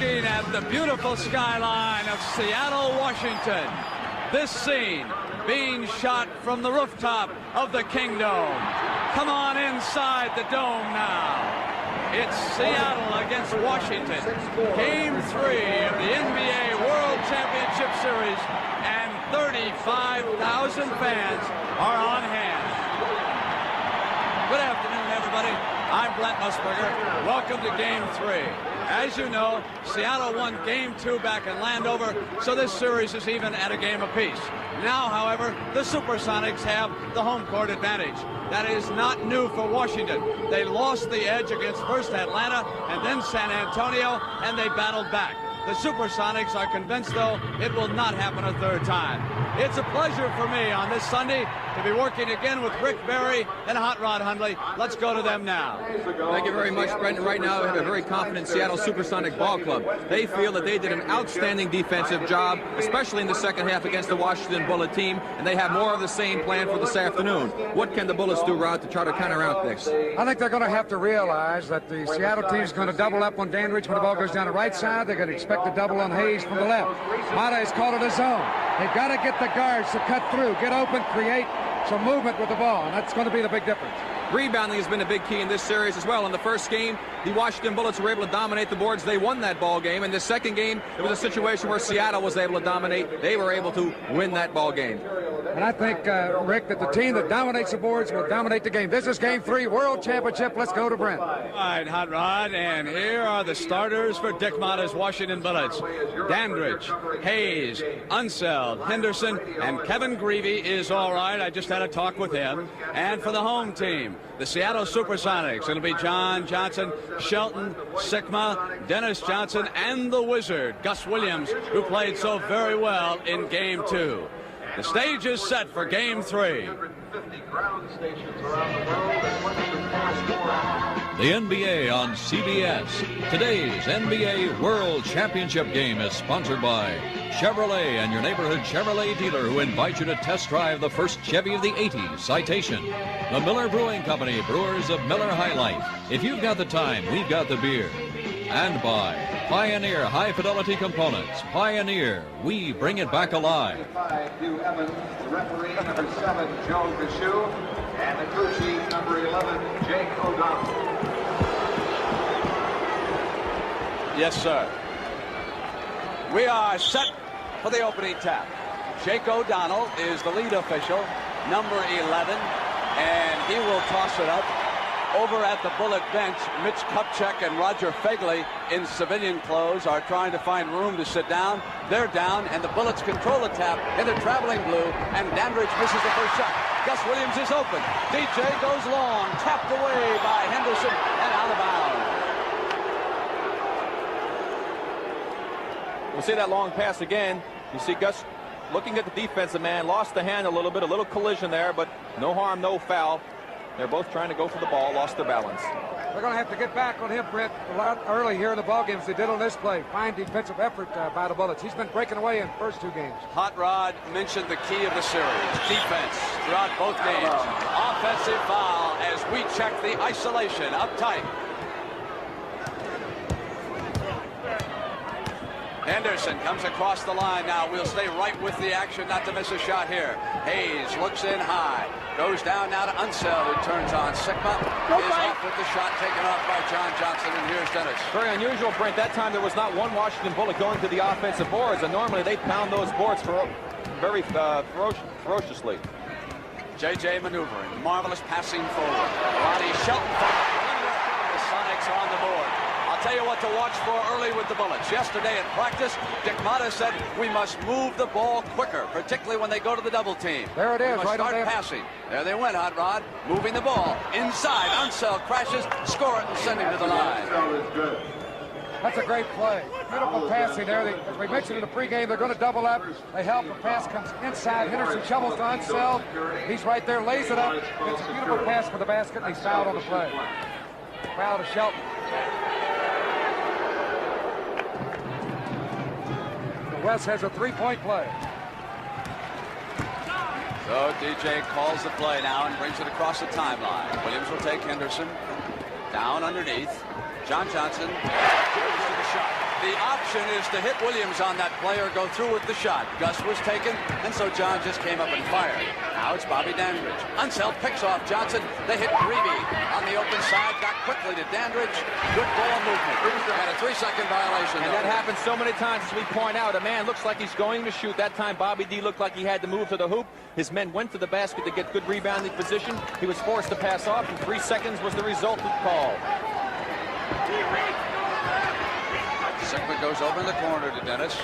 looking at the beautiful skyline of Seattle, Washington. This scene being shot from the rooftop of the Kingdome. Come on inside the dome now. It's Seattle against Washington. Game 3 of the NBA World Championship Series, and 35,000 fans are on hand. Good afternoon, everybody. I'm Brent Musburger. Welcome to Game 3. As you know, Seattle won Game 2 back in Landover, so this series is even at a game apiece. Now, however, the Supersonics have the home court advantage. That is not new for Washington. They lost the edge against first Atlanta and then San Antonio, and they battled back. The Supersonics are convinced, though, it will not happen a third time. It's a pleasure for me on this Sunday to be working again with Rick Barry and Hot Rod Hundley. Let's go to them now. Thank you very much, Brendan. Right now, we have a very confident Seattle Supersonic ball club. They feel that they did an outstanding defensive job, especially in the second half against the Washington Bullet team, and they have more of the same plan for this afternoon. What can the Bullets do, Rod, to try to counteract this? I think they're going to have to realize that the Seattle team is going to double up on Dandridge when the ball goes down the right side. They're going to expect to double on Hayes from the left. Mata has called it a zone. They've got to get the guards to cut through, get open, create some movement with the ball, and that's going to be the big difference. Rebounding has been a big key in this series as well. In the first game, the Washington Bullets were able to dominate the boards. They won that ball game. In the second game, it was a situation where Seattle was able to dominate. They were able to win that ball game. And I think, Rick, that the team that dominates the boards will dominate the game. This is Game 3, World Championship. Let's go to Brent. All right, Hot Rod, and here are the starters for Dick Motta's Washington Bullets. Dandridge, Hayes, Unseld, Henderson, and Kevin Greavy is all right. I just had a talk with him. And for the home team, the Seattle Supersonics, it'll be John Johnson, Shelton, Sikma, Dennis Johnson, and the Wizard, Gus Williams, who played so very well in Game 2. The stage is set for Game 3. The NBA on CBS. Today's NBA World Championship game is sponsored by Chevrolet and your neighborhood Chevrolet dealer, who invite you to test drive the first Chevy of the 80s. Citation: the Miller Brewing Company, brewers of Miller High Life. If you've got the time, we've got the beer. And by Pioneer High Fidelity Components. Pioneer, we bring it back alive. Hugh Evans, the referee, number 7, Joe Gashu, and the crew chief, number 11, Jake O'Donnell. Yes, sir. We are set for the opening tap. Jake O'Donnell is the lead official, number 11, and he will toss it up. Over at the Bullet bench, Mitch Kupchak and Roger Fegley in civilian clothes are trying to find room to sit down. They're down, and the Bullets control the tap in the traveling blue, and Dandridge misses the first shot. Gus Williams is open. DJ goes long, tapped away by Henderson, and out of bounds. We'll see that long pass again. You see Gus looking at the defensive man, lost the hand a little bit, a little collision there, but no harm, no foul. They're both trying to go for the ball, lost their balance. They're going to have to get back on him, Brent, a lot early here in the ball games. They did on this play. Fine defensive effort by the Bullets. He's been breaking away in the first 2 games. Hot Rod mentioned the key of the series, defense throughout both games. Offensive foul as we check the isolation up tight. Henderson comes across the line now. We'll stay right with the action, not to miss a shot here. Hayes looks in high. Goes down now to Unseld, who turns on Sikma. Is off with the shot taken off by John Johnson, and here's Dennis. Very unusual, Brent. That time there was not one Washington Bullet going to the offensive boards, and normally they pound those boards very ferociously. J.J. maneuvering. Marvelous passing forward. Roddy Shelton firing. The Sonics are on the board. I'll tell you what to watch for early with the Bullets. Yesterday in practice, Dick Motta said we must move the ball quicker, particularly when they go to the double team. There it is, right start there. Passing. There they went, Hot Rod, moving the ball inside. Unseld crashes, score it, and send him to the line. That's a great play. Beautiful passing there. As we mentioned in the pregame, they're going to double up. They help. The pass comes inside. Henderson shovels to Unseld. He's right there, lays it up. It's a beautiful pass for the basket, and he's fouled on the play. Foul to Shelton. West has a 3-point play. So DJ calls the play now and brings it across the timeline. Williams will take Henderson down underneath. John Johnson goes to the shot. the option is to hit Williams on that play or go through with the shot. Gus was taken, and so John just came up and fired. Now it's Bobby Dandridge. Unseld picks off Johnson. They hit Greavy on the open side. Got quickly to Dandridge. Good ball movement. And a 3-second violation. And that happens so many times, as we point out. A man looks like he's going to shoot. That time, Bobby D looked like he had to move to the hoop. His men went to the basket to get good rebounding position. He was forced to pass off, and 3 seconds was the resultant call. Sikma goes over in the corner to Dennis.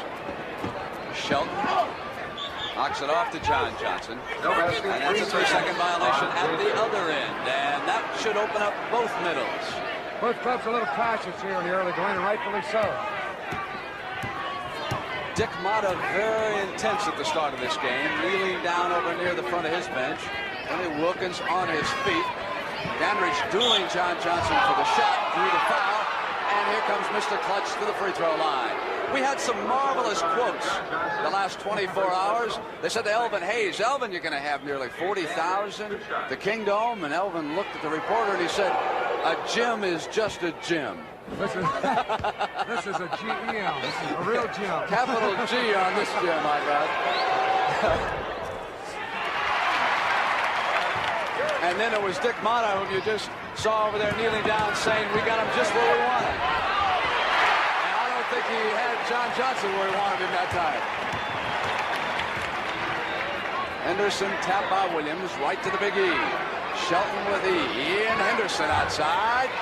Shelton knocks it off to John Johnson. And that's a 3-second violation at the other end. And that should open up both middles. Both clubs a little cautious here in the early going, and rightfully so. Dick Motta very intense at the start of this game, kneeling down over near the front of his bench. Tony Wilkins on his feet. Dandridge dueling John Johnson for the shot, through the foul, and here comes Mr. Clutch to the free throw line. We had some marvelous quotes the last 24 hours. They said to Elvin Hayes, Elvin, you're going to have nearly 40,000, the Kingdome, and Elvin looked at the reporter and he said, a gym is just a gym. This is a GEM, a real gym. Capital G on this gym, I bet. And then it was Dick Motta, whom you just saw over there kneeling down, saying, we got him just where we want him. And I don't think he had John Johnson where he wanted him that time. Henderson tapped by Williams, right to the Big E. Shelton with E. Ian Henderson outside.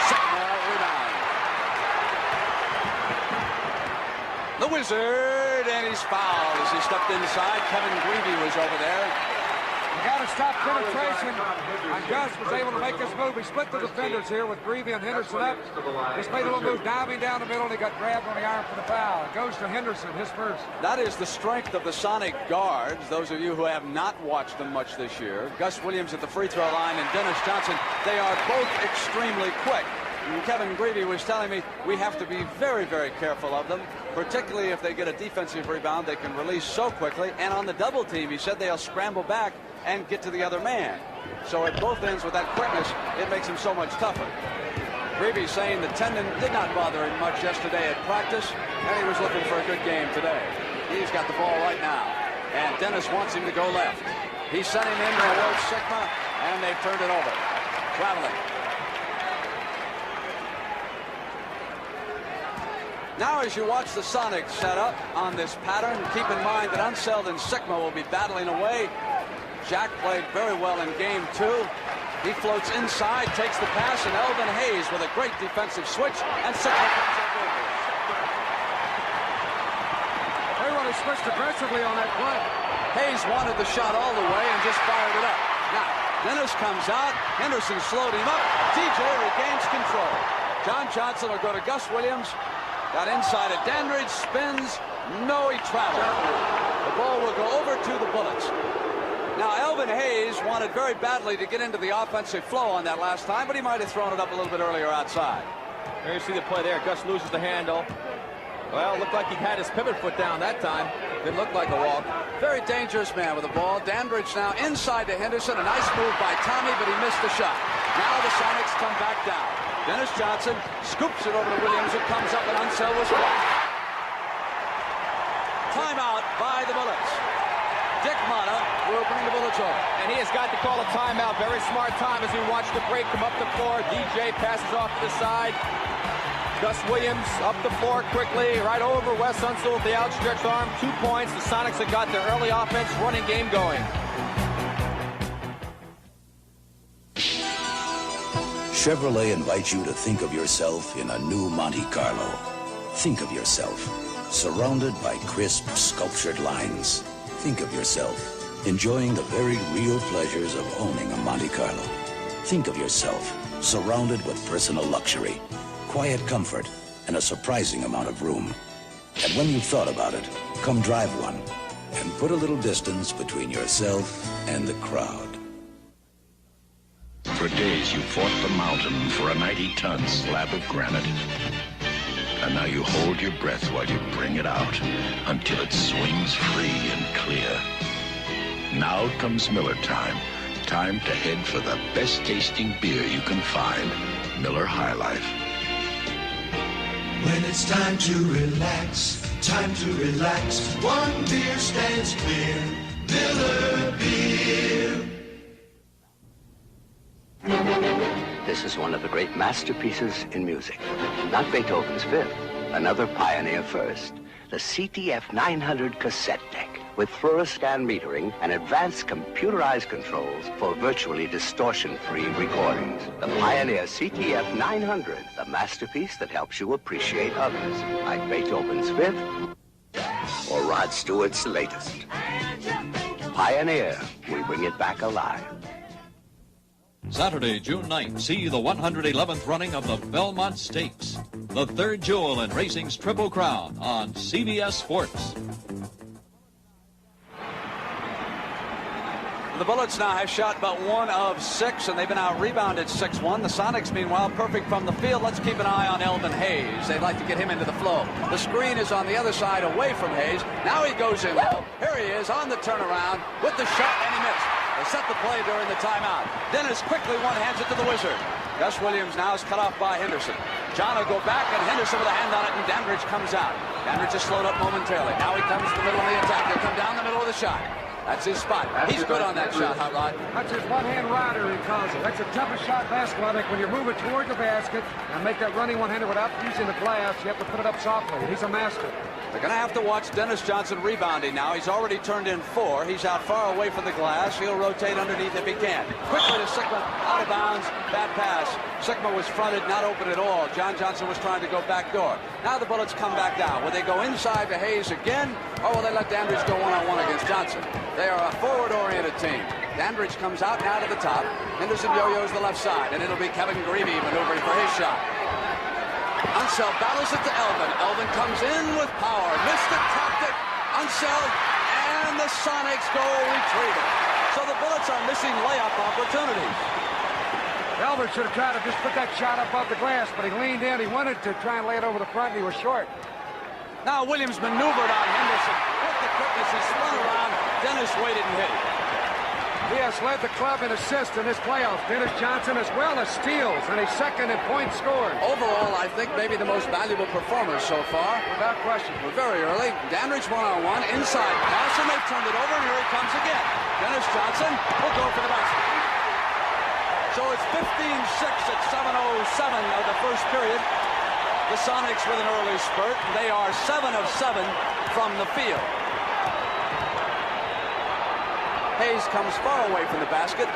Sikma rebound. The Wizard, and he's fouled as he stepped inside. Kevin Greavy was over there. You got to stop penetration. And Gus was able to make this move. He split the defenders here with Greavy and Henderson up. Just made a little move diving down the middle, and he got grabbed on the arm for the foul. It goes to Henderson, his first. That is the strength of the Sonic guards. Those of you who have not watched them much this year. Gus Williams at the free throw line and Dennis Johnson, they are both extremely quick. And Kevin Greavy was telling me we have to be very, very careful of them, particularly if they get a defensive rebound. They can release so quickly. And on the double team, he said they'll scramble back and get to the other man. So at both ends with that quickness, it makes him so much tougher. Greavy saying the tendon did not bother him much yesterday at practice, and he was looking for a good game today. He's got the ball right now, and Dennis wants him to go left. He's sending him towards Sikma, and they've turned it over. Traveling. Now, as you watch the Sonics set up on this pattern, keep in mind that Unseld and Sikma will be battling away. Jack played very well in game 2. He floats inside, takes the pass, and Elvin Hayes with a great defensive switch, and Sikma comes over. They really switched aggressively on that play. Hayes wanted the shot all the way and just fired it up. Now, Dennis comes out. Henderson slowed him up. DJ regains control. John Johnson will go to Gus Williams. Got inside at Dandridge, spins. No, he traveled. The ball will go over to the Bullets. Now, Elvin Hayes wanted very badly to get into the offensive flow on that last time, but he might have thrown it up a little bit earlier outside. There you see the play there. Gus loses the handle. Well, looked like he had his pivot foot down that time. Didn't look like a walk. Very dangerous man with the ball. Dandridge now inside to Henderson. A nice move by Tommy, but he missed the shot. Now the Sonics come back down. Dennis Johnson scoops it over to Williams, who comes up, and Unseld was blocked. Timeout by the Bullets. Dick Motta will bring the Bullets over. And he has got to call a timeout. Very smart time as we watch the break come up the floor. DJ passes off to the side. Gus Williams up the floor quickly, right over Wes Unseld with the outstretched arm. 2 points. The Sonics have got their early offense running game going. Chevrolet invites you to think of yourself in a new Monte Carlo. Think of yourself surrounded by crisp, sculptured lines. Think of yourself enjoying the very real pleasures of owning a Monte Carlo. Think of yourself surrounded with personal luxury, quiet comfort, and a surprising amount of room. And when you've thought about it, come drive one and put a little distance between yourself and the crowd. For days you fought the mountain for a 90-ton slab of granite. And now you hold your breath while you bring it out until it swings free and clear. Now comes Miller time. Time to head for the best tasting beer you can find, Miller High Life. When it's time to relax, one beer stands clear, Miller Beer. This is one of the great masterpieces in music. Not Beethoven's Fifth, another pioneer first. The CTF 900 cassette deck with fluoroscan metering and advanced computerized controls for virtually distortion-free recordings. The Pioneer CTF 900, the masterpiece that helps you appreciate others, like Beethoven's Fifth or Rod Stewart's latest. Pioneer, we bring it back alive. Saturday, June 9th, see the 111th running of the Belmont Stakes, the third jewel in racing's Triple Crown on CBS Sports. The Bullets now have shot but 1 of 6, and they've been out-rebounded 6-1. The Sonics, meanwhile, perfect from the field. Let's keep an eye on Elvin Hayes. They'd like to get him into the flow. The screen is on the other side away from Hayes. Now he goes in. Here he is on the turnaround with the shot, and he missed. They set the play during the timeout. Dennis quickly one-hands it to the Wizard. Gus Williams now is cut off by Henderson. John will go back, and Henderson with a hand on it, and Dandridge comes out. Dandridge is slowed up momentarily. Now he comes to the middle of the attack. He'll come down the middle of the shot. That's his spot. He's good on that shot, Hot Rod. That's his one-hand rider, he calls it. That's the toughest shot basketball. I think when you're moving toward the basket and make that running one-hander without using the glass, you have to put it up softly. He's a master. They're going to have to watch Dennis Johnson rebounding now. He's already turned in 4. He's out far away from the glass. He'll rotate underneath if he can. Quickly to Sikma, out of bounds, bad pass. Sikma was fronted, not open at all. John Johnson was trying to go back door. Now the Bullets come back down. Will they go inside to Hayes again, or will they let Dandridge go one-on-one against Johnson? They are a forward-oriented team. Dandridge comes out now to the top. Henderson yo-yos the left side, and it'll be Kevin Greavy maneuvering for his shot. Unseld battles it to Elvin. Elvin comes in with power. Missed it, tapped it. Unseld, and the Sonics go retrieve it. So the Bullets are missing layup opportunities. Elvin should have tried to just put that shot up off the glass, but he leaned in. He wanted to try and lay it over the front, and he was short. Now Williams maneuvered on Henderson. With the quickness, he spun around. Dennis waited and hit it. He has led the club in assists in this playoffs. Dennis Johnson as well as steals, and he's second in points scored. Overall, I think maybe the most valuable performer so far. Without question. We're very early. Dandridge one-on-one, inside pass, and they've turned it over, and here he comes again. Dennis Johnson will go for the basket. So it's 15-6 at 7:07 of the first period. The Sonics with an early spurt. They are 7 of 7 from the field. Hayes comes far away from the basket.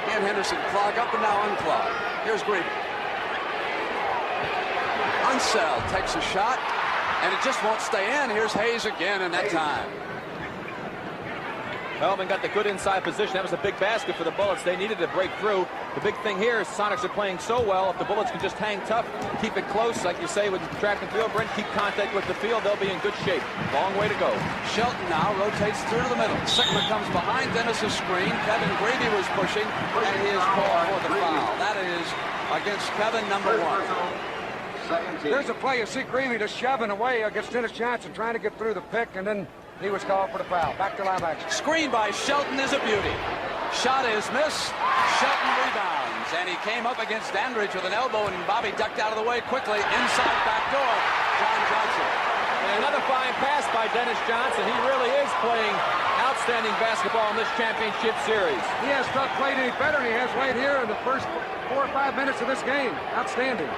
He and Henderson clog up and now unclog. Here's Greavy. Unseld takes a shot, and it just won't stay in. Here's Hayes again, and that time. Elvin got the good inside position. That was a big basket for the Bullets. They needed to break through. The big thing here is Sonics are playing so well. If the Bullets can just hang tough, keep it close, like you say with track and field, Brent, keep contact with the field, they'll be in good shape. Long way to go. Shelton now rotates through to the middle. Sikma comes behind Dennis's screen. Kevin Greavy was pushing, and he is called for the foul. That is against Kevin, number 1. There's a play. You see Greavy just shoving away against Dennis Johnson, trying to get through the pick, and then he was called for the foul. Back to live action. Screen by Shelton is a beauty. Shot is missed. Shelton rebounds, and he came up against Dandridge with an elbow, and Bobby ducked out of the way quickly. Inside back door, John Johnson. And another fine pass by Dennis Johnson. He really is playing outstanding basketball in this championship series. He has not played any better than he has right here in the first 4 or 5 minutes of this game. Outstanding.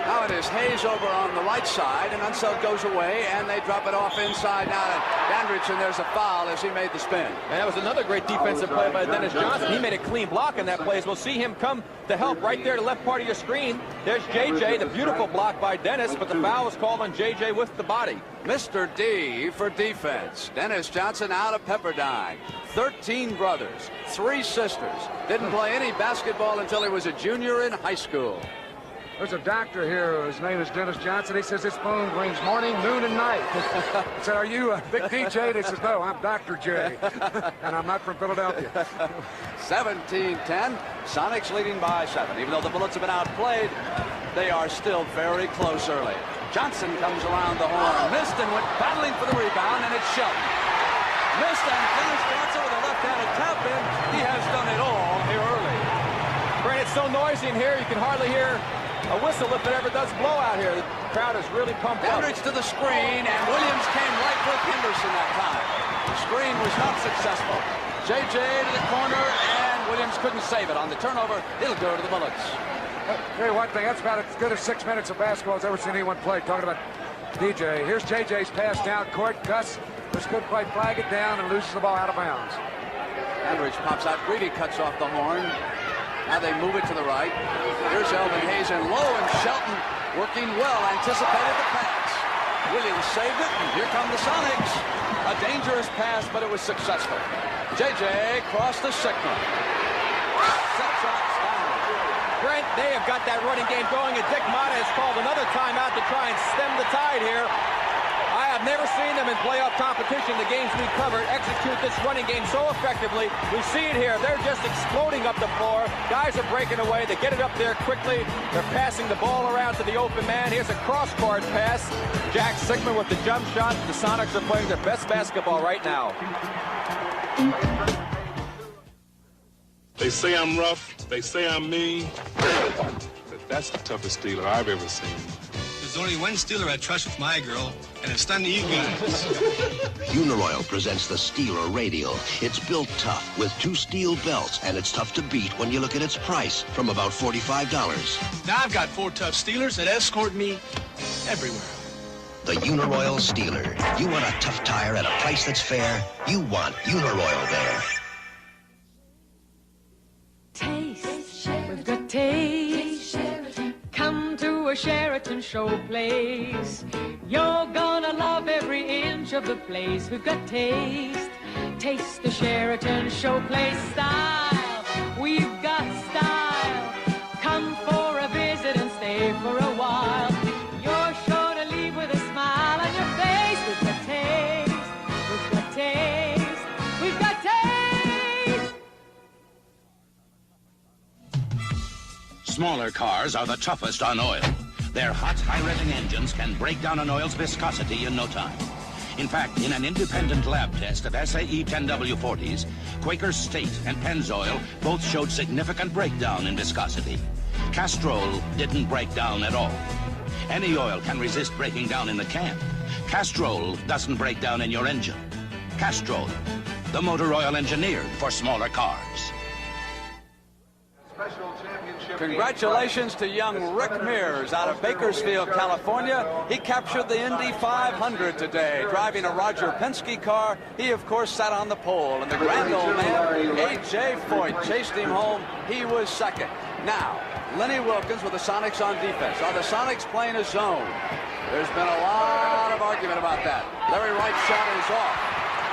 Now it is Hayes over on the right side, and Unseld goes away, and they drop it off inside now to Dandridge, and there's a foul as he made the spin. And that was another great defensive play by Dennis Johnson. He made a clean block in that play, as we'll see him come to help right there to left part of your screen. There's JJ, the beautiful block by Dennis, but the foul was called on JJ with the body. Mr. D for defense. Dennis Johnson out of Pepperdine. 13 brothers, 3 sisters. Didn't play any basketball until he was a junior in high school. There's a doctor here. His name is Dennis Johnson. He says his phone rings morning, noon, and night. I said, are you a big DJ? He says, no, I'm Dr. J. And I'm not from Philadelphia. 17-10. Sonics leading by 7. Even though the Bullets have been outplayed, they are still very close early. Johnson comes around the horn. Missed and went battling for the rebound, and it's Shelton. Missed, and Dennis Johnson with a left-handed tap in. He has done it all here early. Brent, it's so noisy in here, you can hardly hear a whistle if it ever does blow out here. The crowd is really pumped up. Dandridge to the screen, and Williams came right with Henderson that time. The screen was not successful. JJ to the corner, and Williams couldn't save it. On the turnover, it'll go to the Bullets. Tell you one thing, that's about as good as 6 minutes of basketball as I've ever seen anyone play. Talking about DJ. Here's JJ's pass down court. Gus just couldn't quite flag it down and loses the ball out of bounds. Dandridge pops out. Greedy cuts off the horn. Now they move it to the right. Here's Elvin Hayes and low, and Shelton working well, anticipated the pass. Williams saved it, and here come the Sonics. A dangerous pass, but it was successful. JJ crossed the Sikma. Set shots down. Brent, they have got that running game going, and Dick Mata has called another timeout to try and stem the tide here. I have never seen them in playoff competition, the games we covered, execute this running game so effectively. We see it here. They're just exploding up the floor. Guys are breaking away. They get it up there quickly. They're passing the ball around to the open man. Here's a cross-court pass. Jack Sikma with the jump shot. The Sonics are playing their best basketball right now. They say I'm rough, they say I'm mean, but that's the toughest Steeler I've ever seen. There's only one Steeler I trust with my girl, and it's none of you guys. Uniroyal presents the Steeler Radial. It's built tough with 2 steel belts, and it's tough to beat when you look at its price, from about $45. Now I've got 4 tough Steelers that escort me everywhere. The Uniroyal Steeler. You want a tough tire at a price that's fair? You want Uniroyal there. Taste, we've got taste. Come to a Sheraton showplace. You're gonna love every inch of the place. We've got taste. Taste the Sheraton showplace style. We've got style. Come for a visit and stay for a while. You're sure to leave with a smile on your face. We've got taste. We've got taste. We've got taste. Smaller cars are the toughest on oil. Their hot, high-revving engines can break down an oil's viscosity in no time. In fact, in an independent lab test of SAE 10W40s, Quaker State and Pennzoil both showed significant breakdown in viscosity. Castrol didn't break down at all. Any oil can resist breaking down in the can. Castrol doesn't break down in your engine. Castrol, the motor oil engineered for smaller cars. Congratulations to young Rick Mears out of Bakersfield, California. He captured the Indy 500 today, driving a Roger Penske car. He, of course, sat on the pole, and the grand old man, A.J. Foyt, chased him home. He was second. Now, Lenny Wilkins with the Sonics on defense. Are the Sonics playing a zone? There's been a lot of argument about that. Larry Wright's shot is off.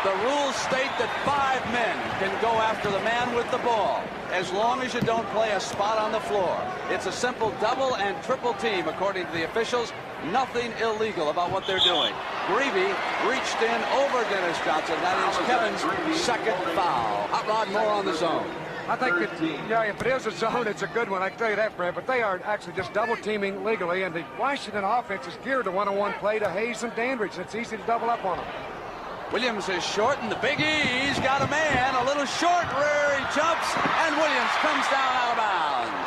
The rules state that 5 men can go after the man with the ball, as long as you don't play a spot on the floor. It's a simple double and triple team, according to the officials. Nothing illegal about what they're doing. Greavy reached in over Dennis Johnson. That is Kevin's second foul. Hot Rod, more on the zone. I think that, yeah, if it is a zone, it's a good one. I can tell you that, Fred. But they are actually just double teaming legally, and the Washington offense is geared to one-on-one play to Hayes and Dandridge. It's easy to double up on them. Williams is short, and the Big E's got a man. A little short rear, he jumps, and Williams comes down out of bounds.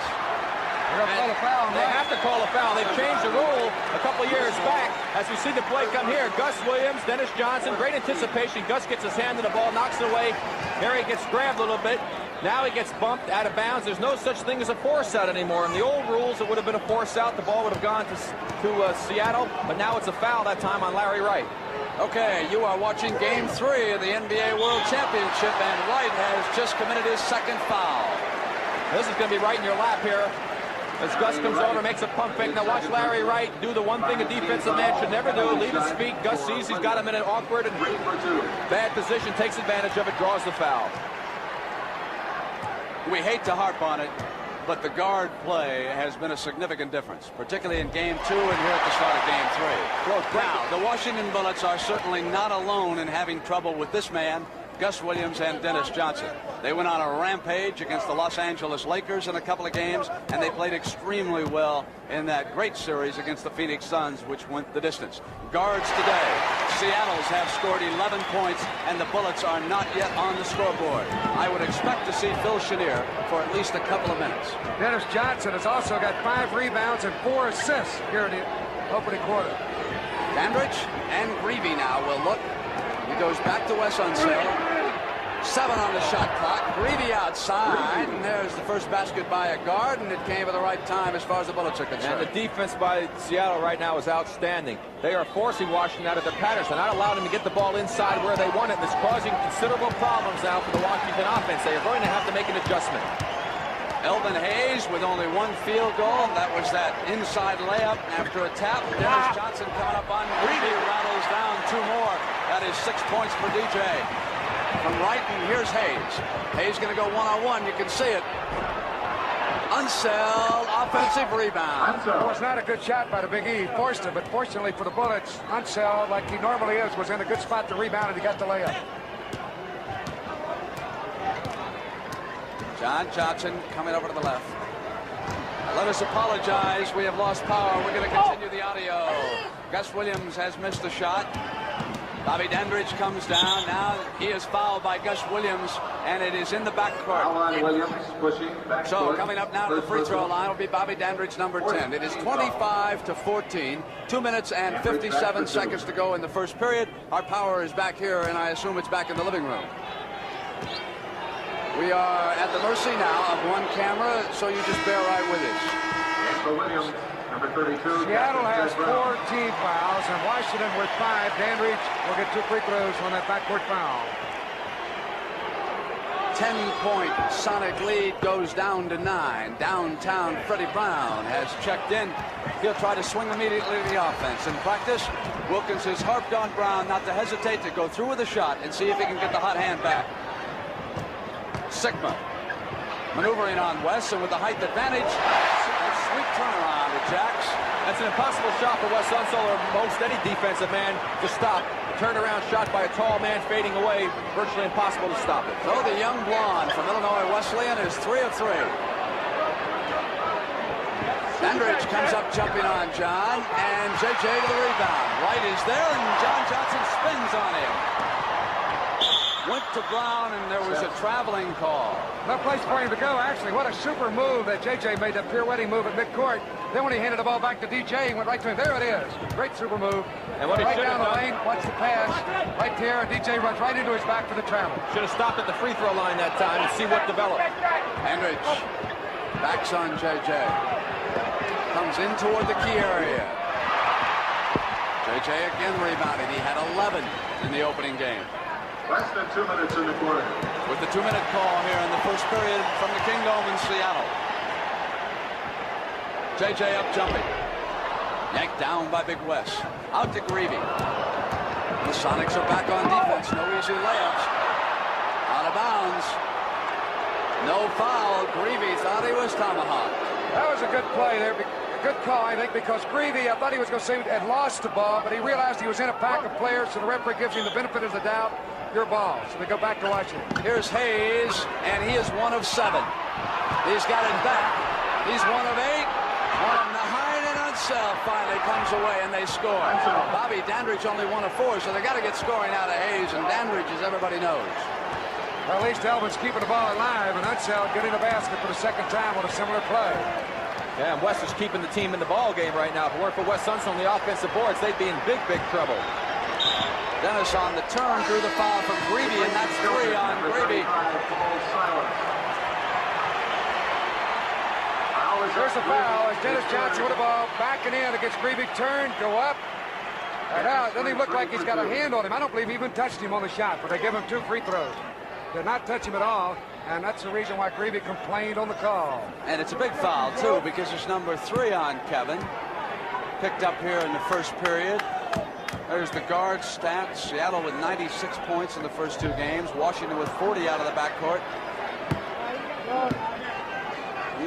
They have to call a foul. They've changed the rule a couple years back. As we see the play come here, Gus Williams, Dennis Johnson, great anticipation. Gus gets his hand on the ball, knocks it away. Harry gets grabbed a little bit. Now he gets bumped out of bounds. There's no such thing as a force out anymore. In the old rules, it would have been a force out. The ball would have gone to Seattle, but now it's a foul that time on Larry Wright. Okay, you are watching Game 3 of the NBA World Championship, and Wright has just committed his second foul. This is going to be right in your lap here. As Gus comes over, makes a pump fake. Now watch Larry Wright do the one thing a defensive man should never do, leave his feet. Gus sees he's got him in an awkward and bad position, takes advantage of it, draws the foul. We hate to harp on it, but the guard play has been a significant difference, particularly in Game 2 and here at the start of Game 3. Now, the Washington Bullets are certainly not alone in having trouble with this man, Gus Williams and Dennis Johnson. They went on a rampage against the Los Angeles Lakers in a couple of games, and they played extremely well in that great series against the Phoenix Suns, which went the distance. Guards today, Seattle's have scored 11 points, and the Bullets are not yet on the scoreboard. I would expect to see Phil Chenier for at least a couple of minutes. Dennis Johnson has also got 5 rebounds and 4 assists here in the opening quarter. Dandridge and Greavy now will look. He goes back to Wes Unseld. 7 on the shot clock. Greavy outside, and there's the first basket by a guard, and it came at the right time as far as the Bullets are concerned. And the defense by Seattle right now is outstanding. They are forcing Washington out of their patterns. They're not allowing them to get the ball inside where they want it, and it's causing considerable problems now for the Washington offense. They are going to have to make an adjustment. Elvin Hayes with only 1 field goal. That was that inside layup after a tap. Dennis Johnson coming up on Greavy, rattles down 2 more. That is 6 points for DJ. From right, and here's Hayes. Hayes going to go one-on-one. You can see it. Unseld, offensive rebound. It was not a good shot by the Big E. He forced it, but fortunately for the Bullets, Unseld, like he normally is, was in a good spot to rebound, and he got the layup. John Johnson coming over to the left. Let us apologize. We have lost power. We're going to continue the audio. Gus Williams has missed the shot. Bobby Dandridge comes down. Now he is fouled by Gus Williams, and it is in the backcourt. So coming up now to the free throw line will be Bobby Dandridge, number 10. It is 25-14. 2 minutes and 57 seconds to go in the first period. Our power is back here, and I assume it's back in the living room. We are at the mercy now of one camera, so you just bear right with us. For Williams, number 32. Seattle has 4 team fouls, and Washington with 5. Dandridge will get 2 free throws on that backcourt foul. 10-point Sonic lead goes down to 9. Downtown, Freddie Brown has checked in. He'll try to swing immediately to the offense. In practice, Wilkins has harped on Brown not to hesitate to go through with a shot and see if he can get the hot hand back. Sikma maneuvering on Wes, and with the height advantage, a sweet turnaround to Jacks. That's an impossible shot for Wes Unseld or most any defensive man to stop. A turnaround shot by a tall man fading away, virtually impossible to stop it. So the young blonde from Illinois Wesleyan is 3 of 3. Dandridge comes up jumping on John, and JJ to the rebound. Wright is there, and John Johnson spins on him. Went to Brown, and there was a traveling call. No place for him to go, actually. What a super move that JJ made, that pirouetting move at midcourt. Then when he handed the ball back to DJ, he went right to him. There it is. Great super move. And what right he down the done, lane, watch the pass. Right there, and DJ runs right into his back for the travel. Should have stopped at the free throw line that time and see what developed. Dandridge backs on JJ. Comes in toward the key area. JJ again rebounded. He had 11 in the opening game. Less than 2 minutes in the quarter. With the 2-minute call here in the first period from the Kingdome in Seattle. JJ up jumping. Yanked down by Big Wes. Out to Greavy. The Sonics are back on defense. No easy layups. Out of bounds. No foul. Greavy thought he was tomahawked. That was a good play there. A good call, I think, because Greavy, I thought he was going to say had lost the ball, but he realized he was in a pack of players, so the referee gives him the benefit of the doubt. Your ball. So they go back to Washington. Here's Hayes, and he is 1 of 7. He's got it back. He's 1 of 8. One behind, and Unseld finally comes away, and they score. Bobby Dandridge only 1 of 4, so they got to get scoring out of Hayes, and Dandridge, as everybody knows. Well, at least Elvin's keeping the ball alive, and Unseld getting the basket for the second time on a similar play. Yeah, and Wes is keeping the team in the ball game right now. If it weren't for Wes Unseld on the offensive boards, they'd be in big, big trouble. Dennis on the turn, drew the foul from Greavy, and that's 3 on Greavy. There's the foul as Dennis Johnson with the ball backing in against Greavy. Turn, go up. And now it doesn't even look like he's got a hand on him. I don't believe he even touched him on the shot, but they give him 2 free throws. Did not touch him at all, and that's the reason why Greavy complained on the call. And it's a big foul, too, because it's number 3 on Kevin. Picked up here in the first period. There's the guard stats. Seattle with 96 points in the first 2 games. Washington with 40 out of the backcourt.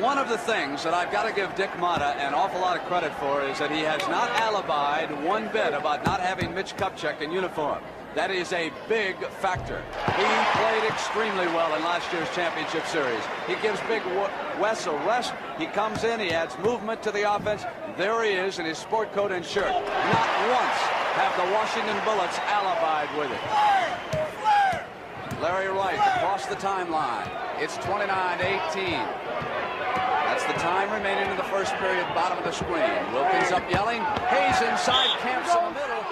One of the things that I've got to give Dick Motta an awful lot of credit for is that he has not alibied one bit about not having Mitch Kupchak in uniform. That is a big factor. He played extremely well in last year's championship series. He gives Big Wes a rest. He comes in, he adds movement to the offense. There he is in his sport coat and shirt. Not once have the Washington Bullets allied with it. Larry Wright across the timeline. It's 29-18. That's the time remaining in the first period, bottom of the screen. Wilkins up yelling. Hayes inside, Camps in the middle.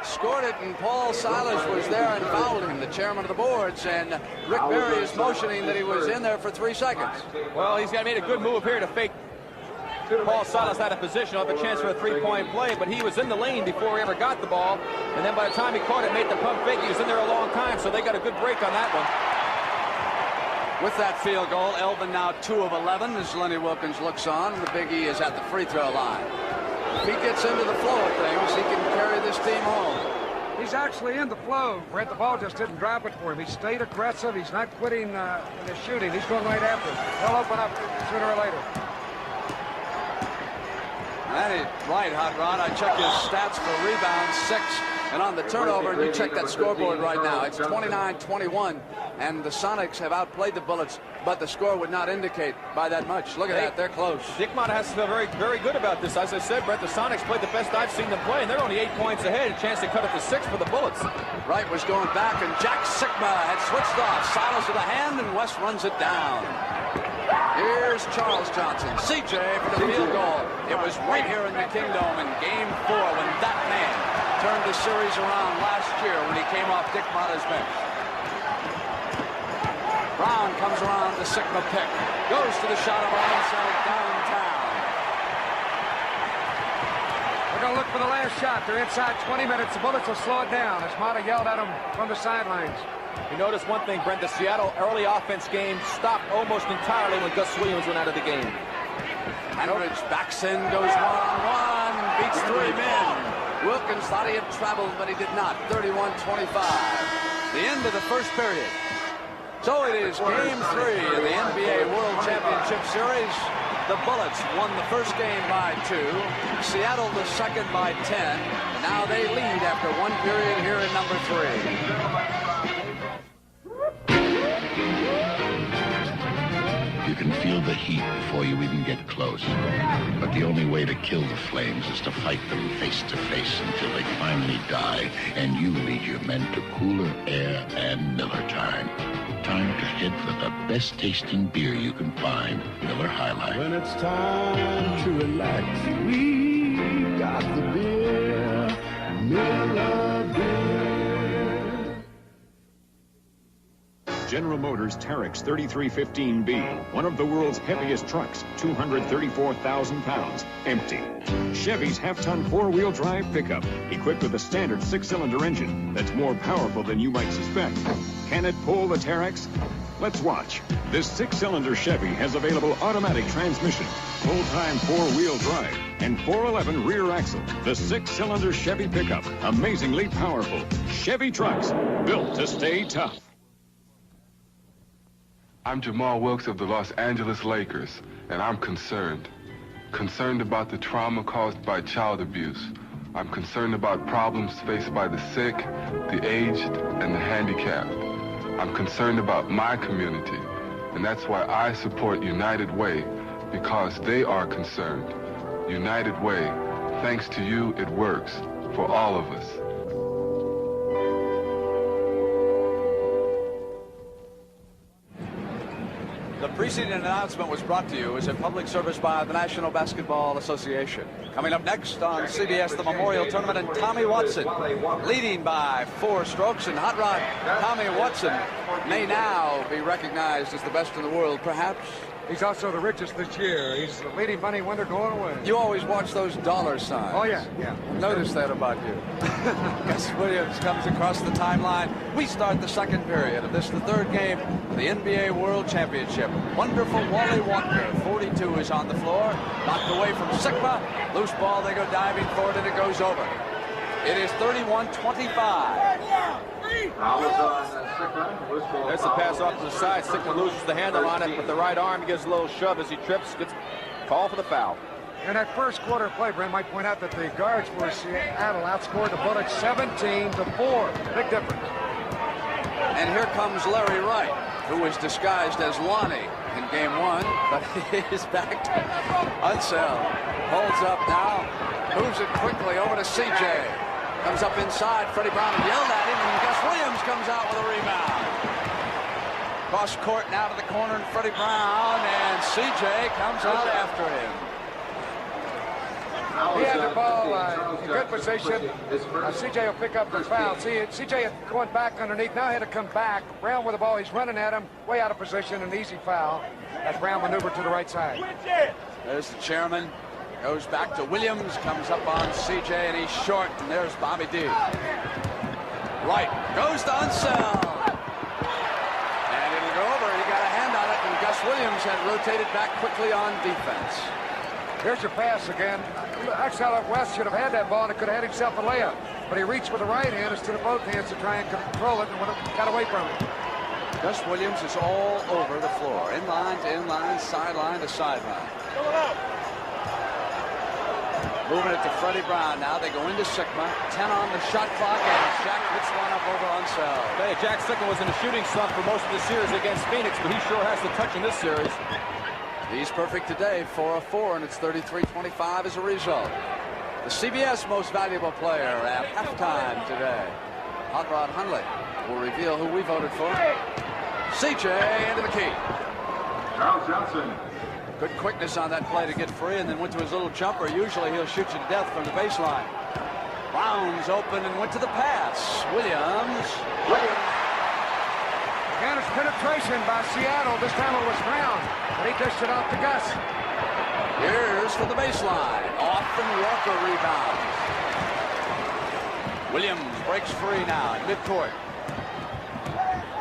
Scored it, and Paul Silas was there and fouled him, the chairman of the boards, and Rick Berry is motioning that he was in there for 3 seconds. Well, he's made a good move here to fake. Paul Silas had a position, have a chance for a three-point play, but he was in the lane before he ever got the ball, and then by the time he caught it, made the pump fake. He was in there a long time, so they got a good break on that one. With that field goal, Elvin now 2 of 11 as Lenny Wilkins looks on, and the Big E is at the free throw line. If he gets into the flow of things, he can carry this team home. He's actually in the flow, Brent. The ball just didn't drop it for him. He stayed aggressive. He's not quitting in his shooting. He's going right after it. He'll open up sooner or later. That is right, Hot Rod. I checked his stats for rebounds, 6. And on the turnover, you check that scoreboard right now. It's 29-21, and the Sonics have outplayed the Bullets, but the score would not indicate by that much. Look at that. They're close. Sikma has to feel very, very good about this. As I said, Brett, the Sonics played the best I've seen them play, and they're only 8 points ahead. A chance to cut it to 6 for the Bullets. Wright was going back, and Jack Sikma had switched off. Silas with a hand, and West runs it down. Here's Charles Johnson. CJ for the field goal. It was right here in the Kingdome in Game 4 when that man turned the series around last year when he came off Dick Motta's bench. Brown comes around the Sikma pick. Goes to the shot of onside downtown. They're going to look for the last shot. They're inside 20 minutes. The Bullets will slow it down as Motta yelled at them from the sidelines. You notice one thing, Brent, the Seattle early offense game stopped almost entirely when Gus Williams went out of the game. Dandridge backs in, goes one-on-one, beats 3 men. Wilkins thought he had traveled, but he did not. 31-25. The end of the first period. So it is Game 3 of the NBA World Championship Series. The Bullets won the first game by 2. Seattle the second by 10. And now they lead after 1 period here in number 3. You can feel the heat before you even get close. But the only way to kill the flames is to fight them face to face until they finally die, and you lead your men to cooler air and Miller time. Time to head for the best tasting beer you can find, Miller High Life. When it's time to relax, we got the beer, Miller beer. General Motors Terex 3315B, one of the world's heaviest trucks, 234,000 pounds, empty. Chevy's half-ton four-wheel drive pickup, equipped with a standard 6-cylinder engine that's more powerful than you might suspect. Can it pull the Terex? Let's watch. This 6-cylinder Chevy has available automatic transmission, full-time four-wheel drive, and 411 rear axle. The 6-cylinder Chevy pickup, amazingly powerful. Chevy trucks, built to stay tough. I'm Jamal Wilkes of the Los Angeles Lakers, and I'm concerned. Concerned about the trauma caused by child abuse. I'm concerned about problems faced by the sick, the aged, and the handicapped. I'm concerned about my community, and that's why I support United Way, because they are concerned. United Way, thanks to you, it works for all of us. The preceding announcement was brought to you as a public service by the National Basketball Association. Coming up next on CBS, the Memorial Tournament, and Tommy Watson leading by 4 strokes. And Hot Rod, Tommy Watson may now be recognized as the best in the world, perhaps. He's also the richest this year. He's the leading money winner going away. You always watch those dollar signs. Oh, yeah. Notice that about you. Gus Williams comes across the timeline. We start the second period of this, the third game of the NBA World Championship. Wonderful Wally Walker, 42, is on the floor. Knocked away from Sikma. Loose ball, they go diving for it, and it goes over. It is 31-25. There's the pass off to the side. Sikma loses the handle on it with the right arm. He gives a little shove as he trips. Gets called for the foul. In that first quarter play, Brent might point out that the guards for Seattle outscored the Bullets 17-4. Big difference. And here comes Larry Wright, who was disguised as Lonnie in Game 1, but he is back to Unseld. Holds up now, moves it quickly over to CJ. Comes up inside. Freddie Brown yelled at him, and Gus Williams comes out with a rebound. Cross court now to the corner, and Freddie Brown, and C.J. comes out after him. He had the ball in good position. C.J. will pick up the foul. See, C.J. going back underneath. Now he had to come back. Brown with the ball. He's running at him. Way out of position. An easy foul. As Brown maneuvered to the right side. There's the chairman. Goes back to Williams. Comes up on C.J. and he's short. And there's Bobby D. Right. Goes to Unseld. And it'll go over. He got a hand on it. And Gus Williams had rotated back quickly on defense. Here's your pass again. Axel West should have had that ball and it could have had himself a layup. But he reached with the right hand instead of both hands to try and control it and got away from it. Gus Williams is all over the floor. Inline to inline, sideline to sideline. Moving it to Freddie Brown now. They go into Sikma. 10 on the shot clock, and Jack hits one up over Unseld. Hey, Jack Sikma was in a shooting slump for most of the series against Phoenix, but he sure has the touch in this series. He's perfect today, 4 of 4, and it's 33-25 as a result. The CBS most valuable player at halftime today. Hot Rod Hundley will reveal who we voted for. CJ into the key. Charles Johnson. Good quickness on that play to get free, and then went to his little jumper. Usually he'll shoot you to death from the baseline. Brown's open and went to the pass. Williams. Again, it's penetration by Seattle. This time it was Brown, but he dished it off to Gus. Here's for the baseline. Off and Walker rebounds. Williams breaks free now at midcourt.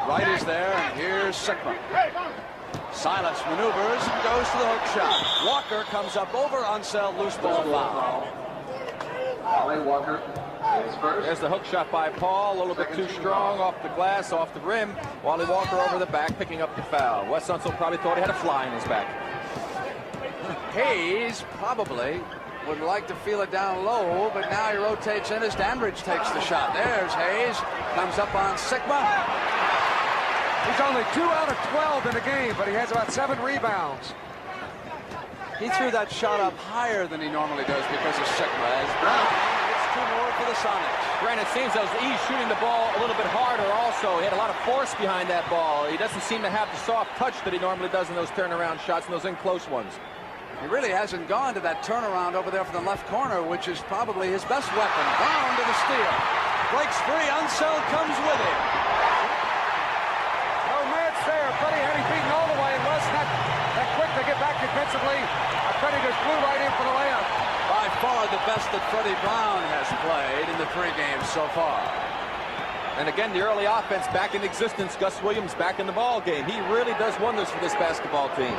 Wright is there, and here's Sikma. Silas maneuvers and goes to the hook shot. Walker comes up over Unseld, loose ball foul. Walker. There's the hook shot by Paul, a little bit too strong off the glass, off the rim. Wally Walker over the back, picking up the foul. Wes Unseld probably thought he had a fly in his back. Hayes probably would like to feel it down low, but now he rotates in as Dandridge takes the shot. There's Hayes, comes up on Sikma. He's only 2 out of 12 in the game, but he has about 7 rebounds. He threw that shot up higher than he normally does because of Sikma. As Brown gets 2 more for the Sonics. Grant, it seems as he's shooting the ball a little bit harder also. He had a lot of force behind that ball. He doesn't seem to have the soft touch that he normally does in those turnaround shots and those in-close ones. He really hasn't gone to that turnaround over there from the left corner, which is probably his best weapon. Brown to the steal. Breaks free. Unseld comes with him. No match there. Freddie had him beaten all the way. It wasn't that quick to get back defensively. Freddie just flew right in for the layup. By far the best that Freddie Brown has played in the 3 games so far. And again, the early offense back in existence. Gus Williams back in the ball game. He really does wonders for this basketball team.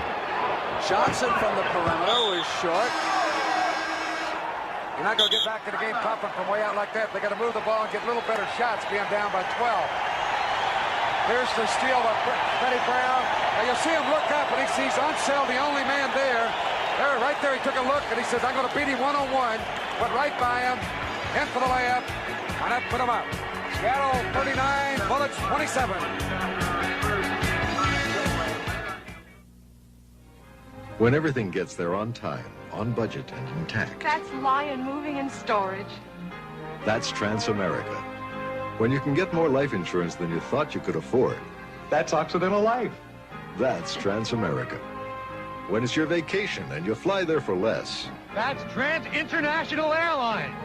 Johnson from the perimeter was short. You're not going to get back in the game popping from way out like that. They got to move the ball and get a little better shots, being down by 12. Here's the steal by Freddie Brown. Now you'll see him look up, and he sees Unseld, the only man there. Right there, he took a look, and he says, I'm going to beat him one-on-one. Went right by him, in for the layup, and that put him up. Seattle 39, Bullets 27. When everything gets there on time, on budget, and intact. That's Lion Moving and Storage. That's Transamerica. When you can get more life insurance than you thought you could afford. That's Occidental Life. That's Transamerica. When it's your vacation and you fly there for less. That's Trans International Airlines.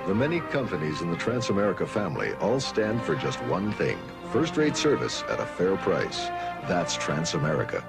The many companies in the Transamerica family all stand for just one thing. First-rate service at a fair price. That's Transamerica.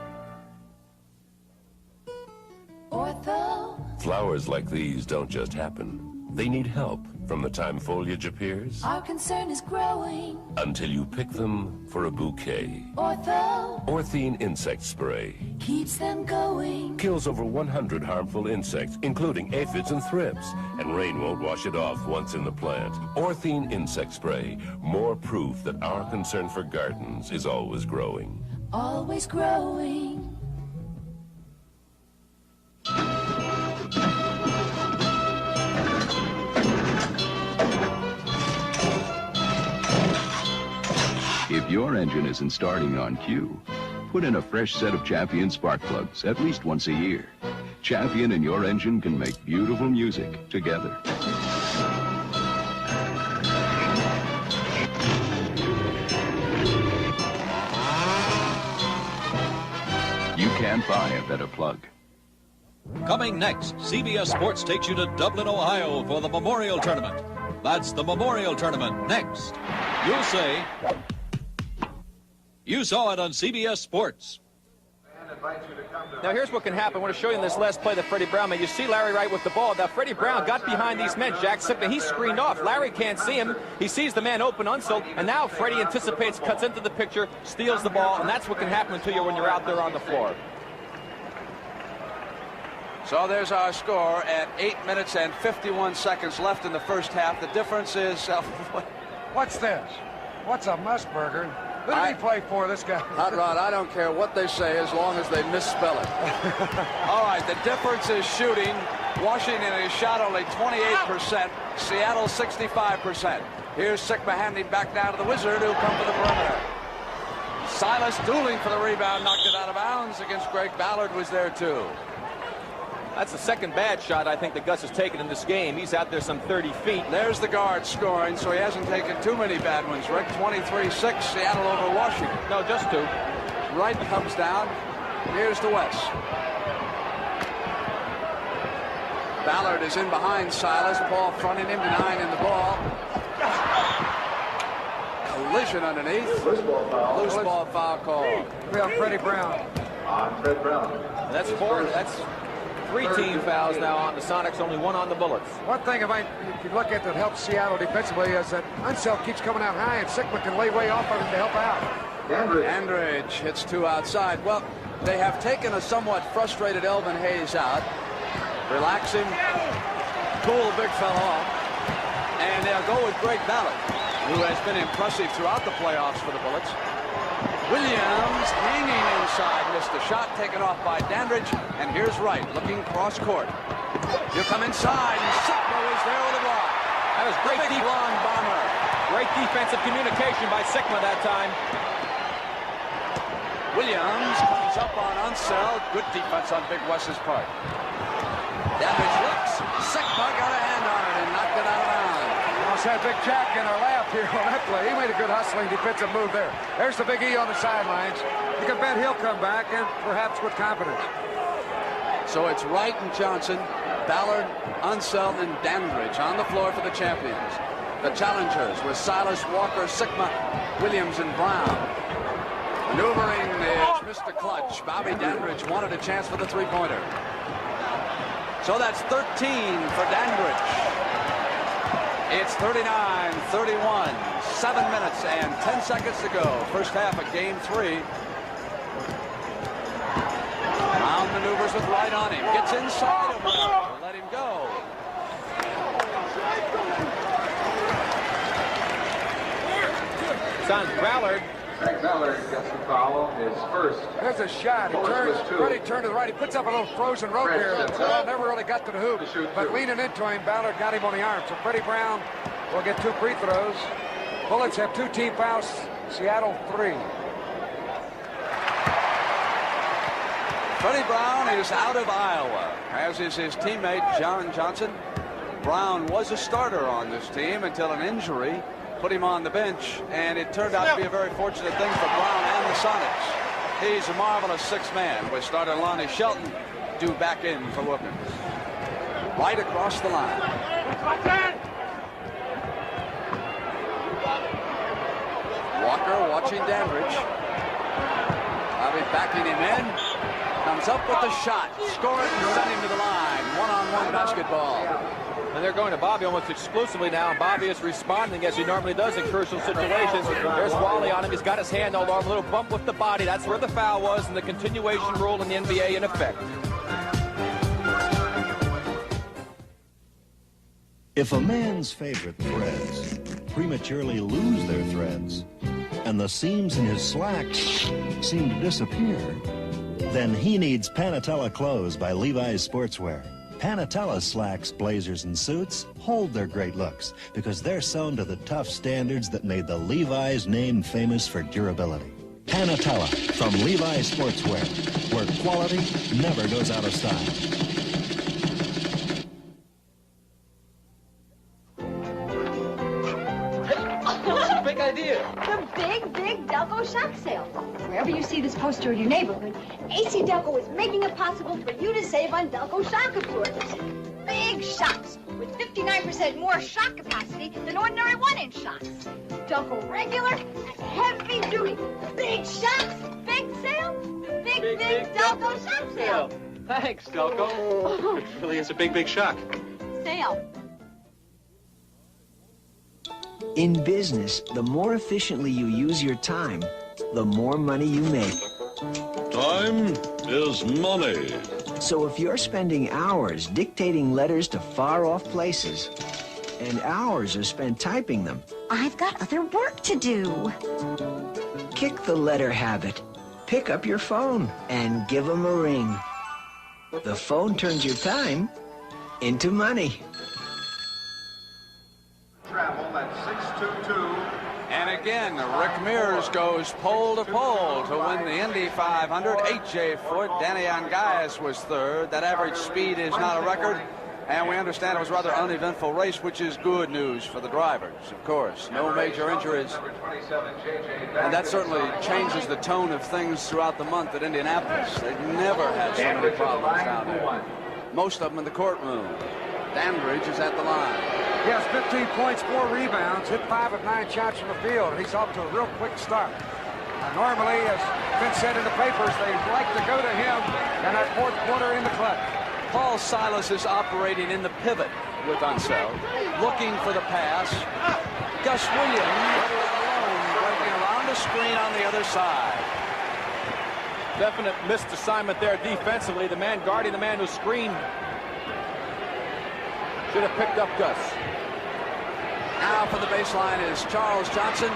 Flowers like these don't just happen. They need help from the time foliage appears Our concern is growing until you pick them for a bouquet. Orthene Insect Spray keeps them going. kills over 100 harmful insects, including aphids and thrips, and rain won't wash it off once in the plant. Orthene Insect Spray, more proof that our concern for gardens is always growing. Always growing. If your engine isn't starting on cue, put in a fresh set of Champion spark plugs at least once a year. Champion and your engine can make beautiful music together. can't buy a better plug. Coming next, CBS Sports takes you to Dublin, Ohio for the Memorial Tournament. That's the Memorial Tournament next. You'll say, you saw it on CBS Sports. Now here's what can happen. I want to show you in this last play that Freddie Brown made. You see Larry Wright with the ball. Now Freddie Brown got behind these men. Jack Sikma, he's screened off. Larry can't see him. He sees the man open, Unseld, and now Freddie anticipates, cuts into the picture, steals the ball, and that's what can happen to you when you're out there on the floor. So there's our score at 8 minutes and 51 seconds left in the first half. The difference is... What's this? What's a Musburger? Who did he play for, this guy? Hot Rod, I don't care what they say as long as they misspell it. All right, the difference is shooting. Washington has shot only 28%. Seattle 65%. Here's Sikma handing back down to the Wizard, who'll come for the perimeter. Silas dueling for the rebound, knocked it out of bounds against Greg Ballard was there too. That's the second bad shot I think that Gus has taken in this game. He's out there some 30 feet. There's the guard scoring, so he hasn't taken too many bad ones, Rick. 23-6, Seattle over Washington. No, just two. Wright comes down. Here's to West. Ballard is in behind Silas. Paul fronting him, denying him the ball. Collision underneath. Loose ball foul call. We have Freddie Brown. On Fred Brown. And that's four. That's 3 team fouls now on the Sonics, only 1 on the Bullets. One thing if you look at that helps Seattle defensively is that Unseld keeps coming out high and Sikma can lay way off of him to help out. Dandridge hits 2 outside. Well, they have taken a somewhat frustrated Elvin Hayes out. Relax him, cool the big fella off, and they'll go with Greg Ballard, who has been impressive throughout the playoffs for the Bullets. Williams hanging inside, missed a shot taken off by Dandridge, and here's Wright looking cross court. He'll come inside, and Sikma is there with a block. That was great deep blonde bomber. Great defensive communication by Sikma that time. Williams comes up on Unseld. Good defense on Big Wes's part. Dandridge looks. Sikma got a hand on it and knocked it out of bounds. Almost had Big Jack in our lap here on that play. He made a good hustling defensive move there. There's the Big E on the sidelines. You can bet he'll come back, and perhaps with confidence. So it's Wright and Johnson, Ballard, Unseld, and Dandridge on the floor for the champions. The challengers with Silas, Walker, Sikma, Williams, and Brown. Maneuvering is Mr. Clutch. Bobby Dandridge wanted a chance for the three-pointer. So that's 13 for Dandridge. It's 39-31, 7 minutes and 10 seconds to go. First half of game 3. Brown maneuvers with Wright on him. Gets inside of Brown. Let him go. It's on Ballard. Greg Ballard gets the foul, his first. There's a shot. He turns, Freddie turned to the right. He puts up a little frozen rope here. Well, never really got to the hoop. But leaning into him, Ballard got him on the arm. So Freddie Brown will get 2 free throws. Bullets have 2 team fouls. Seattle 3. Freddie Brown is out of Iowa, as is his teammate John Johnson. Brown was a starter on this team until an injury put him on the bench, and it turned out to be a very fortunate thing for Brown and the Sonics. He's a marvelous 6th man with starter Lonnie Shelton due back in for Wilkins. Right across the line. Walker watching Dandridge. Bobby backing him in. Comes up with the shot. Score it and send him to the line. One-on-one basketball. And they're going to Bobby almost exclusively now. And Bobby is responding as he normally does in crucial situations. There's Wally on him. He's got his hand all over. A little bump with the body. That's where the foul was, and the continuation rule in the NBA in effect. If a man's favorite threads prematurely lose their threads, and the seams in his slacks seem to disappear, then he needs Panatella Clothes by Levi's Sportswear. Panatella slacks, blazers, and suits hold their great looks because they're sewn to the tough standards that made the Levi's name famous for durability. Panatella from Levi's Sportswear, where quality never goes out of style. idea. The big Delco shock sale. Wherever you see this poster in your neighborhood, AC Delco is making it possible for you to save on Delco shock absorbers. Big shocks with 59% more shock capacity than ordinary 1-inch shocks. Delco regular and heavy duty. Big shocks, big sale, big Delco shock sale. Thanks, Delco. It really is a big shock. Sale. In business, the more efficiently you use your time, the more money you make. Time is money. So if you're spending hours dictating letters to far-off places, and hours are spent typing them, I've got other work to do. kick the letter habit. Pick up your phone and give them a ring. The phone turns your time into money. Travel at 622. And again, Rick Mears goes pole to pole to win the Indy 500. 8J Foot. Danny Angayas was third. That average speed is not a record. And we understand it was a rather uneventful race, which is good news for the drivers, of course. No major injuries. And that certainly changes the tone of things throughout the month at Indianapolis. They've never had so many problems down there. Most of them in the courtroom. Dandridge is at the line. He has 15 points, 4 rebounds, hit 5 of 9 shots from the field, and he's off to a real quick start. Normally, as been said in the papers, they like to go to him in that fourth quarter in the clutch. Paul Silas is operating in the pivot with Unseld, looking for the pass. Gus Williams alone, breaking around the screen on the other side. Definite missed assignment there defensively. The man guarding the man who screened should have picked up Gus. Now for the baseline is Charles Johnson.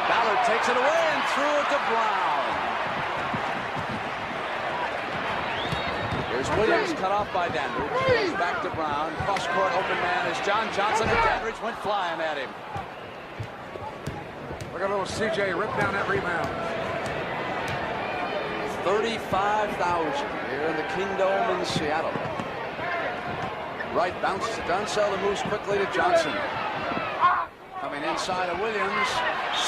Ballard takes it away and threw it to Brown. Here's Williams cut off by Dandridge. Back to Brown. Cross-court open man is John Johnson, and Dandridge went flying at him. Look at little CJ rip down that rebound. 35,000 here in the Kingdome in Seattle. Right bounces to Unseld and moves quickly to Johnson. Coming inside of Williams.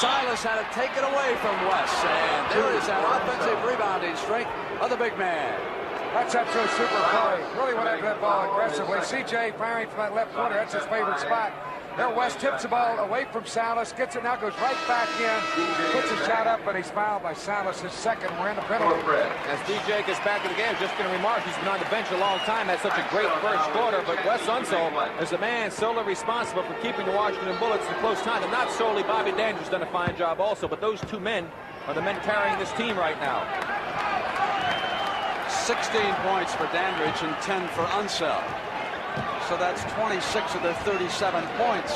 Silas had to take it away from West. And there is that offensive rebounding strength of the big man. That's absolute super play. Really went after that ball aggressively. CJ firing from that left corner. That's his favorite spot. There West tips the ball away from Salas. Gets it now, goes right back in. Puts a shot up, but he's fouled by Salas. His second. We're in the penalty. As DJ gets back to the game, just going to remark, he's been on the bench a long time. Had such a great first quarter, but Wes Unseld is the man solely responsible for keeping the Washington Bullets in close time. And not solely Bobby Dandridge done a fine job also, but those two men are the men carrying this team right now. 16 points for Dandridge and 10 for Unseld. So that's 26 of their 37 points.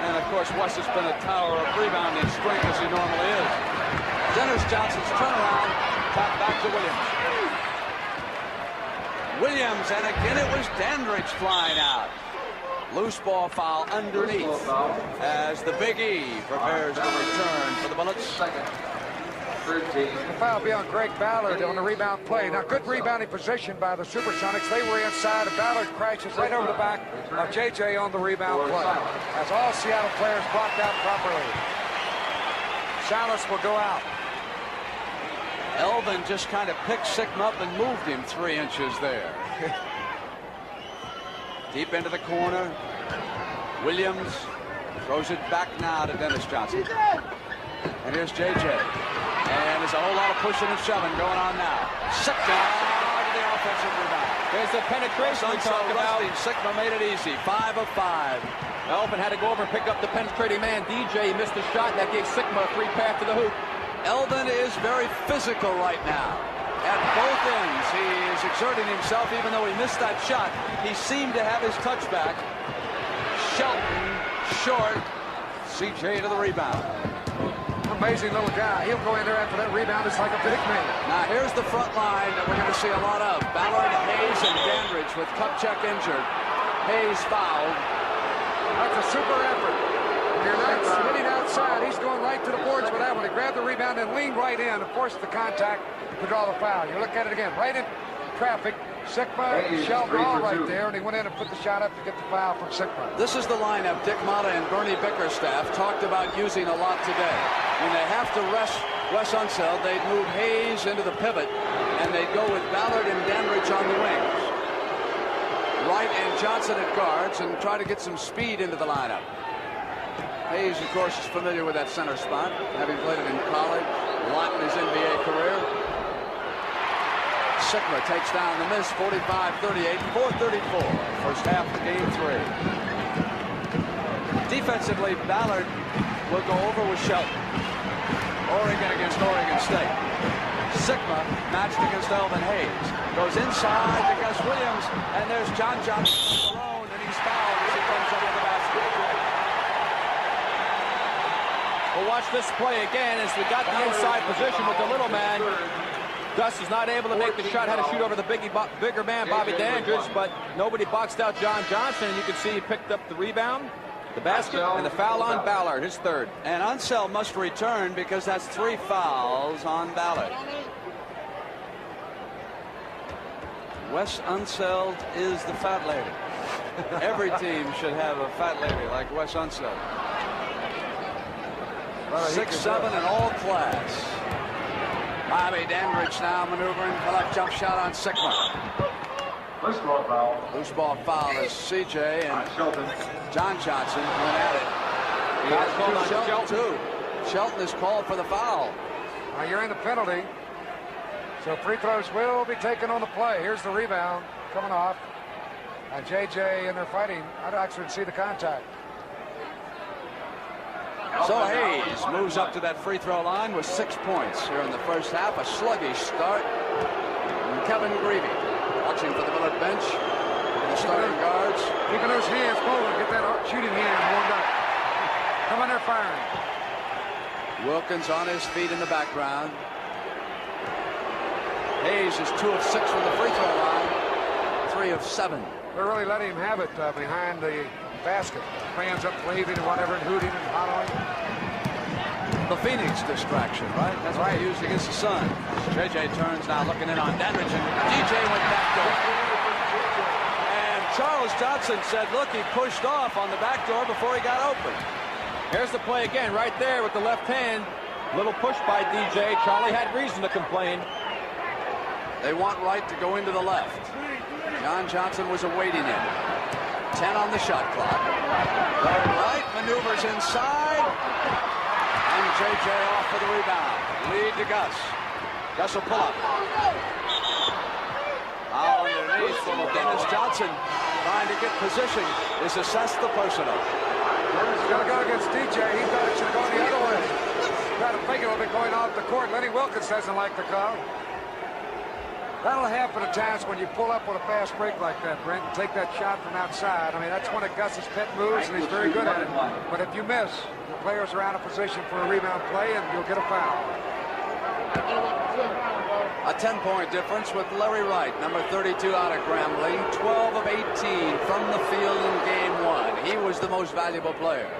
And, of course, West has been a tower of rebounding strength as he normally is. Dennis Johnson's turnaround, tap back to Williams. Williams, and again it was Dandridge flying out. Loose ball foul underneath as the Big E prepares to return for the Bullets. The foul will be on Greg Ballard on the rebound play. Now, good rebounding position by the Supersonics. They were inside, and Ballard crashes right over the back of JJ on the rebound play. As all Seattle players blocked out properly. Salas will go out. Elvin just kind of picked Sikma up and moved him 3 inches there. Deep into the corner. Williams throws it back now to Dennis Johnson. And here's JJ. And there's a whole lot of pushing and shoving going on now. Sikma to the offensive rebound. There's the penetration we talked about. Sikma made it easy. 5 of 5. Elvin had to go over and pick up the penetrating man. DJ missed a shot, and that gave Sikma a free path to the hoop. Elvin is very physical right now. At both ends, he is exerting himself, even though he missed that shot. He seemed to have his touchback. Shelton, short. CJ to the rebound. Amazing little guy. He'll go in there after that rebound. It's like a big man. Now here's the front line that we're going to see a lot of. Ballard, Hayes, and Dandridge with Kupchak injured. Hayes fouled. That's a super effort. When you're not hitting outside, he's going right to the boards with that one. He grabbed the rebound and leaned right in and forced the contact to draw the foul. You look at it again. Right in traffic. Sikma and Shelton all right there, and he went in and put the shot up to get the foul from Sikma. This is the lineup Dick Motta and Bernie Bickerstaff talked about using a lot today. When they have to rest Wes Unseld, they'd move Hayes into the pivot, and they'd go with Ballard and Dandridge on the wings. Wright and Johnson at guards, and try to get some speed into the lineup. Hayes, of course, is familiar with that center spot, having played it in college, a lot in his NBA career. Sikma takes down the miss, 45-38, 4:34, first half of game 3. Defensively, Ballard will go over with Shelton. Oregon against Oregon State. Sikma matched against Elvin Hayes. Goes inside to Gus Williams, and there's John Johnson alone, and he's fouled as he comes up with the basket. We'll watch this play again as we got the inside position with the little man. Gus is not able to make the shot, had to shoot over the bigger man, Bobby Dandridge, but nobody boxed out John Johnson, and you can see he picked up the rebound, the basket, and the foul on Ballard, his third. And Unseld must return because that's 3 fouls on Ballard. Wes Unseld is the fat lady. Every team should have a fat lady like Wes Unseld. 6'7" and all class. Bobby Dandridge now maneuvering for that jump shot on Sikma. Loose ball foul. Loose ball foul as CJ and John Johnson went at it. Foul called on Shelton too. Shelton is called for the foul. Now you're in the penalty. So free throws will be taken on the play. Here's the rebound coming off. And JJ and they're fighting. I don't actually see the contact. So Hayes moves up to that free throw line with 6 points here in the first half. A sluggish start. And Kevin Greavy watching for the Millard bench. The starting guards. Keeping those hands moving. Get that shooting hand warmed up. Come on, they're firing. Wilkins on his feet in the background. Hayes is 2 of 6 from the free throw line. 3 of 7. They're really letting him have it behind the basket. Fans up waving and whatever and hooting and hollering. The Phoenix distraction, right? That's what they used against the Sun. JJ turns now looking in on Dandridge, and DJ went back door. And Charles Johnson said, look, he pushed off on the back door before he got open. Here's the play again right there with the left hand. Little push by DJ. Charlie had reason to complain. They want Wright to go into the left. John Johnson was awaiting him. 10 on the shot clock. Wright maneuvers inside. And JJ off for the rebound. Lead to Gus. Gus will pull up. Out underneath from Dennis Johnson. Trying to get position. Is assessed the personal. He's going to go against DJ. He thought it should have gone the other way. Trying to figure a little bit going off the court. Lenny Wilkins doesn't like the call. That'll happen at times when you pull up with a fast break like that, Brent, and take that shot from outside. I mean, that's one of Gus's pet moves, and he's very good at it. But if you miss, the players are out of position for a rebound play, and you'll get a foul. A 10-point difference with Larry Wright, number 32 out of Grambling, 12 of 18 from the field in game 1. He was the most valuable player.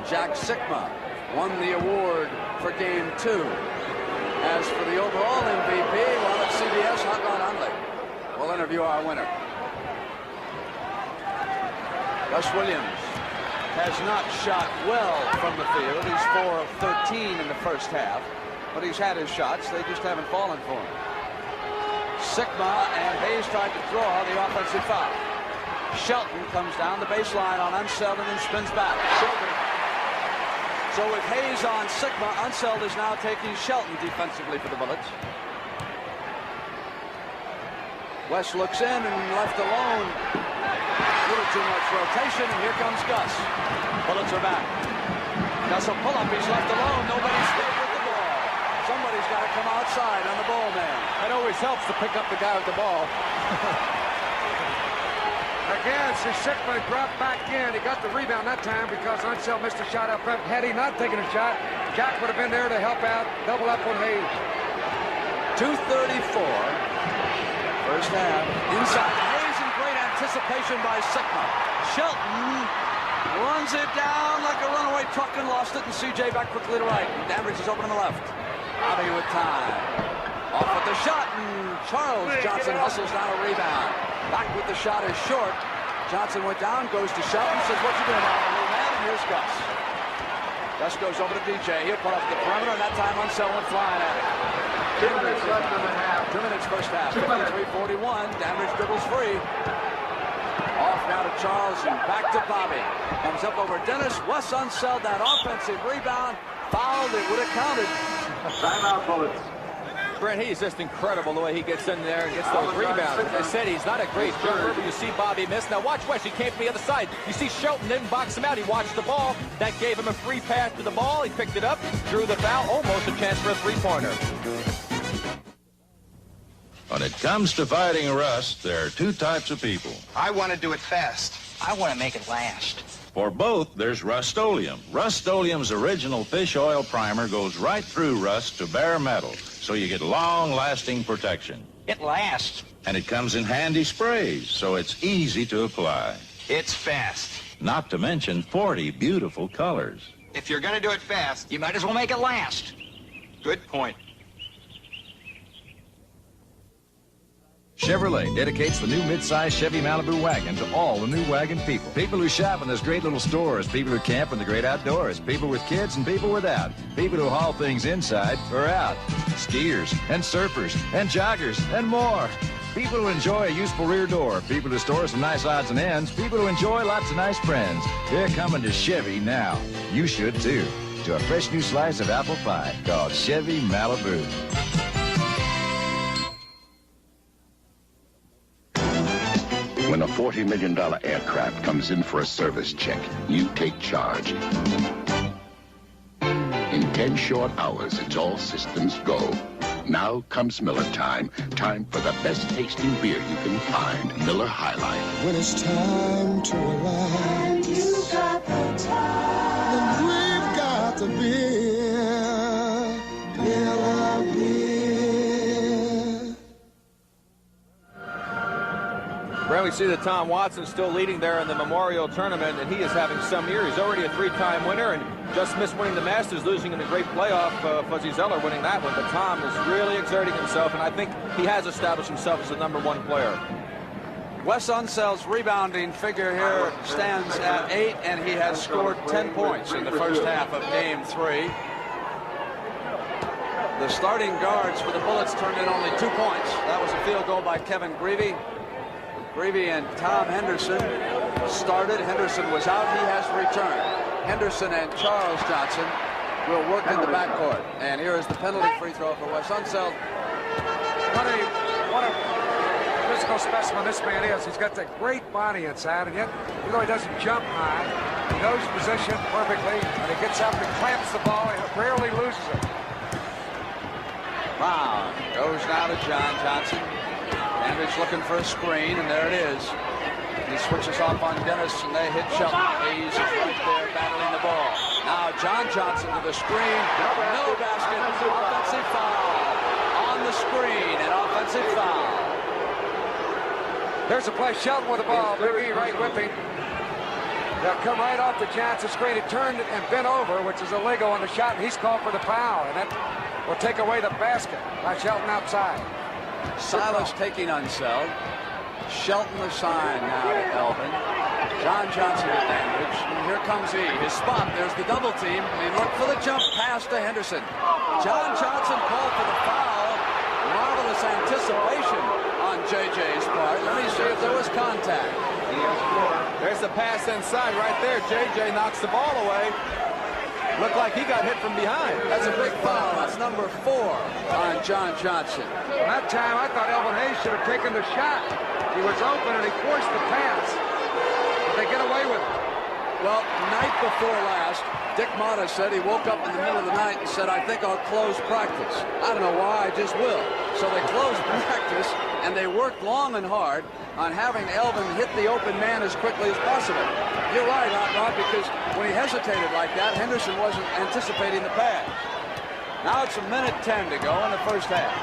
Jack Sikma won the award for game 2. As for the overall MVP, well, at CBS, Hotline Hundley will interview our winner. Gus Williams has not shot well from the field. He's 4 of 13 in the first half, but he's had his shots. They just haven't fallen for him. Sikma and Hayes tried to draw the offensive foul. Shelton comes down the baseline on Unseld and then spins back. So with Hayes on Sikma, Unseld is now taking Shelton defensively for the Bullets. West looks in and left alone. A little too much rotation, and here comes Gus. Bullets are back. Gus will pull up. He's left alone. Nobody's there with the ball. Somebody's got to come outside on the ball man. That always helps to pick up the guy with the ball. Again, Sikma dropped back in. He got the rebound that time because Unseld missed a shot up front. Had he not taken a shot, Jack would have been there to help out, double up on Hayes. 2:34. First half. Inside. Hayes in great anticipation by Sikma. Shelton runs it down like a runaway truck and lost it, and CJ back quickly to right. And Dandridge is open on the left. Bobby with time. Off with the shot, and Charles Johnson hustles down a rebound. Back with the shot is short. Johnson went down, goes to Shelton, says, what you doing out, little man? And here's Gus. Gus goes over to DJ. He'll put up the perimeter, and that time Unseld went flying at it. 2 minutes left in the half. 2 minutes first half. 53-41. Dandridge dribbles free. Off now to Charles and back to Bobby. Comes up over Dennis. Wes Unseld, that offensive rebound. Fouled. It would have counted. Timeout, Bullets. Brent, he's just incredible the way he gets in there and gets those rebounds. As I said, he's not a great jumper. You see Bobby miss. Now watch Wes. He came from the other side. You see Shelton didn't box him out. He watched the ball. That gave him a free pass to the ball. He picked it up, drew the foul. Almost a chance for a three-pointer. When it comes to fighting rust, there are two types of people. I want to do it fast. I want to make it last. For both, there's Rust-Oleum. Rust-Oleum's original fish oil primer goes right through rust to bare metal, so you get long-lasting protection. It lasts. And it comes in handy sprays, so it's easy to apply. It's fast. Not to mention 40 beautiful colors. If you're going to do it fast, you might as well make it last. Good point. Chevrolet dedicates the new midsize Chevy Malibu wagon to all the new wagon people. People who shop in those great little stores, people who camp in the great outdoors, people with kids and people without, people who haul things inside or out, skiers and surfers and joggers and more. People who enjoy a useful rear door, people who store some nice odds and ends, people who enjoy lots of nice friends. They're coming to Chevy now. You should too. To a fresh new slice of apple pie called Chevy Malibu. When a $40 million aircraft comes in for a service check, you take charge. In 10 short hours, it's all systems go. Now comes Miller time. Time for the best tasting beer you can find. Miller High Life. When it's time to relax, and you got the time, then we've got the beer, Miller beer. Brent, we see that Tom Watson's still leading there in the Memorial Tournament, and he is having some year. He's already a three-time winner and just missed winning the Masters, losing in a great playoff. Fuzzy Zeller winning that one, but Tom is really exerting himself, and I think he has established himself as the #1 player. Wes Unseld's rebounding figure here stands at 8, and he has scored 10 points in the first half of Game 3. The starting guards for the Bullets turned in only 2 points. That was a field goal by Kevin Greavy. Greavy and Tom Henderson started. Henderson was out. He has returned. Henderson and Charles Johnson will work in the backcourt. And here is the penalty free throw for Wes Unseld. What a physical specimen this man is. He's got that great body inside, and yet, even though he doesn't jump high, he knows position perfectly, and he gets up and clamps the ball, and rarely loses it. Brown goes now to John Johnson. Dandridge looking for a screen, and there it is. He switches off on Dennis, and they hit Shelton. Hayes is right there battling the ball. Now John Johnson to the screen. No basket. Offensive foul. On the screen, an offensive foul. There's a play. Shelton with the ball. Big E right whipping. They'll come right off the Johnson screen. He turned and bent over, which is illegal on the shot, and he's called for the foul. And that will take away the basket by Shelton outside. Silas taking Unseld. Shelton the sign now to Elvin. John Johnson to Dandridge. And here comes he. His spot. There's the double team. He looked for the jump pass to Henderson. John Johnson called for the foul. Marvelous anticipation on JJ's part. Let me see if there was contact. There's the pass inside right there. JJ knocks the ball away. Looked like he got hit from behind. That's a big foul. That's number 4 on John Johnson. Well, that time I thought Elvin Hayes should have taken the shot. He was open and he forced the pass. But they get away with it. Well, night before last, Dick Motta said he woke up in the middle of the night and said, I think I'll close practice. I don't know why, I just will. So they closed practice, and they worked long and hard on having Elvin hit the open man as quickly as possible. You're right, Hot Rod, because when he hesitated like that, Henderson wasn't anticipating the pass. Now it's 1:10 to go in the first half.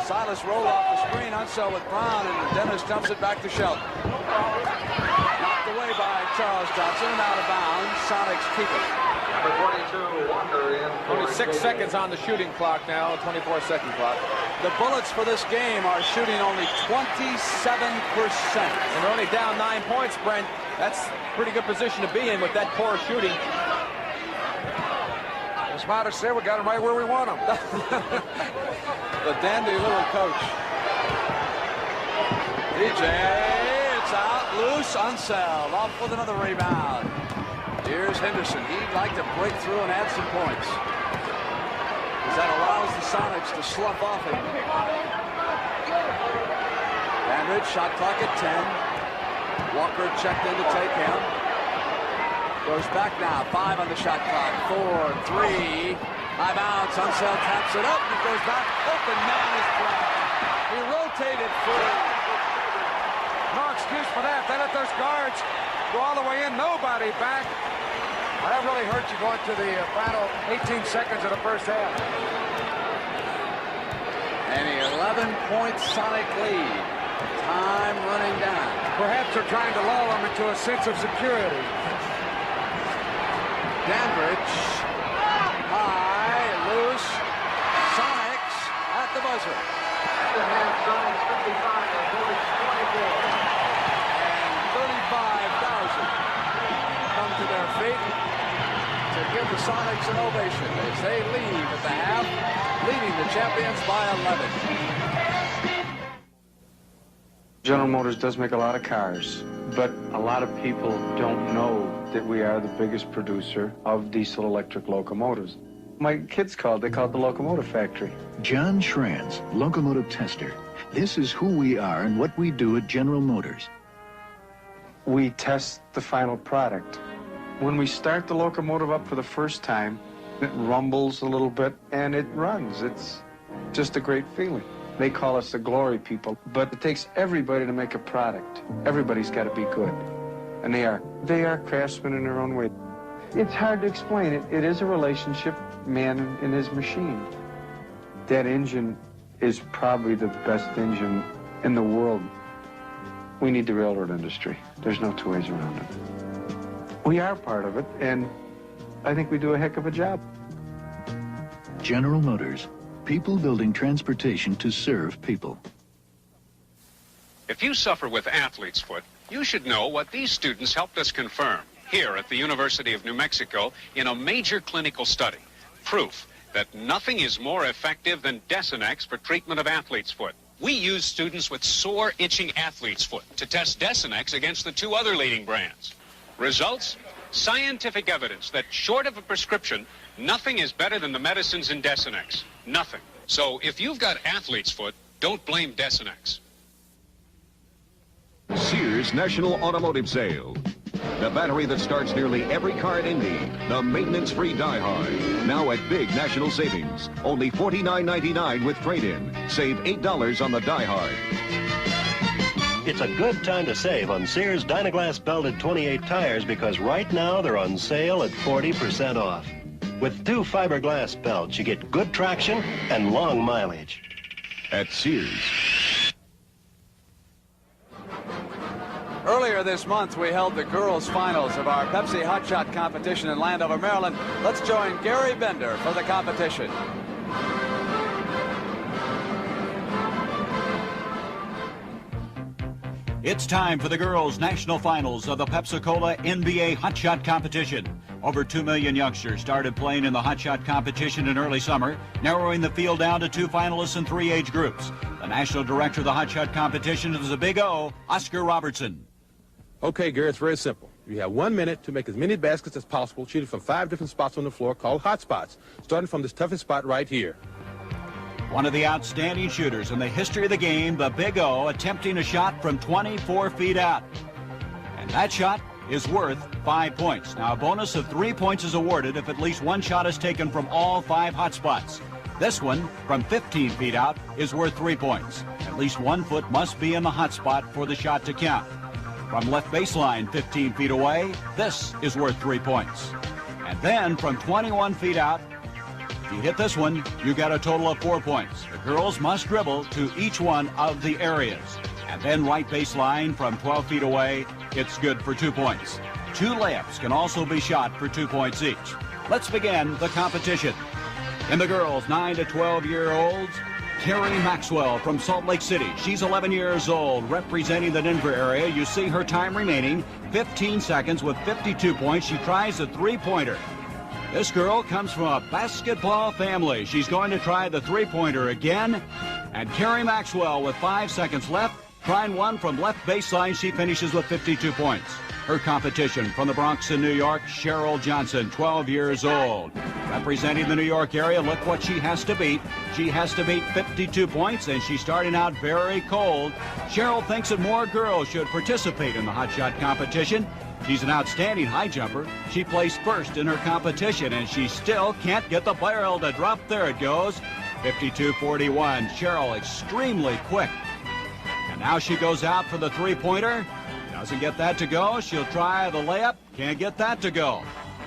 Silas rolled off the screen, Unseld with Brown, and Dennis dumps it back to Shelton. Knocked away by Charles Johnson and out of bounds. Sonics keep it. Number 22, Walker in. Only 6 seconds on the shooting clock now, 24-second clock. The bullets for this game are shooting only 27%. And they're only down 9 points, Brent. That's a pretty good position to be in with that poor shooting. As Smarter said, we got them right where we want them. The dandy little coach. DJ, it's out, loose, Unseld, off with another rebound. Here's Henderson. He'd like to break through and add some points, as that allows the Sonics to slough off him. Dandridge, shot clock at 10. Walker checked in to take him. Goes back now, 5 on the shot clock, 4, 3. High bounce, Unseld taps it up, and goes back. Open man is blocked. He rotated free. No excuse for that. They let those guards go all the way in, nobody back. That really hurt you going to the final 18 seconds of the first half. And an 11-point Sonic lead. Time running down. Perhaps they're trying to lull them into a sense of security. Dandridge, high, loose, Sonics at the buzzer. Sonics 55 and Bullets 24. And 35,000 come to their feet to give the Sonics an ovation as they leave at the half, leading the champions by 11. General Motors does make a lot of cars, but a lot of people don't know that we are the biggest producer of diesel-electric locomotives. My kids they call it the locomotive factory. John Schranz, locomotive tester. This is who we are and what we do at General Motors. We test the final product. When we start the locomotive up for the first time, it rumbles a little bit and it runs. It's just a great feeling. They call us the glory people, but it takes everybody to make a product. Everybody's got to be good, and they are. They are craftsmen in their own way. It's hard to explain. It is a relationship, man and his machine. That engine is probably the best engine in the world. We need the railroad industry. There's no two ways around it. We are part of it, and I think we do a heck of a job. General Motors. People building transportation to serve people. If you suffer with athlete's foot, you should know what these students helped us confirm here at the University of New Mexico in a major clinical study. Proof that nothing is more effective than Desinex for treatment of athlete's foot. We use students with sore, itching athlete's foot to test Desinex against the 2 other leading brands. Results? Scientific evidence that short of a prescription, nothing is better than the medicines in Desinex. Nothing. So if you've got athlete's foot, don't blame Desinex. Sears National Automotive Sale. The battery that starts nearly every car in Indy. The maintenance-free Die Hard. Now at big national savings. Only $49.99 with trade-in. Save $8 on the Die Hard. It's a good time to save on Sears Dynaglass belted 28 tires because right now they're on sale at 40% off. With 2 fiberglass belts, you get good traction and long mileage. At Sears. Earlier this month, we held the girls' finals of our Pepsi Hot Shot competition in Landover, Maryland. Let's join Gary Bender for the competition. It's time for the girls' national finals of the Pepsi-Cola NBA Hot Shot competition. Over 2 million youngsters started playing in the Hot Shot competition in early summer, narrowing the field down to 2 finalists in 3 age groups. The national director of the Hot Shot competition is the Big O, Oscar Robertson. Okay, Gary, it's very simple. You have 1 minute to make as many baskets as possible, shooting from 5 different spots on the floor called hot spots, starting from this toughest spot right here. One of the outstanding shooters in the history of the game, the Big O, attempting a shot from 24 feet out. And that shot is worth 5 points. Now, a bonus of 3 points is awarded if at least one shot is taken from all 5 hot spots. This one, from 15 feet out, is worth 3 points. At least 1 foot must be in the hot spot for the shot to count. From left baseline 15 feet away, this is worth 3 points. And then from 21 feet out, if you hit this one, you got a total of 4 points. The girls must dribble to each one of the areas. And then right baseline from 12 feet away, it's good for 2 points. 2 layups can also be shot for 2 points each. Let's begin the competition. In the girls 9 to 12-year-olds, Carrie Maxwell from Salt Lake City. She's 11 years old, representing the Denver area. You see her time remaining, 15 seconds with 52 points. She tries the three-pointer. This girl comes from a basketball family. She's going to try the three-pointer again. And Carrie Maxwell with 5 seconds left, trying one from left baseline. She finishes with 52 points. Her competition from the Bronx in New York, Cheryl Johnson, 12 years old. Representing the New York area, look what she has to beat. She has to beat 52 points, and she's starting out very cold. Cheryl thinks that more girls should participate in the hot shot competition. She's an outstanding high jumper. She placed first in her competition, and she still can't get the barrel to drop. There it goes. 52-41. Cheryl extremely quick. And now she goes out for the three-pointer. Doesn't get that to go. She'll try the layup. Can't get that to go.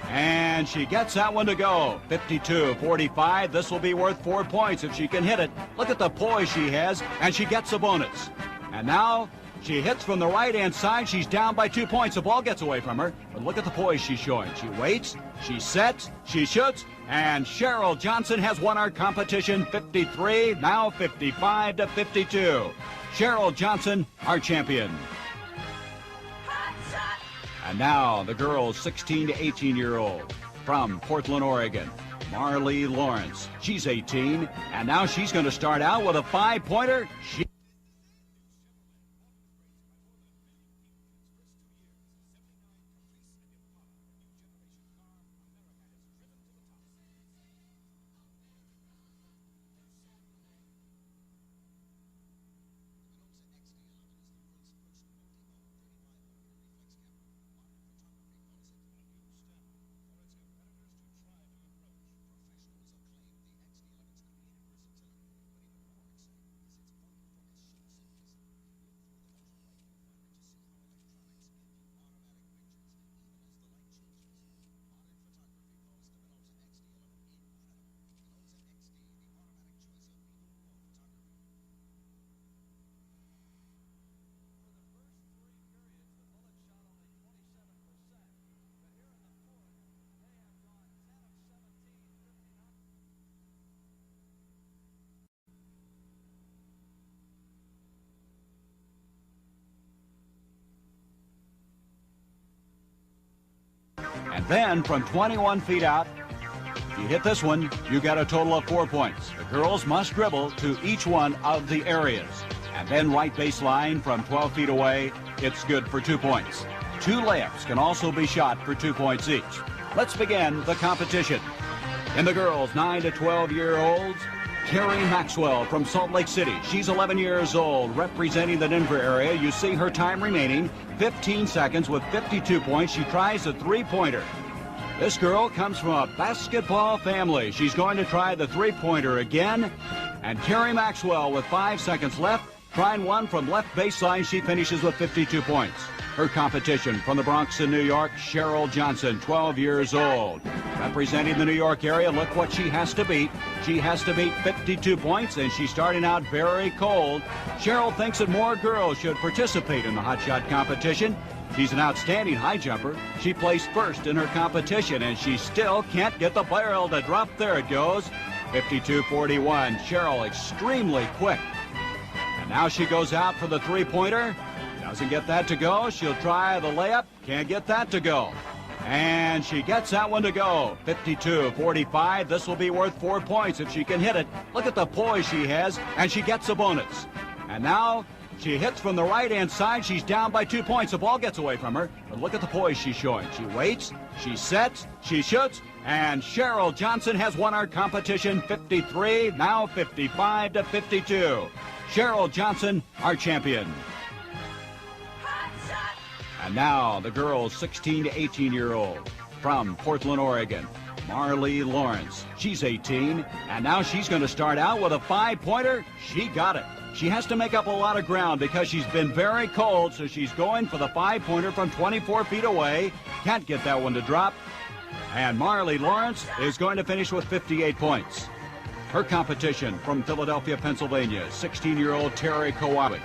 And she gets that one to go. 52-45. This will be worth 4 points if she can hit it. Look at the poise she has, and she gets a bonus. And now she hits from the right-hand side. She's down by 2 points. The ball gets away from her. But look at the poise she's showing. She waits, she sets, she shoots, and Cheryl Johnson has won our competition 53, now 55-52. Cheryl Johnson, our champion. And now the girls 16 to 18-year-old from Portland, Oregon, Marlee Lawrence. She's 18, and now she's going to start out with a five-pointer. And then from 21 feet out, if you hit this one, you got a total of 4 points. The girls must dribble to each one of the areas. And then right baseline from 12 feet away, it's good for 2 points. 2 layups can also be shot for 2 points each. Let's begin the competition. In the girls 9 to 12-year-olds, Carrie Maxwell from Salt Lake City. She's 11 years old, representing the Denver area. You see her time remaining, 15 seconds with 52 points. She tries a three-pointer. This girl comes from a basketball family. She's going to try the three-pointer again. And Carrie Maxwell with 5 seconds left, trying one from left baseline. She finishes with 52 points. Her competition from the Bronx in New York, Cheryl Johnson, 12 years old. Representing the New York area, look what she has to beat. She has to beat 52 points, and she's starting out very cold. Cheryl thinks that more girls should participate in the hot shot competition. She's an outstanding high jumper. She placed first in her competition, and she still can't get the barrel to drop. There it goes. 52-41. Cheryl extremely quick. And now she goes out for the three-pointer. Doesn't get that to go. She'll try the layup. Can't get that to go. And she gets that one to go. 52-45. This will be worth 4 points if she can hit it. Look at the poise she has, and she gets a bonus. And now she hits from the right-hand side. She's down by 2 points. The ball gets away from her. But look at the poise she's showing. She waits, she sets, she shoots, and Cheryl Johnson has won our competition 53, now 55-52. Cheryl Johnson, our champion. And now the girls 16 to 18-year-old from Portland, Oregon, Marlee Lawrence. She's 18, and now she's going to start out with a five-pointer. She got it. She has to make up a lot of ground because she's been very cold, so she's going for the five-pointer from 24 feet away. Can't get that one to drop. And Marlee Lawrence is going to finish with 58 points. Her competition from Philadelphia, Pennsylvania, 16-year-old Terry Kowalewicz.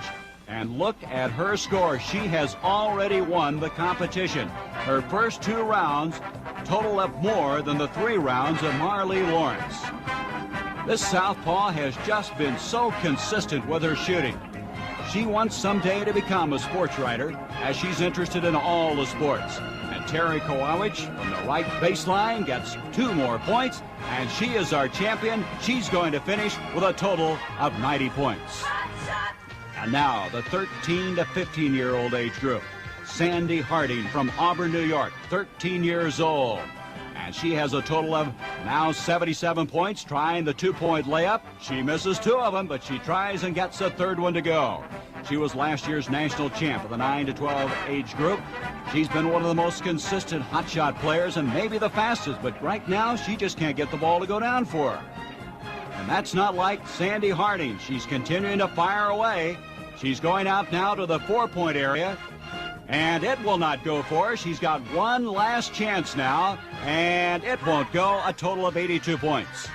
And look at her score. She has already won the competition. Her first 2 rounds, total of more than the 3 rounds of Marlee Lawrence. This southpaw has just been so consistent with her shooting. She wants someday to become a sports writer, as she's interested in all the sports. And Terry Kowalewicz from the right baseline gets 2 more points, and she is our champion. She's going to finish with a total of 90 points. And now the 13 to 15-year-old age group. Sandy Harding from Auburn, New York, 13 years old. And she has a total of now 77 points, trying the 2-point layup. She misses 2 of them, but she tries and gets a 3rd one to go. She was last year's national champ of the 9 to 12 age group. She's been one of the most consistent hotshot players and maybe the fastest, but right now she just can't get the ball to go down for her. And that's not like Sandy Harding. She's continuing to fire away. She's going out now to the 4-point area. And it will not go for her. She's got one last chance now, and it won't go. A total of 82 points.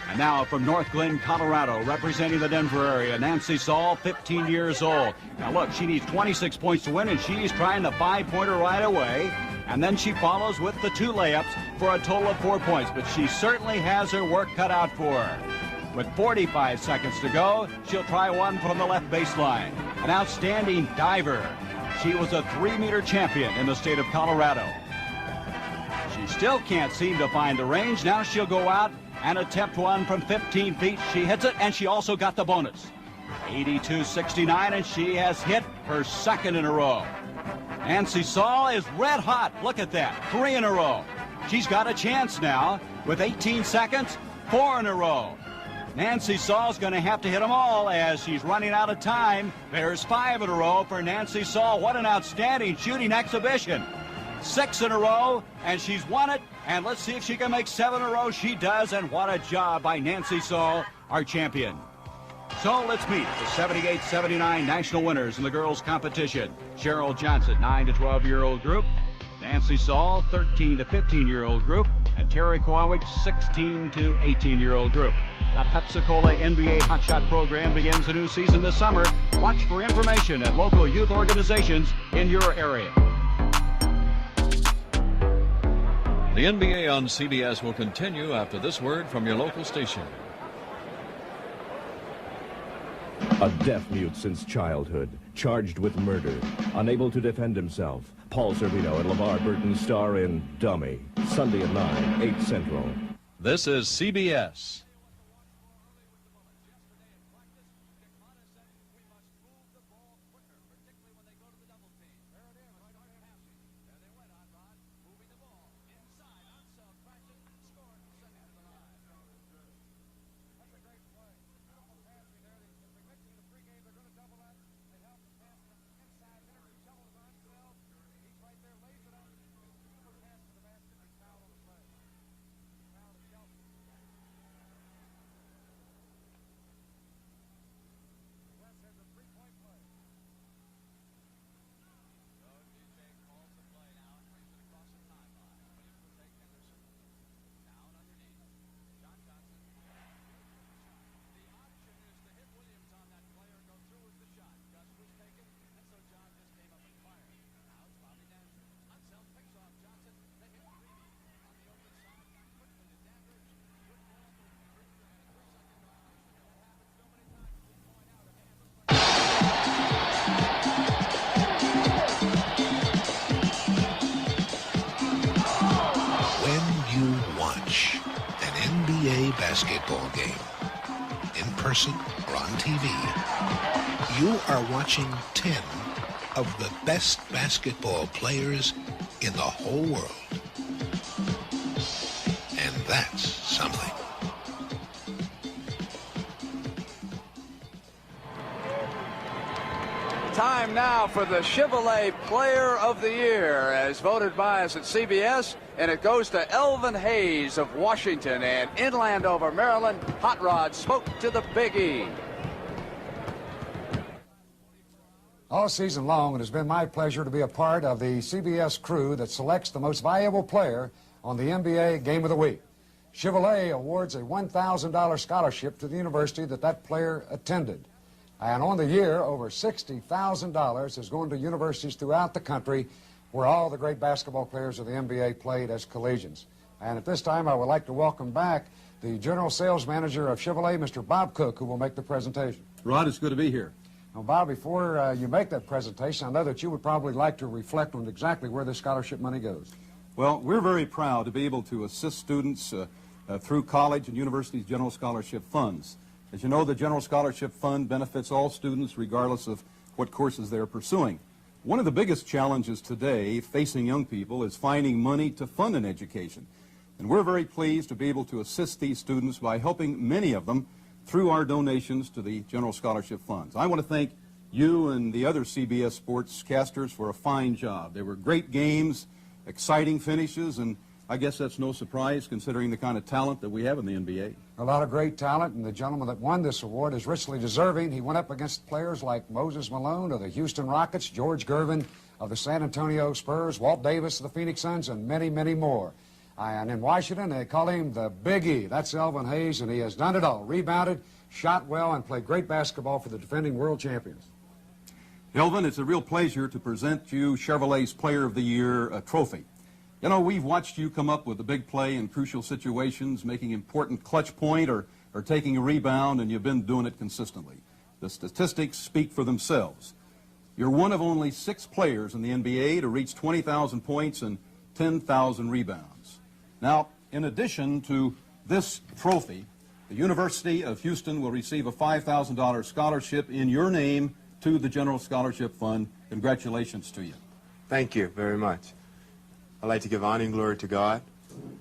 And now from North Glen, Colorado, representing the Denver area, Nancy Saul, 15 years old. Now look, she needs 26 points to win, and she's trying the 5-pointer right away. And then she follows with the 2 layups for a total of 4 points. But she certainly has her work cut out for her. With 45 seconds to go, she'll try one from the left baseline. An outstanding diver. She was a 3-meter champion in the state of Colorado. She still can't seem to find the range. Now she'll go out and attempt one from 15 feet. She hits it, and she also got the bonus. 82-69, and she has hit her 2nd in a row. Nancy Saul is red hot. Look at that, 3 in a row. She's got a chance now with 18 seconds, 4 in a row. Nancy Saul's going to have to hit them all as she's running out of time. There's 5 in a row for Nancy Saul. What an outstanding shooting exhibition. 6 in a row, and she's won it. And let's see if she can make 7 in a row. She does, and what a job by Nancy Saul, our champion. So let's meet the 78-79 national winners in the girls' competition. Cheryl Johnson, 9 to 12-year-old group. Nancy Saul, 13 to 15-year-old group. And Terry Kowalewicz, 16 to 18-year-old group. The Pepsi-Cola NBA Hotshot program begins a new season this summer. Watch for information at local youth organizations in your area. The NBA on CBS will continue after this word from your local station. A deaf mute since childhood, charged with murder, unable to defend himself. Paul Sorvino and LeVar Burton star in Dummy, Sunday at 9, 8 Central. This is CBS. Basketball game, in person or on TV, you are watching 10 of the best basketball players in the whole world. And that's something. Time now for the Chevrolet Player of the Year, as voted by us at CBS, and it goes to Elvin Hayes of Washington, and in Landover, Maryland, Hot Rod spoke to the Big E. All season long, it has been my pleasure to be a part of the CBS crew that selects the most valuable player on the NBA Game of the Week. Chevrolet awards a $1,000 scholarship to the university that player attended. And on the year, over $60,000 is going to universities throughout the country where all the great basketball players of the NBA played as collegians. And at this time, I would like to welcome back the General Sales Manager of Chevrolet, Mr. Bob Cook, who will make the presentation. Rod, it's good to be here. Now, Bob, before you make that presentation, I know that you would probably like to reflect on exactly where the scholarship money goes. Well, we're very proud to be able to assist students through college and universities' general scholarship funds. As you know, the General Scholarship Fund benefits all students regardless of what courses they're pursuing. One of the biggest challenges today facing young people is finding money to fund an education. And we're very pleased to be able to assist these students by helping many of them through our donations to the General Scholarship Funds. I want to thank you and the other CBS sportscasters for a fine job. They were great games, exciting finishes, and I guess that's no surprise considering the kind of talent that we have in the NBA. A lot of great talent, and the gentleman that won this award is richly deserving. He went up against players like Moses Malone of the Houston Rockets, George Gervin of the San Antonio Spurs, Walt Davis of the Phoenix Suns, and many, many more. And in Washington, they call him the Big E. That's Elvin Hayes, and he has done it all. Rebounded, shot well, and played great basketball for the defending world champions. Elvin, it's a real pleasure to present you Chevrolet's Player of the Year trophy. You know, we've watched you come up with a big play in crucial situations, making important clutch point or taking a rebound, and you've been doing it consistently. The statistics speak for themselves. You're one of only 6 players in the NBA to reach 20,000 points and 10,000 rebounds. Now, in addition to this trophy, the University of Houston will receive a $5,000 scholarship in your name to the General Scholarship Fund. Congratulations to you. Thank you very much. I'd like to give honor and glory to God,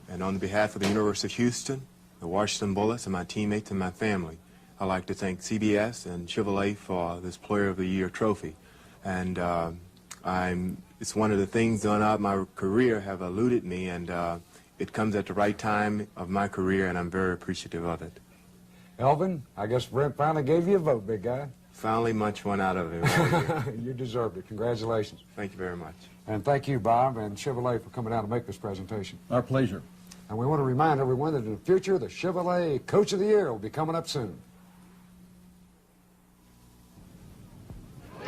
and on behalf of the University of Houston, the Washington Bullets, and my teammates and my family, I'd like to thank CBS and Chevrolet for this Player of the Year trophy. And it's one of the things throughout my career have eluded me, and it comes at the right time of my career, and I'm very appreciative of it. Elvin, I guess Brent finally gave you a vote, big guy. Finally munched one out of it. You deserved it. Congratulations. Thank you very much. And thank you, Bob and Chevrolet, for coming out to make this presentation. Our pleasure. And we want to remind everyone that in the future, the Chevrolet Coach of the Year will be coming up soon.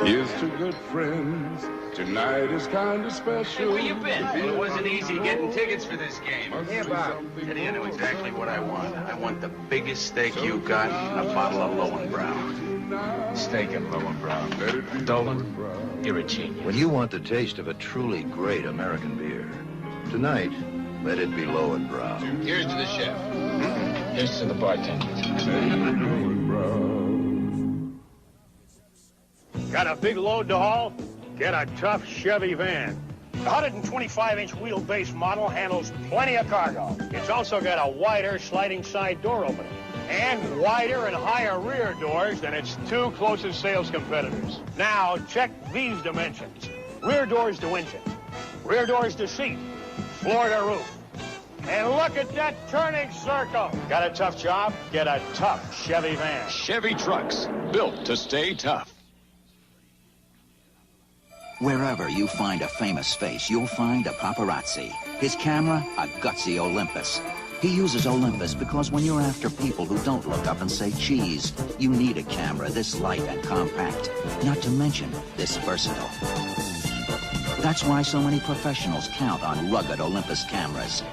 Here's to good friends. Tonight is kind of special. Hey, where you been? Well, it wasn't easy getting tickets for this game. Yeah, Bob. Teddy, I know exactly what I want. I want the biggest steak you got and a bottle of Lowenbrow. Steak and Lowenbrow. Dolan, you're a genius. When you want the taste of a truly great American beer, tonight, let it be Lowenbrow. Here's to the chef. Here's to the bartender. Got a big load to haul? Get a tough Chevy van. The 125-inch wheelbase model handles plenty of cargo. It's also got a wider sliding side door opening and wider and higher rear doors than its 2 closest sales competitors. Now, check these dimensions. Rear doors to engine, rear doors to seat, floor to roof. And look at that turning circle. Got a tough job? Get a tough Chevy van. Chevy trucks, built to stay tough. Wherever you find a famous face, you'll find a paparazzi. His camera, a gutsy Olympus. He uses Olympus because when you're after people who don't look up and say cheese, you need a camera this light and compact, not to mention this versatile. That's why so many professionals count on rugged Olympus cameras.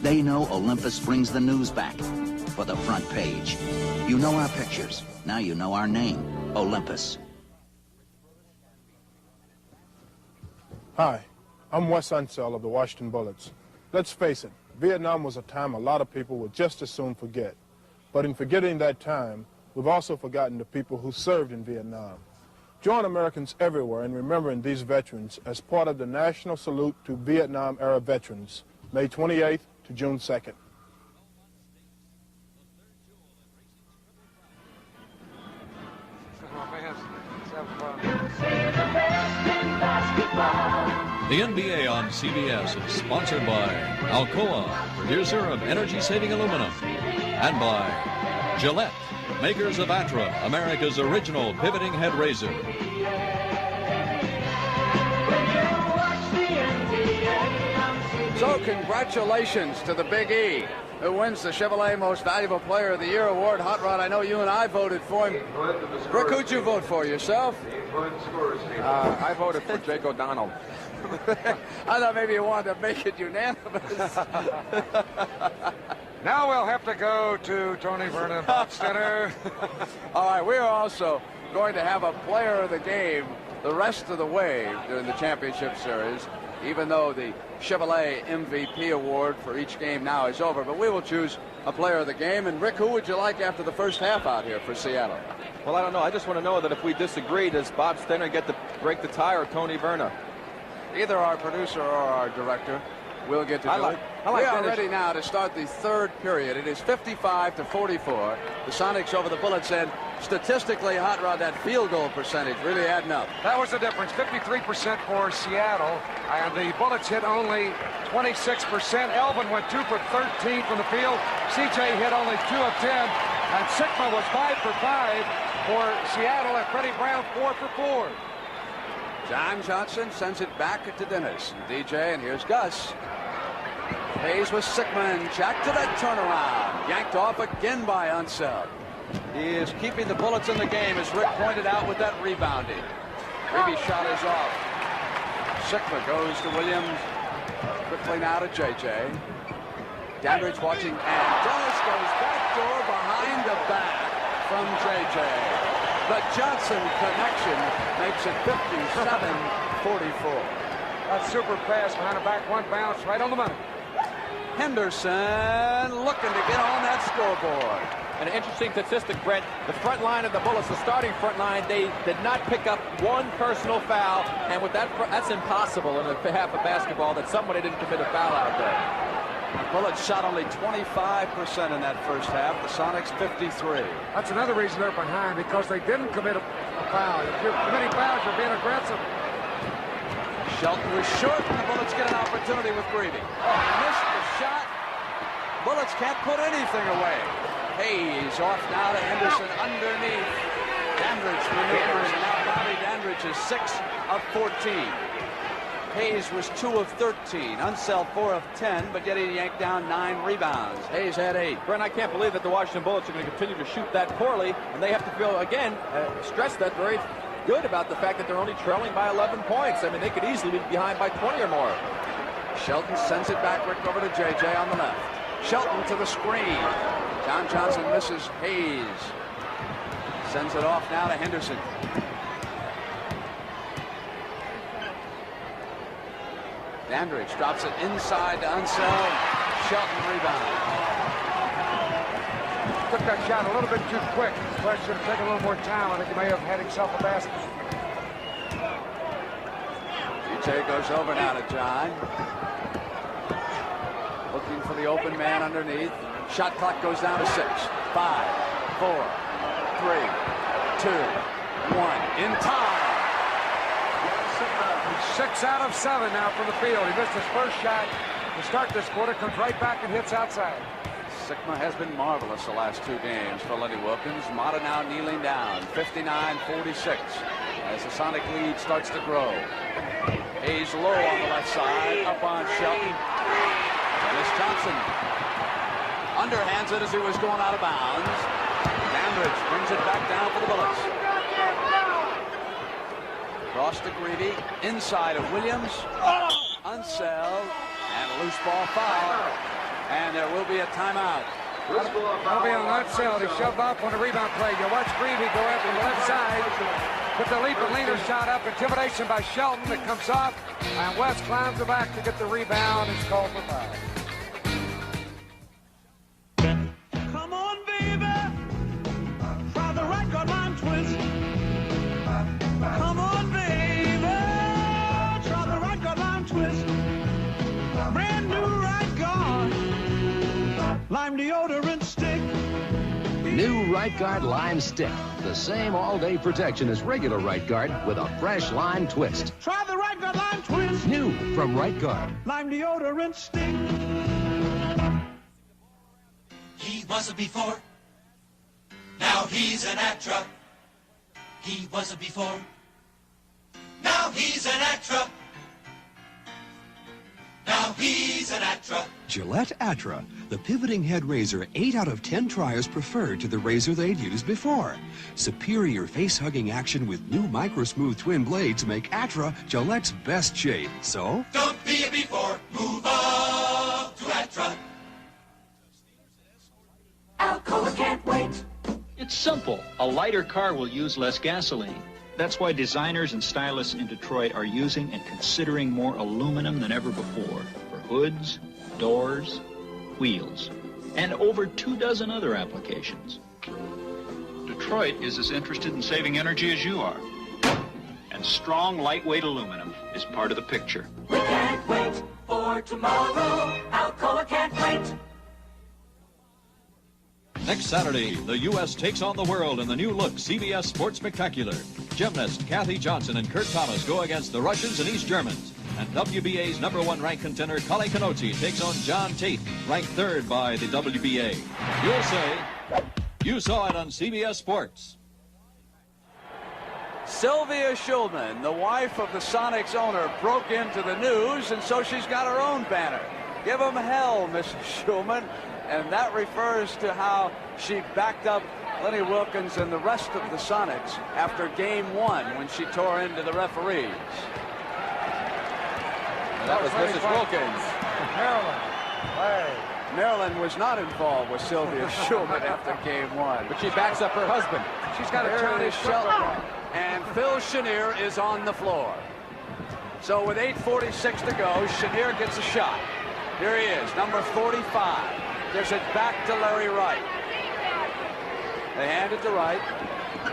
They know Olympus brings the news back for the front page. You know our pictures. Now you know our name, Olympus. Hi, I'm Wes Unseld of the Washington Bullets. Let's face it, Vietnam was a time a lot of people would just as soon forget. But in forgetting that time, we've also forgotten the people who served in Vietnam. Join Americans everywhere in remembering these veterans as part of the National Salute to Vietnam-era veterans, May 28th to June 2nd. The NBA on CBS is sponsored by Alcoa, producer of energy-saving aluminum, and by Gillette, makers of Atra, America's original pivoting head razor. So congratulations to the Big E, who wins the Chevrolet Most Valuable Player of the Year award. Hot Rod, I know you and I voted for him. Rick, who'd you vote for, yourself? I voted for Jake O'Donnell. I thought maybe you wanted to make it unanimous. Now we'll have to go to Tony Vernon, Bob Stenner. All right, we are also going to have a player of the game the rest of the way during the championship series, even though the Chevrolet MVP award for each game now is over. But we will choose a player of the game. And, Rick, who would you like after the first half out here for Seattle? Well, I don't know. I just want to know that if we disagree, does Bob Stenner get to break the tie or Tony Verna? Either our producer or our director will get to do it. We are ready now to start the third period. It is 55-44. The Sonics over the Bullets, and statistically, Hot Rod, that field goal percentage really adding up. That was the difference, 53% for Seattle, and the Bullets hit only 26%. Elvin went 2 for 13 from the field. CJ hit only 2 of 10, and Sikma was 5 for 5 for Seattle, and Freddie Brown 4 for 4. John Johnson sends it back to Dennis. DJ, and here's Gus. Hayes with Sikma, and Jack to that turnaround. Yanked off again by Unseld. He is keeping the Bullets in the game, as Rick pointed out, with that rebounding. Reeby shot is off. Sikma goes to Williams. Quickly now to JJ. Dandridge watching, and Dennis goes backdoor behind the back from JJ. The Johnson connection makes it 57-44. That super pass behind the back, one bounce right on the money. Henderson looking to get on that scoreboard. An interesting statistic, Brett. The front line of the Bullets, the starting front line, they did not pick up one personal foul, and with that, that's impossible in a half of basketball that somebody didn't commit a foul out there. The Bullets shot only 25% in that first half. The Sonics 53. That's another reason they're behind, because they didn't commit a foul. If you're committing fouls, you're being aggressive. Shelton was short, and the Bullets get an opportunity with Greavy. Oh, he missed the shot. Bullets can't put anything away. Hayes off now to Henderson underneath. Dandridge maneuvers, and now Bobby Dandridge is 6 of 14. Hayes was 2 of 13. Unseld 4 of 10, but yet he yanked down 9 rebounds. Hayes had 8. Brent, I can't believe that the Washington Bullets are going to continue to shoot that poorly, and they have to feel, again, stress that very good about the fact that they're only trailing by 11 points. I mean, they could easily be behind by 20 or more. Shelton sends it back, Rick, over to JJ on the left. Shelton to the screen. John Johnson misses Hayes. Sends it off now to Henderson. Dandridge drops it inside to Unseld. Shelton rebounds. Took that shot a little bit too quick. West should have taken a little more time. I think he may have had himself a basket. DJ goes over now to John. Looking for the open man underneath. Shot clock goes down to 6. 5, 4, 3, 2, 1. In time. 6 out of 7 now from the field. He missed his first shot to start this quarter. Comes right back and hits outside. Sikma has been marvelous the last 2 games for Lenny Wilkins. Mata now kneeling down. 59-46 as the Sonic lead starts to grow. Hayes low on the left side. Up on Shelton. Dennis Johnson underhands it as he was going out of bounds. Dandridge brings it back down for the Bullets. Cross to Greavy, inside of Williams. Unseld, and a loose ball foul. And there will be a timeout. That'll be on Unseld. He shoved off on the rebound play. You watch Greavy go after the left side. Put the leap and leaner shot up. Intimidation by Shelton. It comes off. And West climbs the back to get the rebound. It's called for foul. Come on, baby. Try the right guard line twist. Come on, baby. Try the right guard line twist. Brand new right guard. Lime deodorant stick. New Right Guard Lime Stick. The same all-day protection as regular Right Guard with a fresh lime twist. Try the right guard line twist. New from Right Guard. Lime deodorant stick. He wasn't before. Now he's an Atra. He wasn't before. Now he's an Atra. Now he's an Atra. Gillette Atra, the pivoting head razor 8 out of 10 triers preferred to the razor they'd used before. Superior face-hugging action with new micro-smooth twin blades make Atra Gillette's best shave. So, Don't be a before, move up to Atra. Alcoa can't wait. It's simple. A lighter car will use less gasoline. That's why designers and stylists in Detroit are using and considering more aluminum than ever before for hoods, doors, wheels, and over 24 other applications. Detroit is as interested in saving energy as you are. And strong, lightweight aluminum is part of the picture. We can't wait for tomorrow. Alcoa can't wait. Next Saturday, the U.S. takes on the world in the new look CBS Sports Spectacular. Gymnast Kathy Johnson and Kurt Thomas go against the Russians and East Germans. And WBA's #1 ranked contender Kale Kanotsi takes on John Tate, ranked 3rd by the WBA. You'll say, you saw it on CBS Sports. Sylvia Shulman, the wife of the Sonics owner, broke into the news, and so she's got her own banner. Give 'em hell, Mrs. Shulman. And that refers to how she backed up Lenny Wilkins and the rest of the Sonics after Game 1 when she tore into the referees. And that was Mrs. Wilkins. Marilyn was not involved with Sylvia Shulman after Game 1. But she backs up her husband. She's got a Charlie Shelton. And Phil Chenier is on the floor. So with 8:46 to go, Chenier gets a shot. Here he is, number 45. Gives it back to Larry Wright. They hand it to Wright.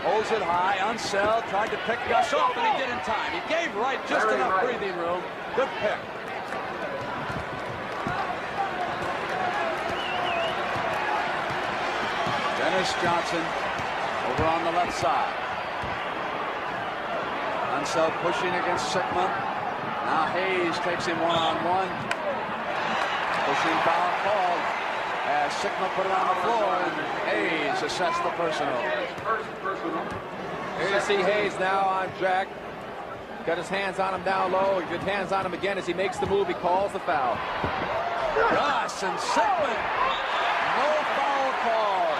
Holds it high, Unseld, tried to pick Gus off, and he did in time. He gave Wright just enough breathing room. Good pick. Dennis Johnson over on the left side. Unseld pushing against Sikma. Now Hayes takes him one-on-one. Pushing foul called as Sikma put it on the floor, and Hayes assessed the personal. Here you see Hayes now on Jack. Got his hands on him down low. He gets hands on him again as he makes the move. He calls the foul. Gus and Sikma. No foul call.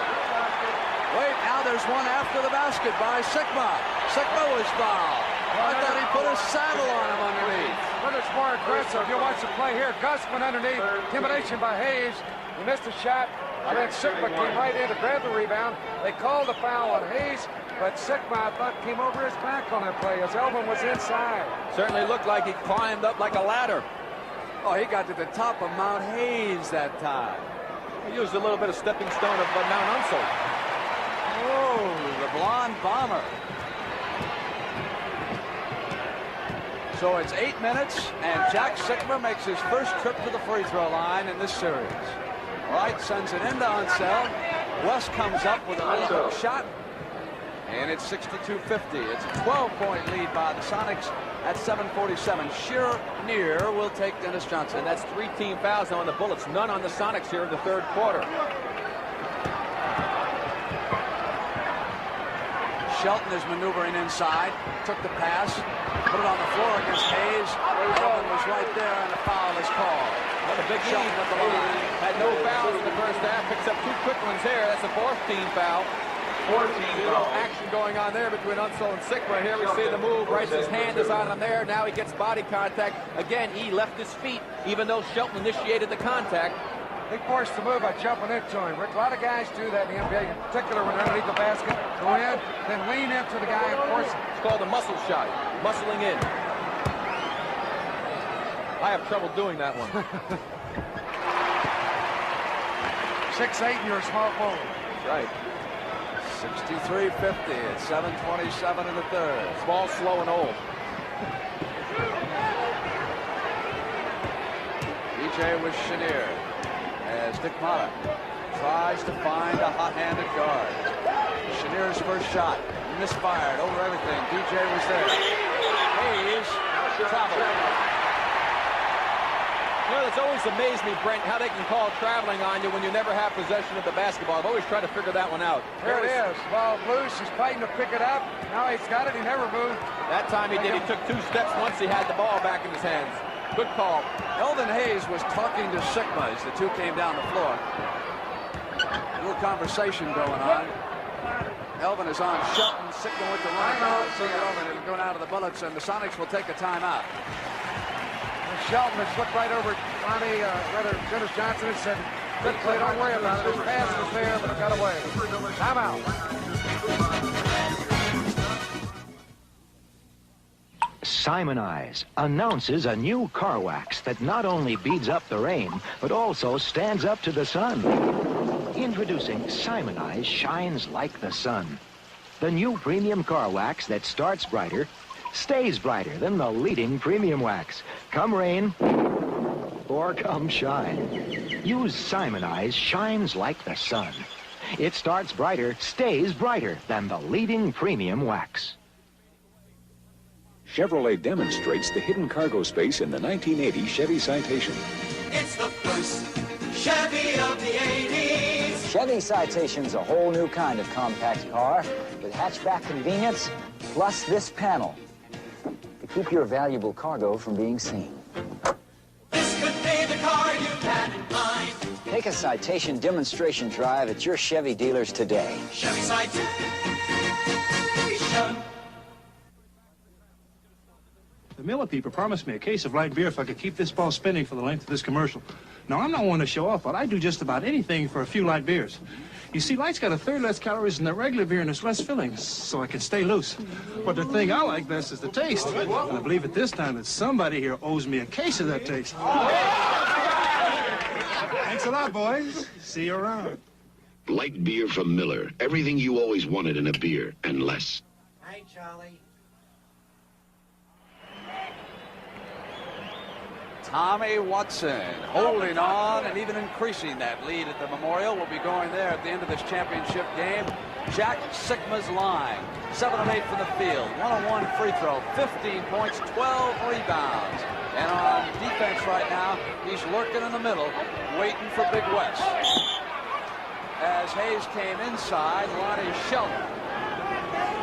Wait, now there's one after the basket by Sikma. Sikma was fouled. I thought he put a saddle on him underneath. But it's more aggressive. You watch the play here. Gus went underneath. Intimidation by Hayes. He missed a shot. And then Sikma came right in to grab the rebound. They called the foul on Hayes, but Sikma, I thought, came over his back on that play. His elbow was inside. Certainly looked like he climbed up like a ladder. Oh, he got to the top of Mount Hayes that time. He used a little bit of stepping stone of Mount Unseld. Oh, the blonde bomber. So it's 8 minutes, and Jack Sikma makes his first trip to the free throw line in this series. Wright sends it into Unseld. West comes up with a little shot, and it's 62-50. It's a 12-point lead by the Sonics at 7:47. Chenier will take Dennis Johnson. And that's 3 team fouls now on the Bullets. None on the Sonics here in the third quarter. Shelton is maneuvering inside. Took the pass. Put it on the floor against Hayes. Elvin was right there, and the foul is called. Another big Shelton lead. at the line. Had no fouls in the first half. Picks up 2 quick ones there. That's a 4th team foul. 14 foul. Action going on there between Unseld and Sikma. Here we see the move. Wright's hand is on him there. Now he gets body contact. Again, he left his feet, even though Shelton initiated the contact. He forced the move by jumping into him. Rick, a lot of guys do that in the NBA, in particular when they're underneath the basket. Go in, then lean into the guy and force him. It's called a muscle shot. Muscling in. I have trouble doing that one. 6'8", and you're a small forward. That's right. 63-50 at 7:27 in the third. Small, slow, and old. DJ with Chenier as Dick Motta tries to find a hot-handed guard. Chenier's first shot misfired over everything. DJ was there. Hayes traveled. You know, it's always amazed me, Brent, how they can call traveling on you when you never have possession of the basketball. I've always tried to figure that one out. There it is. Ball loose. He's fighting to pick it up. Now he's got it. He never moved. That time he did. He took 2 steps once he had the ball back in his hands. Good call. Elvin Hayes was talking to Sikma as the two came down the floor. A little conversation going on. Elvin is on Shelton. Sikma with the run. It'll go down to the Bullets, and the Sonics will take a timeout. Shelton has looked right over Ronnie, Dennis Johnson, and said, good play, don't worry about it. His pass was there, but it got away. Timeout. Simonize announces a new car wax that not only beads up the rain, but also stands up to the sun. Introducing Simonize Shines Like the Sun. The new premium car wax that starts brighter, stays brighter than the leading premium wax. Come rain or come shine. Use Simonize Shines Like the Sun. It starts brighter, stays brighter than the leading premium wax. Chevrolet demonstrates the hidden cargo space in the 1980 Chevy Citation. It's the first Chevy of the 80s. Chevy Citation's a whole new kind of compact car with hatchback convenience plus this panel to keep your valuable cargo from being seen. This could be the car you had in mind. Take a Citation demonstration drive at your Chevy dealers today. Chevy Citation. The Miller people promised me a case of light beer if I could keep this ball spinning for the length of this commercial. Now, I'm not one to show off, but I do just about anything for a few light beers. You see, light's got a third less calories than the regular beer and it's less filling, so I can stay loose. But the thing I like best is the taste. And I believe at this time that somebody here owes me a case of that taste. Thanks a lot, boys. See you around. Light beer from Miller. Everything you always wanted in a beer, and less. Hey, Charlie. Tommy Watson holding on and even increasing that lead at the Memorial. Will be going there at the end of this championship game. Jack Sikma's line. 7 of 8 from the field. 1-on-1 free throw. 15 points, 12 rebounds. And on defense right now, he's lurking in the middle, waiting for Big West. As Hayes came inside, Ronnie Shelton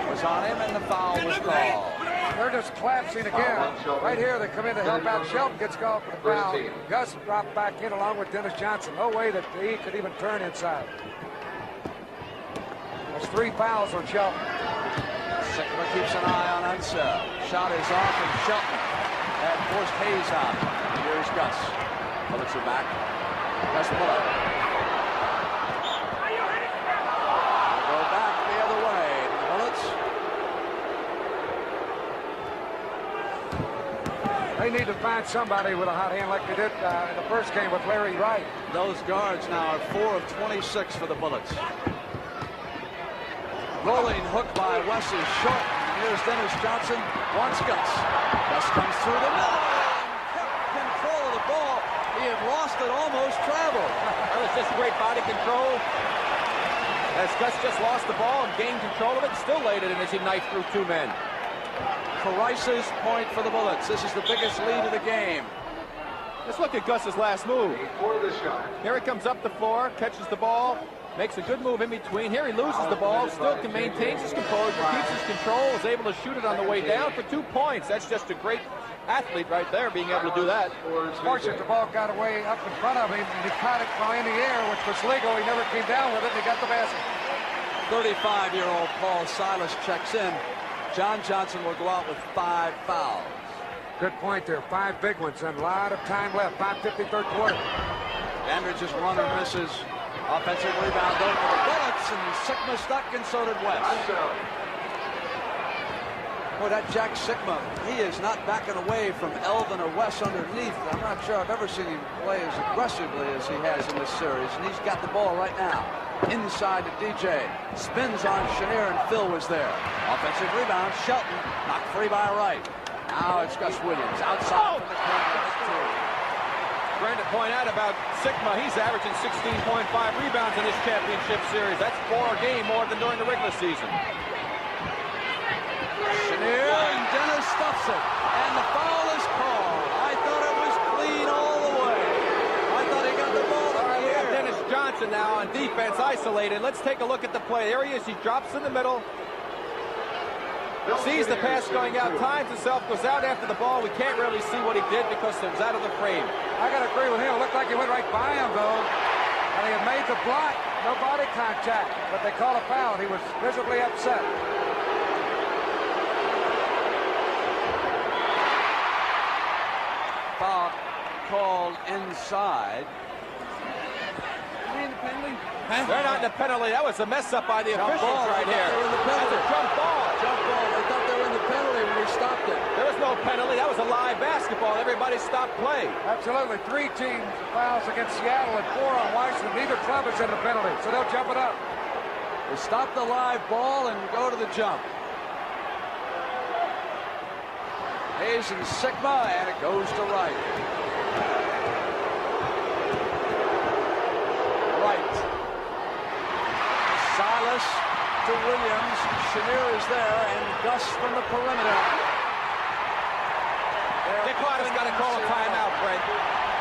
was on him, and the foul was called. They're just collapsing again. Right here, they come in to help out. Shelton gets called for the foul. Gus dropped back in along with Dennis Johnson. No way that he could even turn inside. There's 3 fouls on Shelton. Sikma keeps an eye on Unseld. Shot is off, and Shelton had forced Hayes out. Here's Gus. Bullets are back. Gus Bullock. Go back the other way. The Bullets. They need to find somebody with a hot hand like they did in the first game with Larry Wright. Those guards now are 4 of 26 for the Bullets. Rolling hook by Wes is short. Here's Dennis Johnson. Wants Gus. Gus comes through the middle. Kept control of the ball. He had lost it, almost traveled. That was just great body control. As Gus just lost the ball and gained control of it, still laid it in as he knifed through 2 men. Carice's point for the Bullets. This is the biggest lead of the game. Let's look at Gus's last move. Here he comes up the floor, catches the ball, makes a good move in between. Here he loses the ball, still can maintain his composure, keeps his control, is able to shoot it on the way down for 2 points. That's just a great athlete right there, being able to do that. Fortunate the ball got away up in front of him, and he caught it while in the air, which was legal. He never came down with it, and he got the basket. 35-year-old Paul Silas checks in. John Johnson will go out with 5 fouls. Good point there. 5 big ones and a lot of time left. 5:50, third quarter. Dandridge's runner misses. Offensive rebound though for the Bullets, and Sikma stuck, and so did West. Boy, that Jack Sikma, he is not backing away from Elvin or West underneath. I'm not sure I've ever seen him play as aggressively as he has in this series, and he's got the ball right now. Inside to DJ. Spins on Chenier, and Phil was there. Offensive rebound. Shelton knocked free by Wright. Now it's Gus Williams outside from the corner. Brandon point out about Sikma. He's averaging 16.5 rebounds in this championship series. That's 4 a game more than during the regular season. Chenier, and Dennis stuffs it. And the foul is called. I thought it was clean all the way. I thought he got the ball in the air. Dennis Johnson now on defense, isolated. Let's take a look at the play. There he is. He drops in the middle. Sees the pass going out, times himself, goes out after the ball. We can't really see what he did because it was out of the frame. I got to agree with him. It looked like he went right by him, though. And he had made the block. No body contact. But they called a foul. He was visibly upset. Foul called inside. They're not in the penalty. That was a mess up by the officials right here. That's a jump ball. Jump ball. They thought they were in the penalty when we stopped it. There was no penalty. That was a live basketball. Everybody stopped play. Absolutely. 3 team fouls against Seattle and 4 on Washington. Neither club is in the penalty, so they'll jump it up. They stop the live ball and go to the jump. Hayes and Sikma, and it goes to right. Silas to Williams. Chenier is there, and Gus from the perimeter. Dick Carter's got to call a timeout, Brent.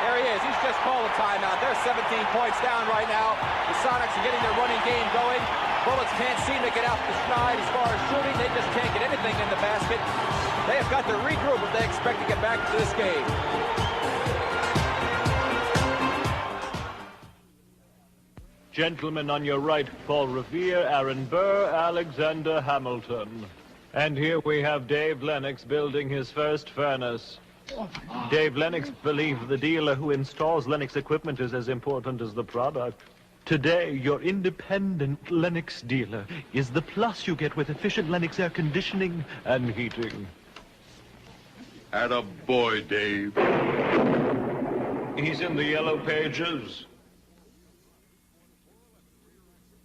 There he is. He's just called a timeout. They're 17 points down right now. The Sonics are getting their running game going. Bullets can't seem to get out the stride as far as shooting. They just can't get anything in the basket. They have got to regroup if they expect to get back to this game. Gentlemen on your right, Paul Revere, Aaron Burr, Alexander Hamilton. And here we have Dave Lennox building his first furnace. Dave Lennox believes the dealer who installs Lennox equipment is as important as the product. Today, your independent Lennox dealer is the plus you get with efficient Lennox air conditioning and heating. Atta boy, Dave. He's in the yellow pages.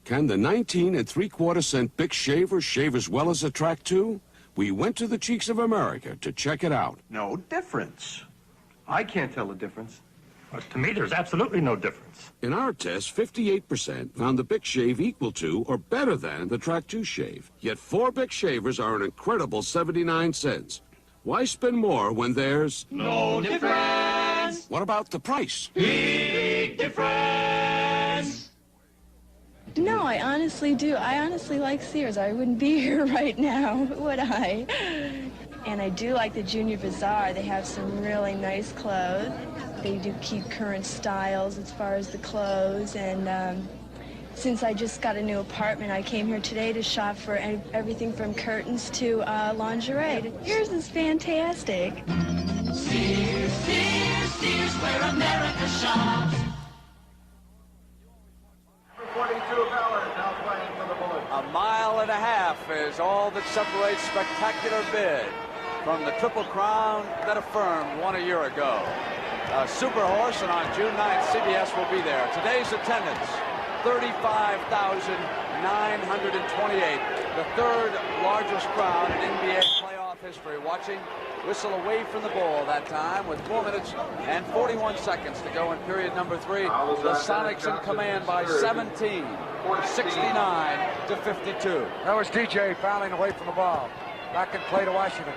Can the 19 3/4 cent Bic shaver shave as well as a Track 2? We went to the Cheeks of America to check it out. No difference. I can't tell the difference. To me, there's absolutely no difference. In our test, 58% found the Bic shave equal to or better than the Track 2 shave. Yet 4 Bic shavers are an incredible 79 cents. Why spend more when there's No difference. What about the price? Big difference. No, I honestly do. I honestly like Sears. I wouldn't be here right now, would I? And I do like the Junior Bazaar. They have some really nice clothes. They do keep current styles as far as the clothes. And since I just got a new apartment, I came here today to shop for everything from curtains to lingerie. Sears is fantastic. Sears, Sears, Sears, where America shops. 42 Ballard now playing for the Bullets. A mile and a half is all that separates Spectacular Bid from the Triple Crown that Affirmed won a year ago. Super Horse, and on June 9th, CBS will be there. Today's attendance, 35,928. The third largest crowd in NBA playoff history watching. Whistle away from the ball that time with 4 minutes and 41 seconds to go in period number 3. The Sonics in command by 17, 69 to 52. That was DJ fouling away from the ball. Back in play to Washington.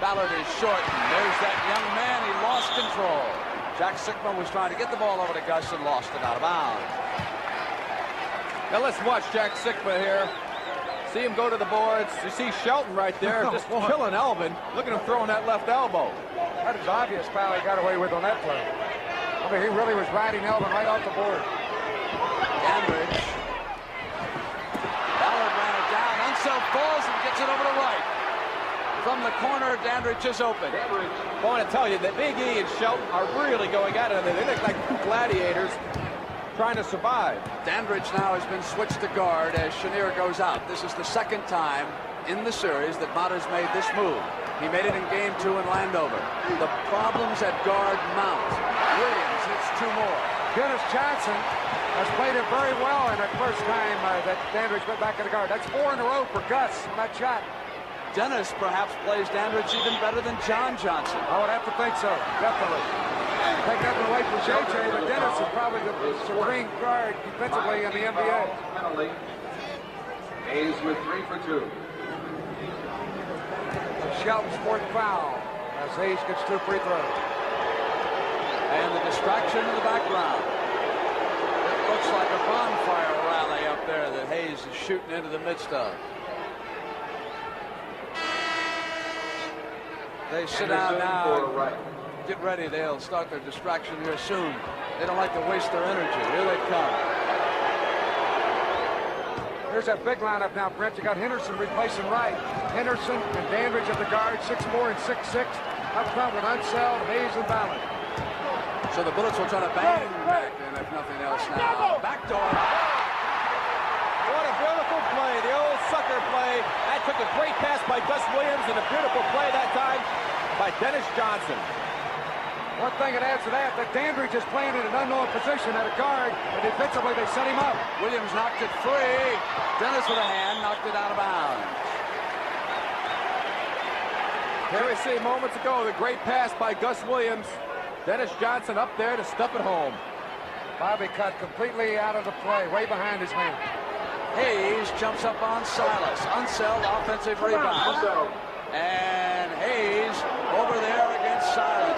Ballard is short. There's that young man. He lost control. Jack Sikma was trying to get the ball over to Gus and lost it out of bounds. Now let's watch Jack Sikma here. See him go to the boards. You see Shelton right there just killing Elvin. Look at him throwing that left elbow. That is obvious foul he got away with on that play. I mean, he really was riding Elvin right off the board. Dandridge. Ballard ran it down. Unseld falls and gets it over to right. From the corner, Dandridge is open. I want to tell you that Big E and Shelton are really going at it. They look like two gladiators trying to survive. Dandridge now has been switched to guard as Chenier goes out. This is the second time in the series that Mater's made this move. He made it in game 2 in Landover. The problems at guard mount. Williams hits 2 more. Dennis Johnson has played it very well in that first time that Dandridge went back to the guard. That's 4 in a row for Gus on that shot. Dennis perhaps plays Dandridge even better than John Johnson. I would have to think so, definitely. Take nothing away from JJ, but Dennis is probably the supreme guard defensively in the NBA. Hayes with 3 for 2. Shelton's 4th foul as Hayes gets 2 free throws. And the distraction in the background. It looks like a bonfire rally up there that Hayes is shooting into the midst of. They sit down now. Get ready. They'll start their distraction here soon. They don't like to waste their energy. Here they come. Here's that big lineup now, Brent. You got Henderson replacing Wright. Henderson and Dandridge at the guard, 6'4" and 6'6". Up front with Unseld, Hayes, and Ballard. So the Bullets will try to bang back in, if nothing else now. Backdoor. What a beautiful play, the old sucker play. That took a great pass by Gus Williams and a beautiful play that time by Dennis Johnson. One thing it adds to that Dandridge is playing in an unknown position at a guard, and defensively they set him up. Williams knocked it free. Dennis with a hand knocked it out of bounds. Here we see moments ago the great pass by Gus Williams. Dennis Johnson up there to stuff it home. Bobby cut completely out of the play, way behind his man. Hayes jumps up on Silas. Unseld offensive rebound. And Hayes over there against Silas.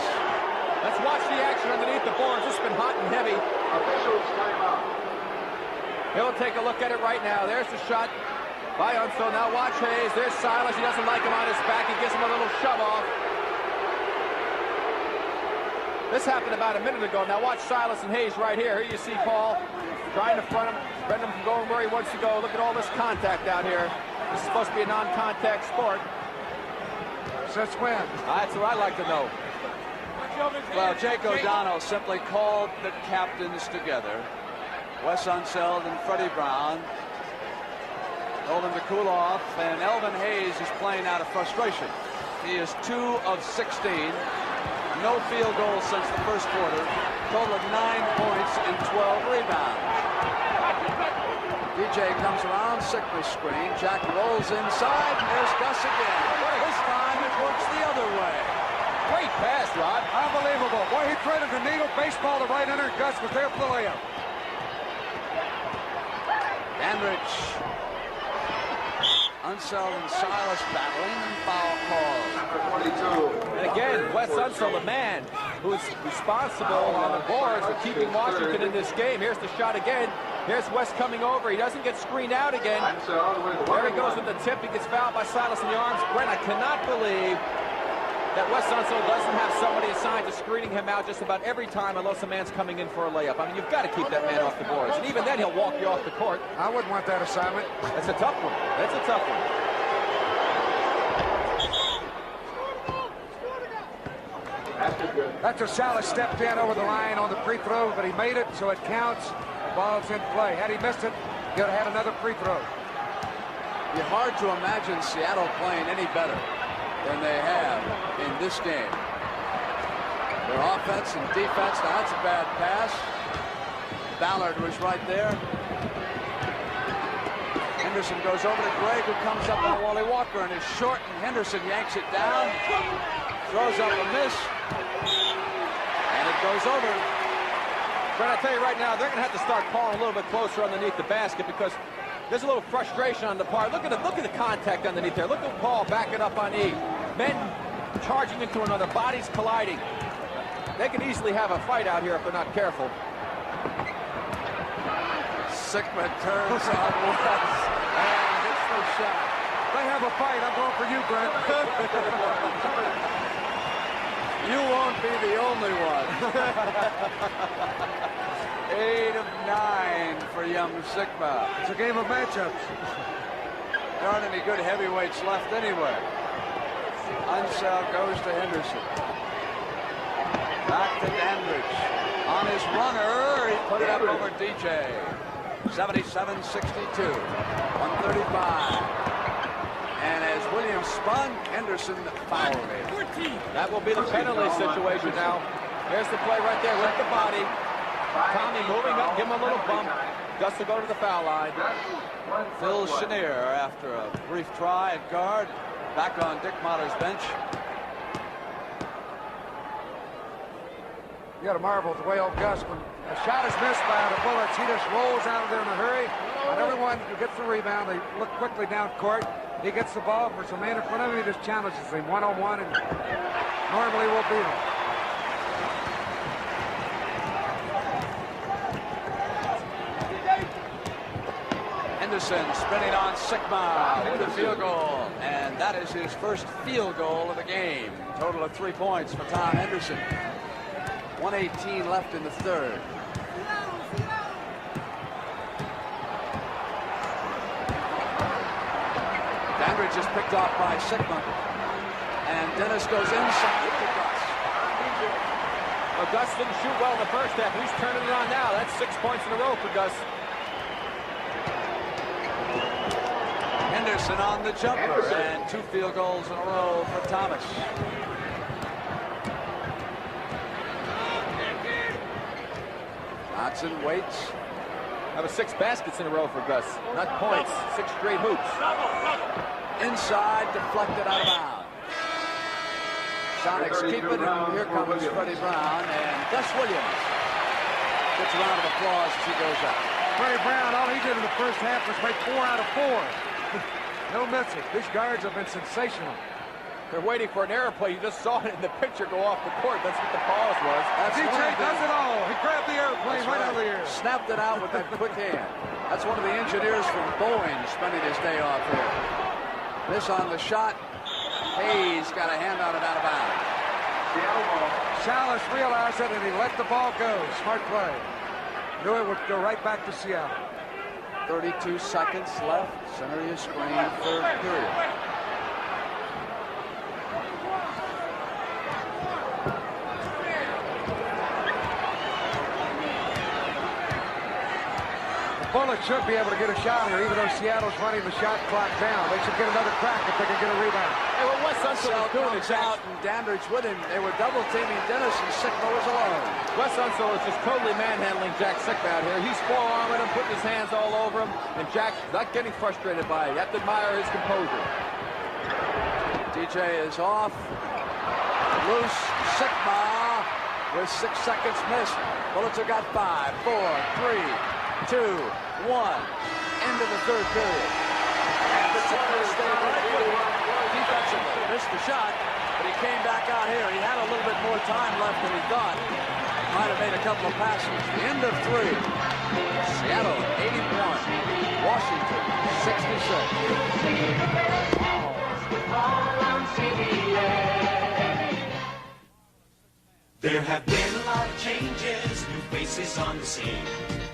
Let's watch the action underneath the boards. This has been hot and heavy. Officials timeout. He'll take a look at it right now. There's the shot by Unseld. Now watch Hayes. There's Silas. He doesn't like him on his back. He gives him a little shove off. This happened about a minute ago. Now watch Silas and Hayes right here. Here you see Paul trying to front him, prevent him from going where he wants to go. Look at all this contact out here. This is supposed to be a non-contact sport. Since when? That's what I'd like to know. Well, Jake O'Donnell simply called the captains together. Wes Unseld and Freddie Brown told them to cool off, and Elvin Hayes is playing out of frustration. He is 2 of 16. No field goals since the first quarter. Total of 9 points and 12 rebounds. DJ comes around, Sikma screen. Jack rolls inside. There's Gus again. This time it works the other way. Great pass, Rod. Unbelievable. Boy, he threaded the needle. Baseball to right under. Gus was there for the layup. Dandridge. Unseld and Silas battling. Foul call. And again, Wes Unseld, the man who's responsible on the boards for keeping Washington in this game. Here's the shot again. Here's Wes coming over. He doesn't get screened out again. There he goes with the tip. He gets fouled by Silas in the arms. Brent, I cannot believe that Wes Unseld doesn't have somebody assigned to screening him out just about every time unless a man's coming in for a layup. I mean, you've got to keep that man off the boards. And even then, he'll walk you off the court. I wouldn't want that assignment. That's a tough one. That's a tough one. After Salas stepped in over the line on the free throw, but he made it, so it counts. The ball's in play. Had he missed it, he would have had another free throw. It'd be hard to imagine Seattle playing any better than they have in this game. Their offense and defense. Now that's a bad pass. Ballard was right there. Henderson goes over to Gregg, who comes up on Wally Walker and is short, and Henderson yanks it down. Throws up a miss. And it goes over. Brent, I tell you right now, they're going to have to start calling a little bit closer underneath the basket because there's a little frustration on the part. Look at the contact underneath there. Look at Paul backing up on E. Men charging into another, bodies colliding. They could easily have a fight out here if they're not careful. Sikma turns on Wes and hits the shot. They have a fight. I'm going for you, Brent. You won't be the only one. 8 of 9 for young Sikma. It's a game of matchups. There aren't any good heavyweights left anywhere. Unseld goes to Henderson. Back to Dandridge. On his runner, he put it up over DJ. 77-62. 135. And as Williams spun, Henderson fouled him. That will be the penalty situation now. There's the play right there with the body. Tommy moving up, give him a little bump. Gus to go to the foul line. Phil Chenier, after a brief try at guard, back on Dick Motter's bench. You got to marvel at the way old Gus, when a shot is missed by the Bullets, he just rolls out of there in a hurry. And everyone who gets the rebound, they look quickly down court. He gets the ball for some man in front of him. He just challenges him one-on-one, and normally will beat him. Henderson spinning on Sikma with a field goal, and that is his first field goal of the game. Total of 3 points for Tom Henderson. 1:18 left in the third. Dandridge is picked off by Sikma, and Dennis goes inside to Gus. Well, Gus didn't shoot well in the first half. He's turning it on now. That's 6 points in a row for Gus. Henderson on the jumper, and 2 field goals in a row for Thomas. Johnson waits. That was 6 baskets in a row for Gus. Not points, 6 straight hoops. Inside, deflected out of bounds. Sonics keep it, and here comes Freddie Brown, and Gus Williams gets a round of applause as he goes out. Freddie Brown, all he did in the first half was make 4 out of 4. No missing. These guards have been sensational. They're waiting for an error play. You just saw it in the picture go off the court. That's what the pause was. DJ does it all. He grabbed the airplane right out of the air. Snapped it out with that quick hand. That's one of the engineers from Boeing spending his day off here. This on the shot. Hayes got a hand on it out of bounds. Chalice realized it, and he let the ball go. Smart play. Knew it would go right back to Seattle. 32 seconds left. Center your screen, third period. The Bullets should be able to get a shot here, even though Seattle's running the shot clock down. They should get another crack if they can get a rebound. Hey, well, Wes Unseld was doing his out, and Dandridge with him. They were double teaming Dennis, and Sikma was alone. Wes Unseld is just totally manhandling Jack Sikma out here. He's forearming him, putting his hands all over him, and Jack not getting frustrated by it. You have to admire his composure. DJ is off. Loose. Sikma with 6 seconds missed. Bullets have got 5, 4, 3, 2, 1. End of the third period. And the Tigers stayed defensively. Missed the shot, but he came back out here. He had a little bit more time left than he thought. Might have made a couple of passes. The end of 3. Seattle 81. Washington 66. There have been a lot of changes, new faces on the scene.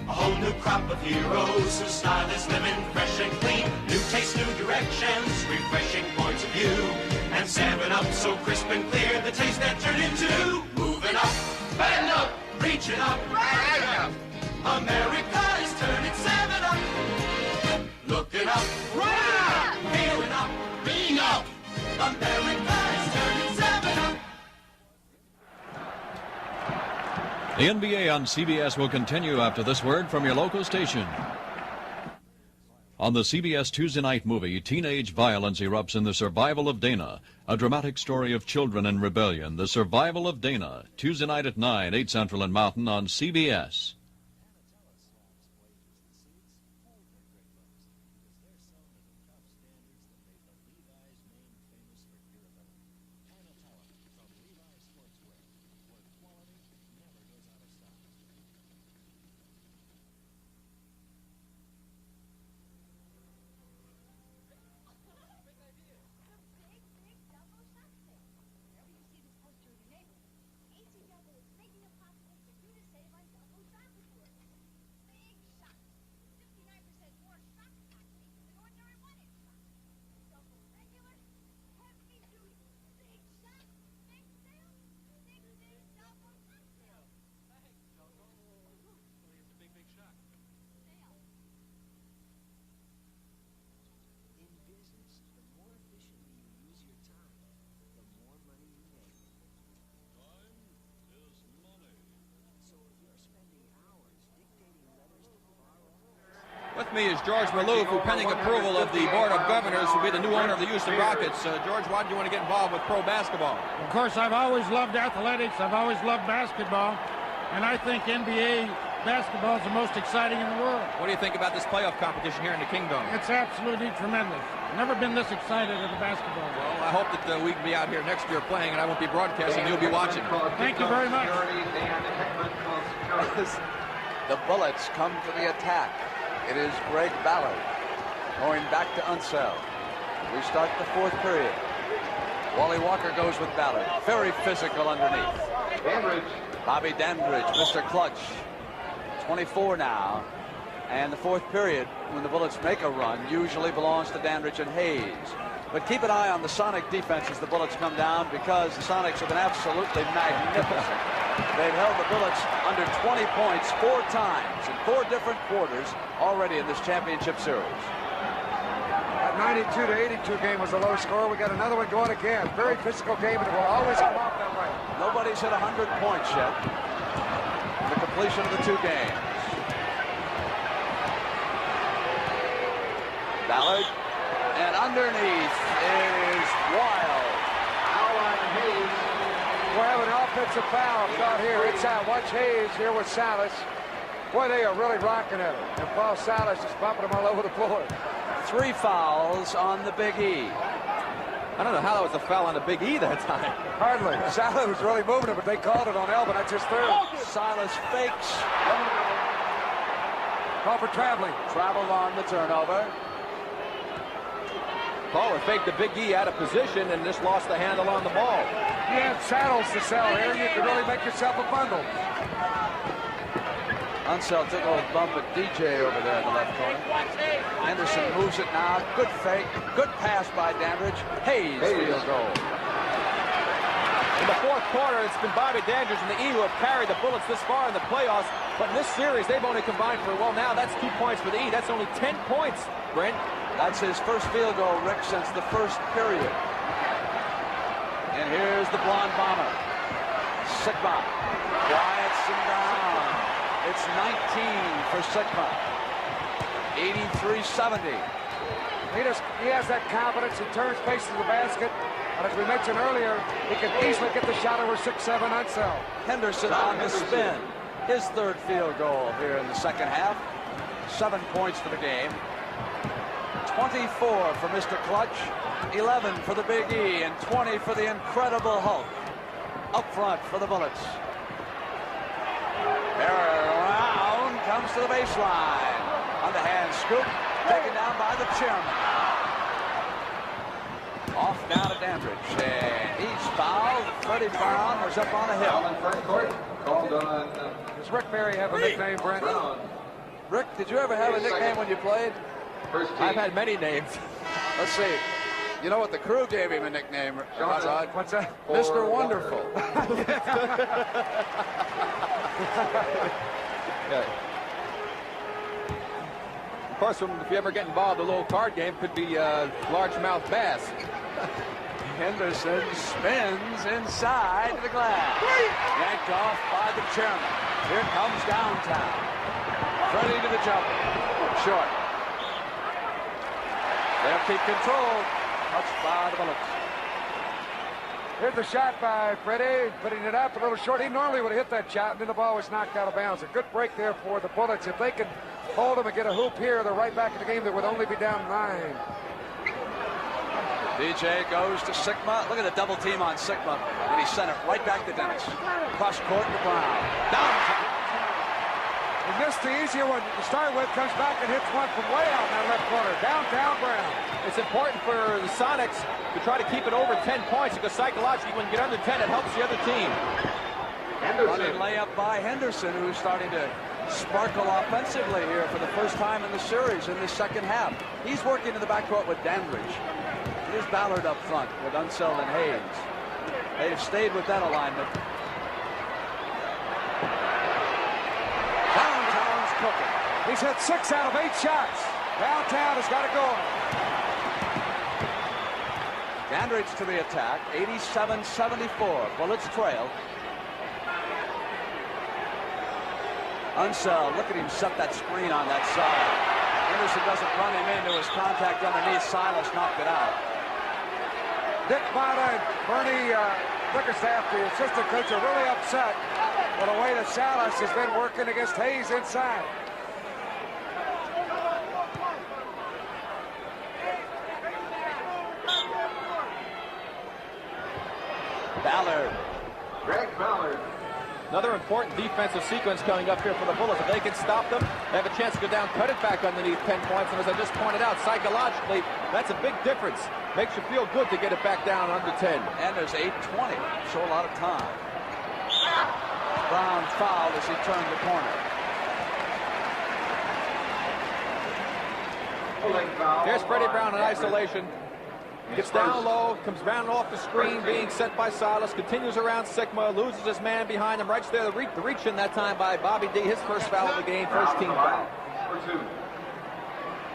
A whole new crop of heroes whose style is living fresh and clean. New tastes, new directions, refreshing points of view. And 7-Up so crisp and clear, the taste that turned into moving up, bend up, reaching up, right up. America is turning 7-Up, looking up, right up, feeling up, being up. America is turning 7-Up. The NBA on CBS will continue after this word from your local station. On the CBS Tuesday night movie, teenage violence erupts in The Survival of Dana, a dramatic story of children in rebellion. The Survival of Dana, Tuesday night at 9, 8 Central and Mountain on CBS. With me is George Maloof, who, pending approval of the Board of Governors, will be the new owner of the Houston Rockets. George, why did you want to get involved with pro basketball? Of course, I've always loved athletics. I've always loved basketball. And I think NBA basketball is the most exciting in the world. What do you think about this playoff competition here in the Kingdome? It's absolutely tremendous. Never been this excited at a basketball game. Well, I hope that we can be out here next year playing, and I won't be broadcasting. You'll be watching. Thank you very much. The Bullets come to the attack. It is Greg Ballard. Going back to Unseld. We start the fourth period. Wally Walker goes with Ballard. Very physical underneath. Dandridge. Bobby Dandridge, Mr. Clutch. 24 now. And the fourth period, when the Bullets make a run, usually belongs to Dandridge and Hayes. But keep an eye on the Sonic defense as the Bullets come down, because the Sonics have been absolutely magnificent. They've held the Bullets under 20 points 4 times in 4 different quarters already in this championship series. That 92 to 82 game was a low score. We got another one going again. Very physical game, and it will always come off that way. Nobody's hit 100 points yet in the completion of the 2 games. Ballard, and underneath is Wild. We're having an offensive foul out here. Inside, watch Hayes here with Salas. Boy, they are really rocking at it. And Paul Salas is bumping them all over the floor. 3 fouls on the Big E. I don't know how that was a foul on the Big E that time. Hardly. Salas was really moving it, but they called it on Elvin. That's his 3rd. Silas fakes. Call for traveling. Traveled on the turnover. Paul had faked the Big E out of position and just lost the handle on the ball. You have saddles to sell here. You can really make yourself a bundle. Unseld took a little bump at DJ over there in the left corner. Anderson moves it now. Good fake. Good pass by Dandridge. Hayes field goal. In the fourth quarter, it's been Bobby Dandridge and the E who have carried the Bullets this far in the playoffs. But in this series, they've only combined for, well, now that's 2 points for the E. That's only 10 points, Brent. That's his first field goal, Rick, since the first period. And here's the blonde bomber. Sikma quiets him down. It's 19 for Sikma. 83-70. He has that confidence. He turns faces to the basket. And as we mentioned earlier, he can easily get the shot over 6-7 Unseld. Henderson on the spin. His 3rd field goal here in the second half. 7 points for the game. 24 for Mr. Clutch, 11 for the Big E, and 20 for the Incredible Hulk. Up front for the Bullets. Around comes to the baseline. On the hand scoop, taken down by the chairman. Off down to Dandridge, and he's fouled. Freddie Brown was up on a hill. Does Rick Barry have a nickname, Brent? Rick, did you ever have a nickname when you played? I've had many names. Let's see. You know what? The crew gave him a nickname, Rod. What's that? Mr. Wonderful. Of course, if you ever get involved, a little card game could be largemouth bass. Henderson spins inside the glass. Yanked off by the chairman. Here comes downtown. Freddie to the jump. Short. They'll keep control. Touched by the Bullets. Here's the shot by Freddie, putting it up a little short. He normally would have hit that shot, and then the ball was knocked out of bounds. A good break there for the Bullets. If they can hold them and get a hoop here, they're right back in the game. They would only be down 9. DJ goes to Sikma. Look at the double team on Sikma, and he sent it right back to Dennis. Cross court to Brown. Downtown. He missed the easier one to start with, comes back and hits one from way out in that left corner. Downtown Brown. It's important for the Sonics to try to keep it over 10 points, because psychologically, when you get under 10, it helps the other team. Running layup by Henderson, who's starting to sparkle offensively here for the first time in the series in the second half. He's working in the backcourt with Dandridge. Here's Ballard up front with Unseld and Hayes. They've stayed with that alignment. Downtown's cooking. He's hit 6 out of 8 shots. Downtown has got it going. Dandridge to the attack, 87-74. Bullets trail. Unseld, look at him set that screen on that side. Henderson doesn't run him into his contact underneath. Silas knocked it out. Dick Mata and Bernie Bickerstaff, the assistant coach, are really upset with the way that Salas has been working against Hayes inside. Ballard. Greg Ballard. Another important defensive sequence coming up here for the Bullets. If they can stop them, they have a chance to go down, cut it back underneath 10 points. And as I just pointed out, psychologically, that's a big difference. Makes you feel good to get it back down under 10. And there's 8:20, so a lot of time. Brown fouled as he turned the corner. There's Freddie Brown in isolation. Gets down low, comes down off the screen, being sent by Silas, continues around Sikma, loses his man behind him. Right there, the reach in that time by Bobby D. His first foul of the game, first team foul.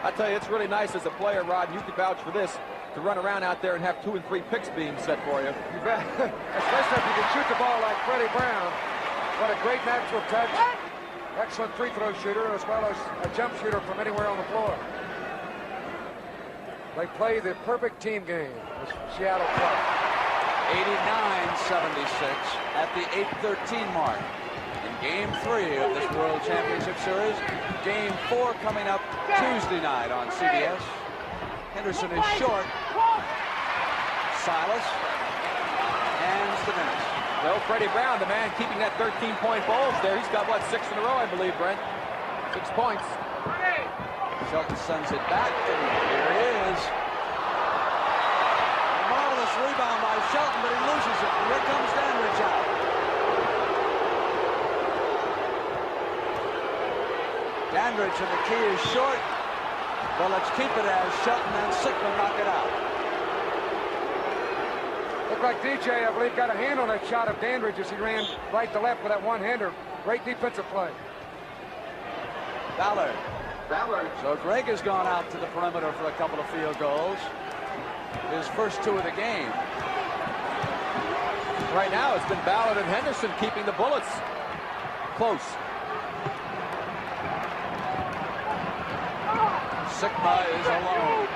I tell you, it's really nice as a player, Rod, and you can vouch for this, to run around out there and have 2 and 3 picks being set for you. You bet. Especially if you can shoot the ball like Freddie Brown. What a great natural touch. Excellent free throw shooter, as well as a jump shooter from anywhere on the floor. They play the perfect team game, the Seattle Club. 89-76 at the 8:13 mark in Game 3 of this World Championship Series. Game 4 coming up Tuesday night on CBS. Henderson is short. Silas hands to Dennis. Well, Freddie Brown, the man keeping that 13-point bulge there. He's got, what, 6 in a row, I believe, Brent. 6 points. Shelton sends it back, and here he is. A marvelous rebound by Shelton, but he loses it. And here comes Dandridge out. Dandridge, and the key is short. Well, let's keep it as Shelton and Sikma knock it out. Looked like DJ, I believe, got a hand on that shot of Dandridge as he ran right to left with that one-hander. Great defensive play. Ballard. So Greg has gone out to the perimeter for a couple of field goals. His first 2 of the game. Right now, it's been Ballard and Henderson keeping the Bullets close. Sikma is alone.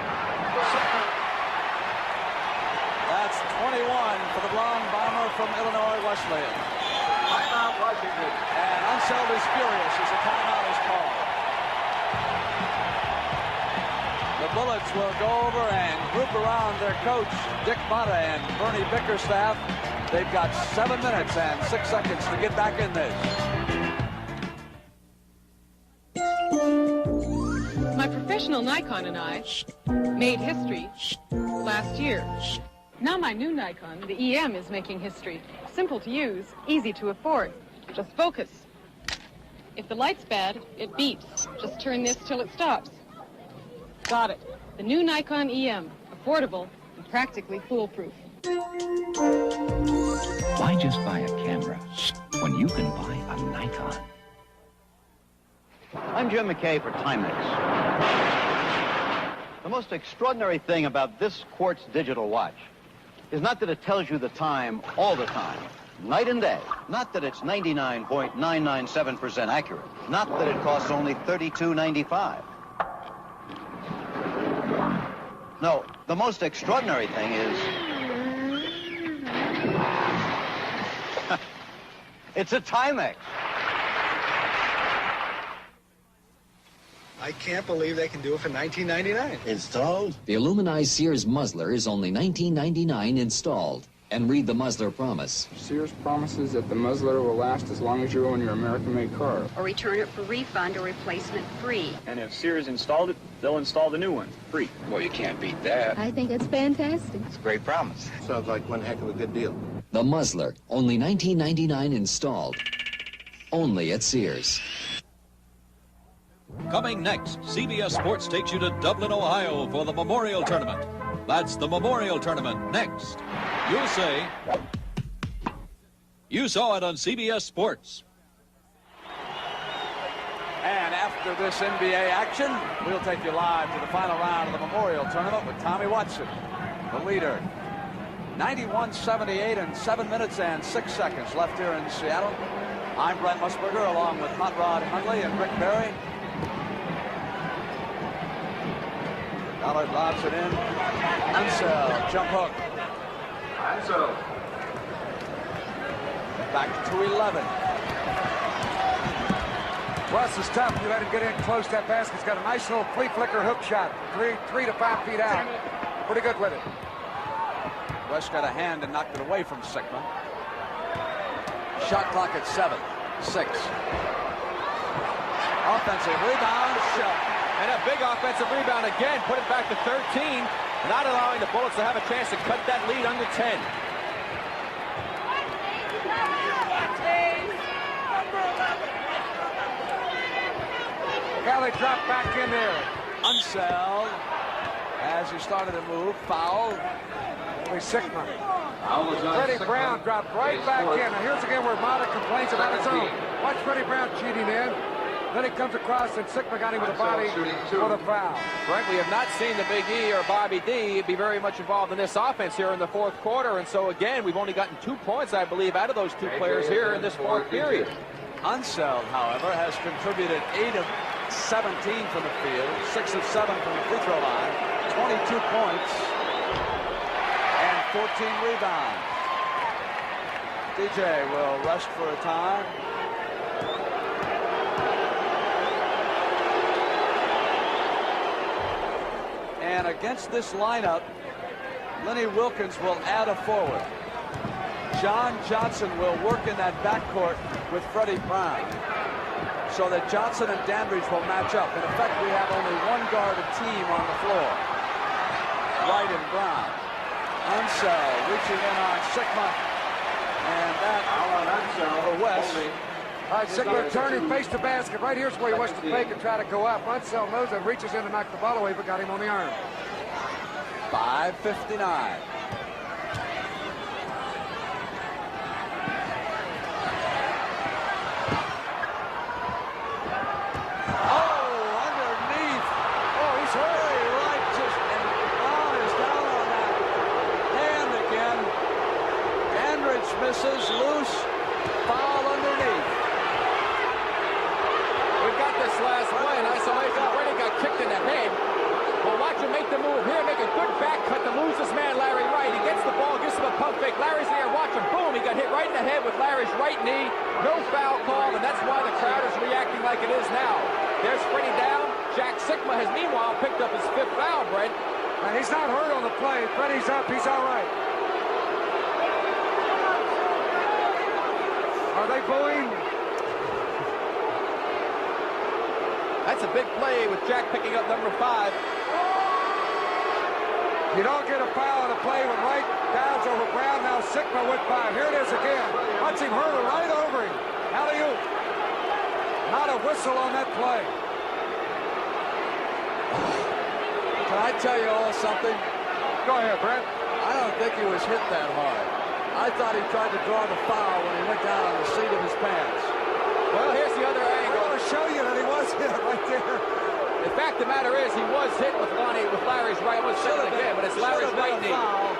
That's 21 for the blonde bomber from Illinois Wesleyan. Timeout, Washington. And Unseld is furious as a timeout is called. The Bullets will go over and group around their coach, Dick Motta and Bernie Bickerstaff. They've got 7 minutes and 6 seconds to get back in this. My professional Nikon and I made history last year. Now my new Nikon, the EM, is making history. Simple to use, easy to afford. Just focus. If the light's bad, it beeps. Just turn this till it stops. Got it. The new Nikon EM. Affordable and practically foolproof. Why just buy a camera when you can buy a Nikon? I'm Jim McKay for Timex. The most extraordinary thing about this quartz digital watch is not that it tells you the time all the time, night and day. Not that it's 99.997% accurate. Not that it costs only $32.95. No, the most extraordinary thing is... it's a Timex. I can't believe they can do it for $19.99. Installed? The aluminized Sears muzzler is only $19.99 installed. And read the muzzler promise. Sears promises that the muzzler will last as long as you own your American-made car. Or return it for refund or replacement free. And if Sears installed it, they'll install the new one, free. Well, you can't beat that. I think it's fantastic. It's a great promise. Sounds like one heck of a good deal. The muzzler, only $19.99 installed. Only at Sears. Coming next, CBS Sports takes you to Dublin, Ohio for the Memorial Tournament. That's the Memorial Tournament next. You'll say, you saw it on CBS Sports. And after this NBA action, we'll take you live to the final round of the Memorial Tournament with Tommy Watson, the leader. 91-78 and 7 minutes and 6 seconds left here in Seattle. I'm Brent Musburger along with Hot Rod Hundley and Rick Barry. Ballard lobs it in. Ansel, jump hook. Ansel. Back to 11. Russ is tough. You let him get in close to that basket. He's got a nice little flea flicker hook shot. 3 to 5 feet out. Pretty good with it. West got a hand and knocked it away from Sikma. Shot clock at 7, 6. Offensive rebound, Shelton. And a big offensive rebound again, put it back to 13, not allowing the Bullets to have a chance to cut that lead under 10. Kelly dropped back in there. Unseld as he started to move. Foul. Sikma. Freddie Brown dropped right back in. Now here's again where Mata complains about his own. Watch Freddie Brown cheating in. Then he comes across and Sikma got him with a body for the foul. Frank, we have not seen the Big E or Bobby D be very much involved in this offense here in the fourth quarter. And so again, we've only gotten 2 points, I believe, out of those 2 players here in this fourth period. Unseld, however, has contributed 8 of 17 from the field, 6 of 7 from the free throw line, 22 points, and 14 rebounds. DJ will rest for a time. And against this lineup, Lenny Wilkins will add a forward. John Johnson will work in that backcourt with Freddie Brown, so that Johnson and Dandridge will match up. In effect, we have only one guarded team on the floor. Wright and Brown. Unseld reaching in on Sikma, and that for West. All right, Sikma turning, face the basket. Right here's where he wants to fake and try to go up. Unseld knows it, reaches in to knock the ball away, but got him on the arm. 5:59. Misses, loose, foul underneath. We got this last play in isolation. Freddie got kicked in the head. Well, watch him make the move here, make a good back cut to lose this man, Larry Wright. He gets the ball, gives him a pump fake. Larry's there, watch him, boom, he got hit right in the head with Larry's right knee. No foul call, and that's why the crowd is reacting like it is now. There's Freddie down. Jack Sikma has meanwhile picked up his 5th foul, Brent. And he's not hurt on the play. Freddie's up, he's all right. Are they booing? That's a big play with Jack picking up number 5. You don't get a foul on a play when Wright downs over Brown. Now Sikma with 5. Here it is again. Watch him hurdle right over him. Alley-oop. Not a whistle on that play. Can I tell you all something? Go ahead, Brent. I don't think he was hit that hard. I thought he tried to draw the foul when he went down on the seat of his pants. Well, here's the other angle. I want to show you that he was hit right there. The fact of the matter is he was hit with Larry's right. I won't say it again, but it's Larry's right knee. Foul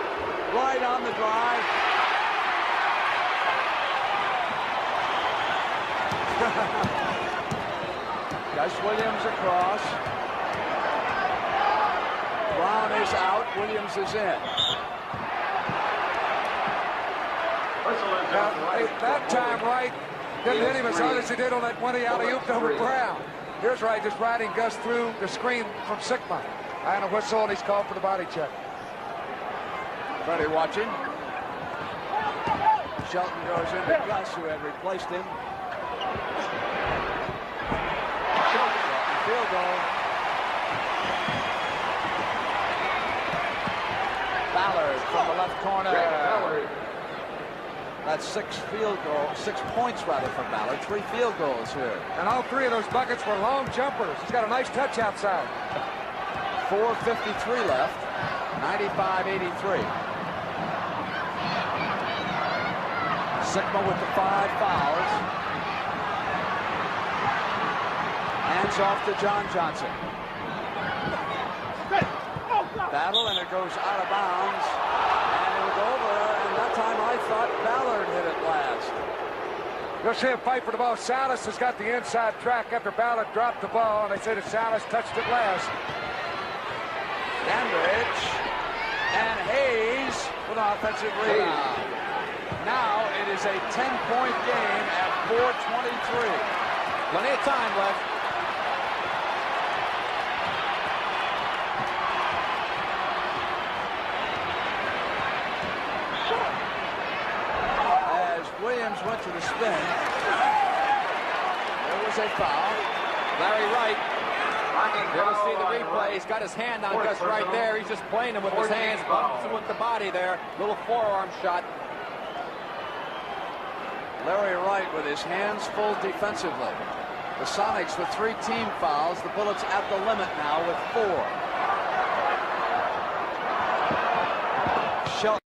right on the drive. Gus Williams across. Brown is out. Williams is in. That time, Wright didn't hit him as hard as he did on that one he alley-ooped over Brown. Here's Wright just riding Gus through the screen from Sikma. And a whistle, and he's called for the body check. Freddie watching. Shelton goes into Gus, who had replaced him. Field goal. Ballard from the left corner. That's 6 points rather for Ballard. 3 field goals here. And all 3 of those buckets were long jumpers. He's got a nice touch outside. 4:53 left. 95-83. Sikma with the 5 fouls. Hands off to John Johnson. Battle, and it goes out of bounds. And it was over, and that time I thought Ballard hit it last. You'll see him fight for the ball. Salas has got the inside track after Ballard dropped the ball, and they say that Salas touched it last. Dandridge and Hayes with an offensive rebound. Now it is a 10-point game at 4:23. Plenty of time left. As Williams went to the spin. There was a foul. Larry Wright. You ever see the replay? He's got his hand on Gus right there. He's just playing him with his hands, bumps him with the body there. Little forearm shot. Larry Wright with his hands full defensively. The Sonics with 3 team fouls. The Bullets at the limit now with 4. Shelton.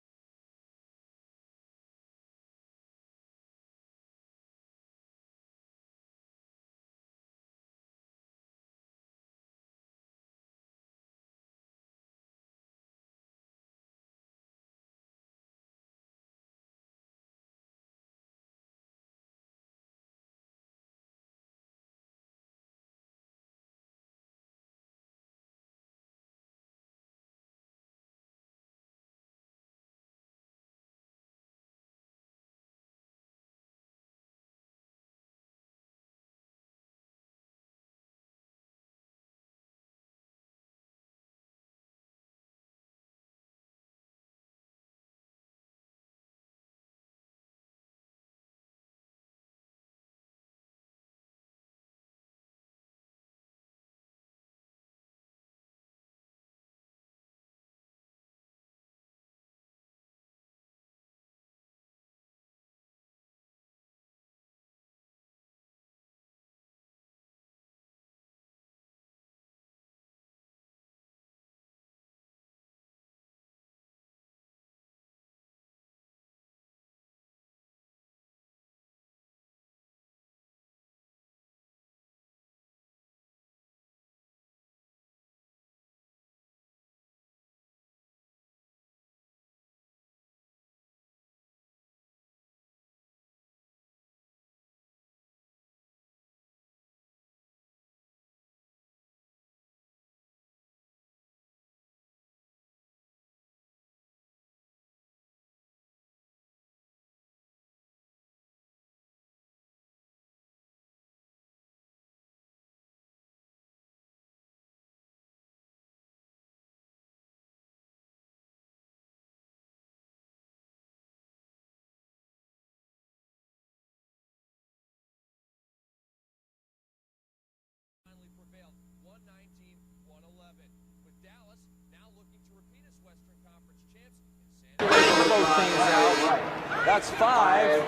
That's 5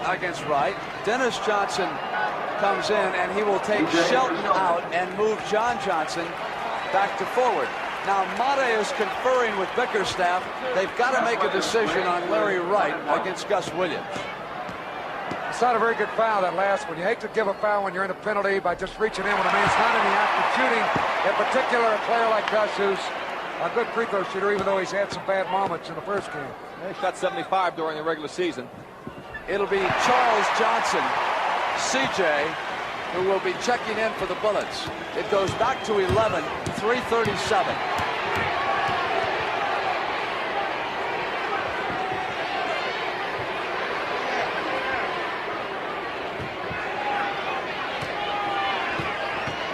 against Wright. Dennis Johnson comes in, and he will take Shelton out and move John Johnson back to forward. Now, Mata is conferring with Bickerstaff. They've got to make a decision on Larry Wright against Gus Williams. It's not a very good foul, that last one. You hate to give a foul when you're in a penalty by just reaching in when a man's not in the act of shooting. In particular, a player like Gus, who's a good free throw shooter, even though he's had some bad moments in the first game. He shot 75 during the regular season. It'll be Charles Johnson, CJ, who will be checking in for the Bullets. It goes back to 11, 3:37.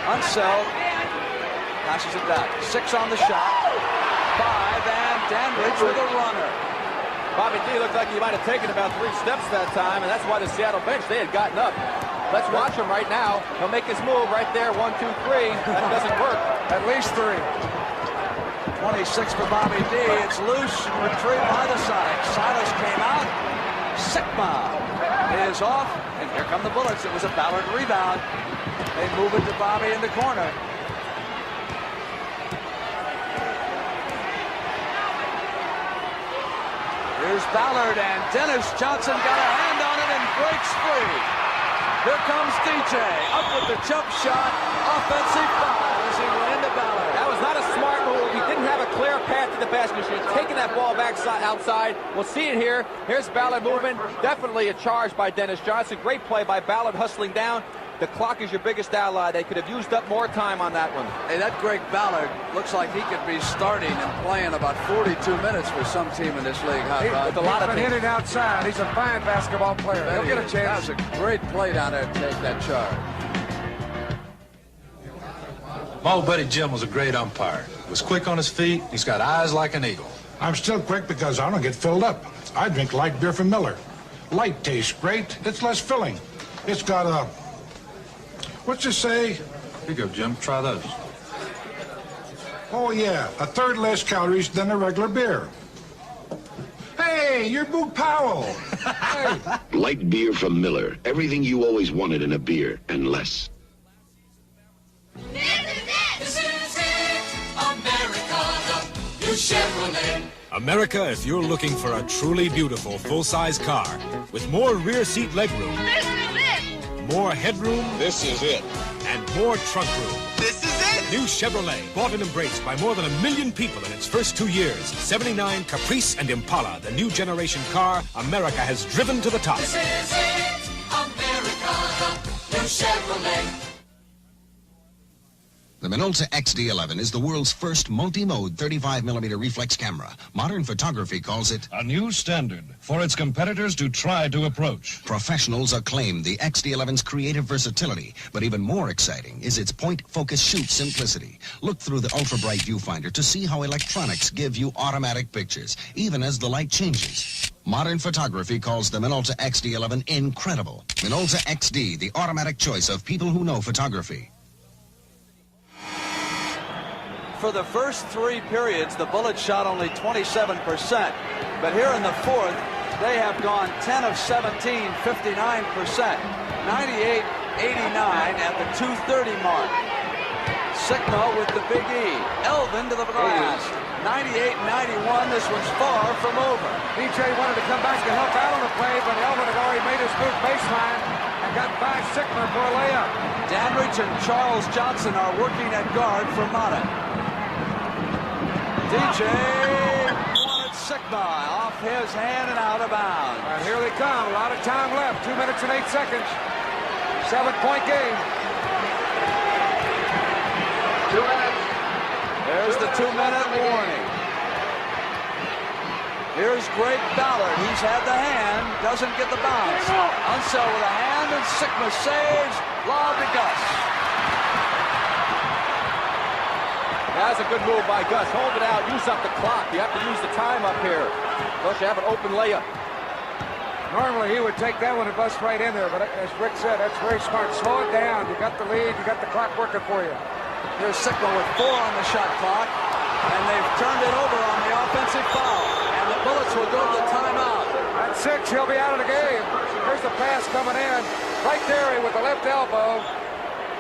Unseld, passes it back. 6 on the shot, 5, and Dandridge with a runner. Bobby D looked like he might have taken about 3 steps that time, and that's why the Seattle bench, they had gotten up. Let's watch him right now. He'll make his move right there, 1, 2, 3. That doesn't work. At least 3. 26 for Bobby D. It's loose, retrieved by the Sonics. Silas came out. Sikma is off, and here come the Bullets. It was a Ballard rebound. They move it to Bobby in the corner. Here's Ballard, and Dennis Johnson got a hand on it and breaks free. Here comes DJ, up with the jump shot, offensive foul as he went into Ballard. That was not a smart move. He didn't have a clear path to the basket. He should have taken that ball back outside. We'll see it here. Here's Ballard moving. Definitely a charge by Dennis Johnson. Great play by Ballard, hustling down. The clock is your biggest ally. They could have used up more time on that one. Hey, that Greg Ballard looks like he could be starting and playing about 42 minutes for some team in this league. With a lot of hitting outside. He's a fine basketball player. He'll get a chance. That was a great play down there to take that charge. My old buddy Jim was a great umpire. He was quick on his feet. He's got eyes like an eagle. I'm still quick because I don't get filled up. I drink light beer from Miller. Light tastes great. It's less filling. It's got a, what's it say? Here you go, Jim. Try those. Oh, yeah, a third less calories than a regular beer. Hey, you're Boo Powell. Hey. Light beer from Miller. Everything you always wanted in a beer, and less. This is it, America, the new Chevrolet. America, if you're looking for a truly beautiful full-size car with more rear seat legroom, This is it. more headroom, This is it. and more trunk room. This is it. New Chevrolet, bought and embraced by more than 1 million people in its first 2 years. 79 Caprice and Impala, the new generation car America has driven to the top. This is it, America, the new Chevrolet. The Minolta XD11 is the world's first multi-mode 35mm reflex camera. Modern photography calls it a new standard for its competitors to try to approach. Professionals acclaim the XD11's creative versatility, but even more exciting is its point focus shoot simplicity. Look through the ultra-bright viewfinder to see how electronics give you automatic pictures, even as the light changes. Modern photography calls the Minolta XD11 incredible. Minolta XD, the automatic choice of people who know photography. For the first 3 periods, the Bullets shot only 27%. But here in the fourth, they have gone 10 of 17, 59%. 98-89 at the 2:30 mark. Sikma with the big E. Elvin to the glass. 98-91. This one's far from over. DJ wanted to come back to help out on the play, but Elvin had already made his move baseline and got by Sikma for a layup. Dandridge and Charles Johnson are working at guard for Mata. DJ wanted Sikma off his hand and out of bounds. And here they come. A lot of time left. 2 minutes and 8 seconds. 7-point game. 2 minutes. There's the 2-minute warning. Here's Greg Ballard. He's had the hand. Doesn't get the bounce. Unseld with a hand, and Sikma saves. Lob to Gus. That's a good move by Gus. Hold it out. Use up the clock. You have to use the time up here. Plus you have an open layup. Normally he would take that one and bust right in there, but as Rick said, that's very smart. Slow it down. You got the lead. You got the clock working for you. Here's Sikma with 4 on the shot clock, and they've turned it over on the offensive foul. And the Bullets will go to the timeout. At 6, he'll be out of the game. Here's the pass coming in. Right there with the left elbow.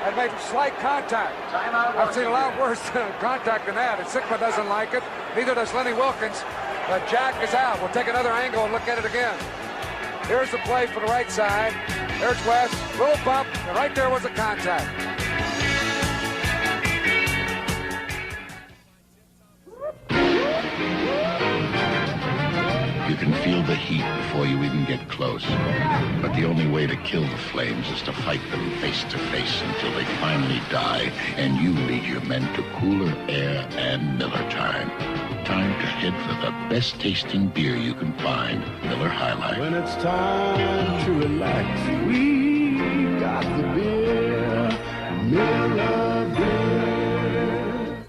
And made slight contact. I've seen a lot worse contact than that. And Sikma doesn't like it. Neither does Lenny Wilkins. But Jack is out. We'll take another angle and look at it again. Here's the play for the right side. There's West. Little bump. And right there was the contact. You can feel the heat before you even get close. But the only way to kill the flames is to fight them face to face until they finally die, and you lead your men to cooler air and Miller time. Time to head for the best tasting beer you can find, Miller High Life. When it's time to relax, we got the beer, Miller beer.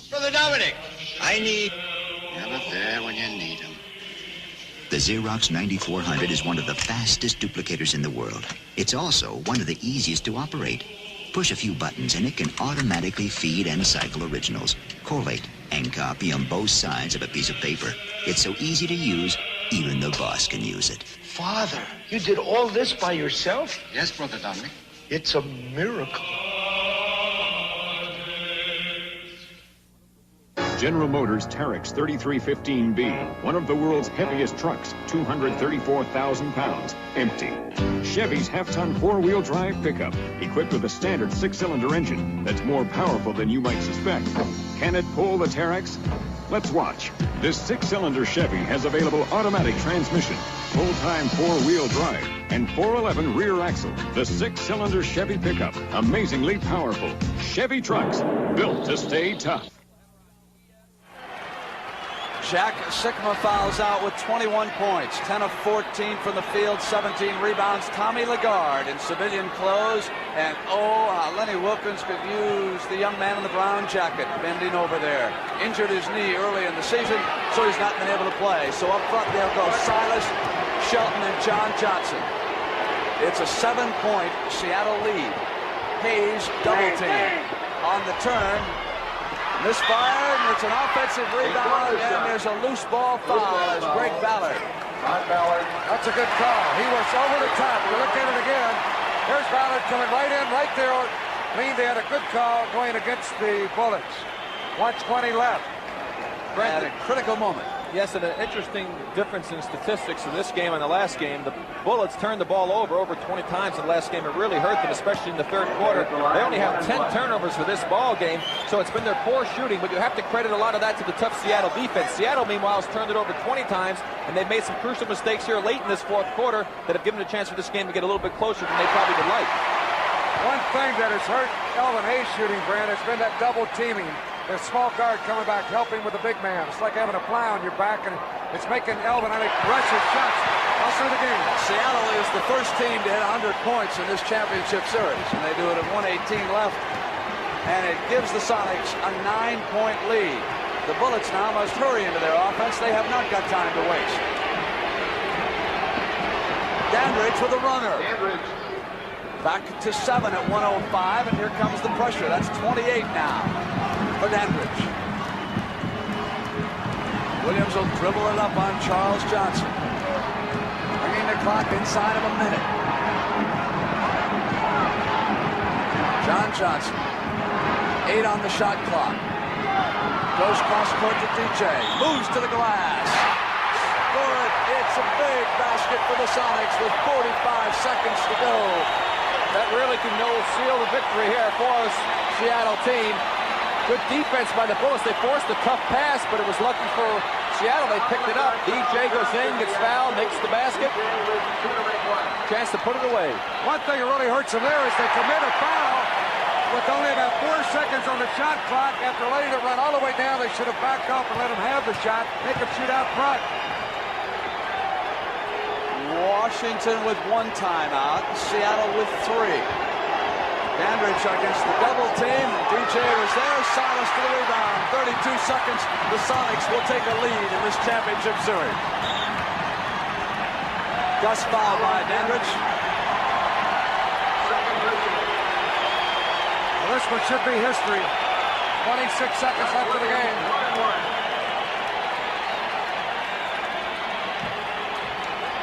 Brother Dominic, I need... Never there when you need him. The Xerox 9400 is one of the fastest duplicators in the world. It's also one of the easiest to operate. Push a few buttons and it can automatically feed and cycle originals, collate, and copy on both sides of a piece of paper. It's so easy to use, even the boss can use it. Father, you did all this by yourself? Yes, Brother Dominic. It's a miracle. General Motors Terex 3315B, one of the world's heaviest trucks, 234,000 pounds, empty. Chevy's half-ton four-wheel drive pickup, equipped with a standard 6-cylinder engine that's more powerful than you might suspect. Can it pull the Terex? Let's watch. This 6-cylinder Chevy has available automatic transmission, full-time four-wheel drive, and 411 rear axle. The 6-cylinder Chevy pickup, amazingly powerful. Chevy trucks, built to stay tough. Jack Sikma fouls out with 21 points, 10 of 14 from the field, 17 rebounds. Tommy Lagarde in civilian clothes, and how Lenny Wilkins could use the young man in the brown jacket bending over there. Injured his knee early in the season, so he's not been able to play. So up front there goes Silas, Shelton and John Johnson. It's a 7-point Seattle lead. Hayes double team on the turn. Misfired, and it's an offensive rebound, and there's a loose ball foul as Greg Ballard. That's a good call. He was over the top. You look at it again. There's Ballard coming right in, right there. Mean they had a good call going against the Bullets. 1:20 left. At a critical moment. Yes, and an interesting difference in statistics in this game and the last game. The Bullets turned the ball over 20 times in the last game. It really hurt them, especially in the third quarter. They only have 10 turnovers for this ball game, so it's been their poor shooting, but you have to credit a lot of that to the tough Seattle defense. Seattle, meanwhile, has turned it over 20 times, and they've made some crucial mistakes here late in this fourth quarter that have given a chance for this game to get a little bit closer than they probably would like. One thing that has hurt Elvin Hayes' shooting, Brand, has been that double teaming. The small guard coming back, helping with the big man. It's like having a fly on your back, and it's making Elvin, rush his shots all through the game. Seattle is the first team to hit 100 points in this championship series, and they do it at 1:18 left, and it gives the Sonics a 9-point lead. The Bullets now must hurry into their offense. They have not got time to waste. Dandridge with a runner. Back to 7 at 1:05, and here comes the pressure. That's 28 now for Dandridge. Williams will dribble it up on Charles Johnson, bringing the clock inside of a minute. John Johnson, 8 on the shot clock. Goes cross court to DJ, moves to the glass. Good. It's a big basket for the Sonics with 45 seconds to go. That really can seal the victory here for the Seattle team. Good defense by the Bullets. They forced a tough pass, but it was lucky for Seattle. They picked it up. DJ goes in, gets fouled, makes the basket. Chance to put it away. One thing that really hurts them there is they commit a foul with only about 4 seconds on the shot clock. After letting it run all the way down, they should have backed off and let him have the shot, make him shoot out front. Washington with 1 timeout, Seattle with 3. Dandridge against the double team. DJ was there, Silas to the rebound. 32 seconds, the Sonics will take a lead in this championship series. Gus fouled by Dandridge. Well, this one should be history. 26 seconds left of the game.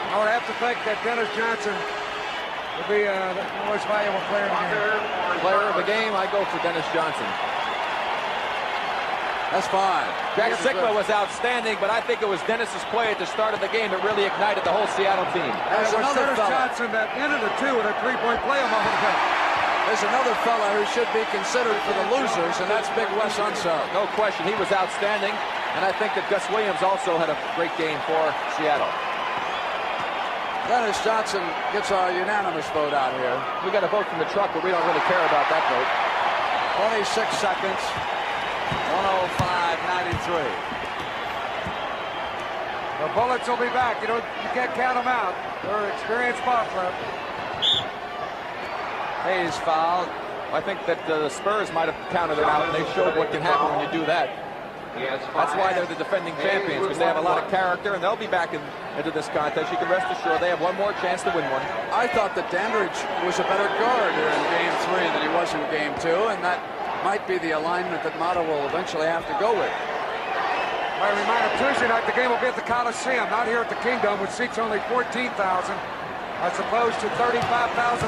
I would have to think that Dennis Johnson would be the most valuable player in the game. Player of the game, I go for Dennis Johnson. That's fine. Jack Sikma was outstanding, but I think it was Dennis's play at the start of the game that really ignited the whole Seattle team. There's another Dennis Johnson that ended the 2 with a 3-point play a moment ago. There's another fella who should be considered for the losers, and that's Big Wes Unseld. No question, he was outstanding, and I think that Gus Williams also had a great game for Seattle. Dennis Johnson gets a unanimous vote out here. We got a vote from the truck, but we don't really care about that vote. 26 seconds. 105-93. The Bullets will be back. You can't count them out. They're an experienced ball club. Hayes fouled. I think that the Spurs might have counted it out, and they showed what can happen when you do that. That's why they're the defending champions, because they have a lot of character, and they'll be back into this contest. You can rest assured they have one more chance to win one. I thought that Dandridge was a better guard here in Game 3 than he was in Game 2, and that might be the alignment that Mata will eventually have to go with. I remind you, Tuesday night, the game will be at the Coliseum, not here at the Kingdome, which seats only 14,000, as opposed to 35,900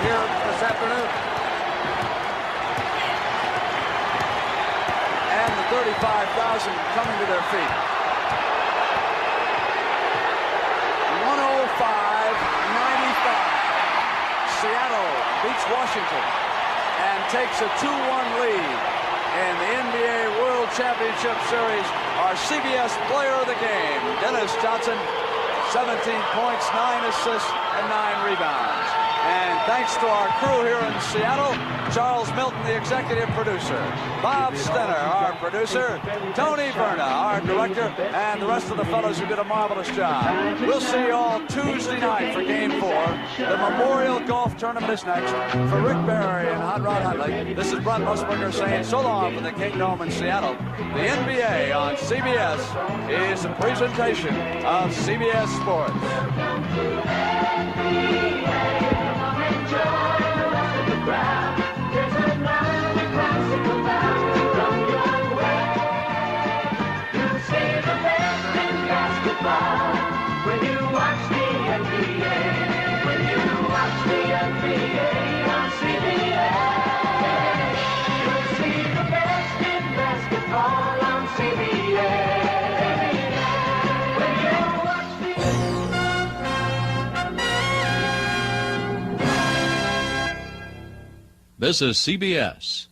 here this afternoon. And the 35,000 coming to their feet. 105-95. Seattle beats Washington and takes a 2-1 lead in the NBA World Championship Series. Our CBS player of the game, Dennis Johnson, 17 points, 9 assists, and 9 rebounds. And thanks to our crew here in Seattle, Charles Milton, the executive producer, Bob Stenner, our producer, Tony Verna, our director, and the rest of the fellows who did a marvelous job. We'll see you all Tuesday night for Game 4. The Memorial Golf Tournament is next. For Rick Barry and Hot Rod Huntley, this is Brent Musburger saying so long from the Kingdome in Seattle. The NBA on CBS is a presentation of CBS Sports. When you watch the NBA, when you watch the NBA on CBS, you'll see the best in basketball on CBS. When you watch the... This is CBS.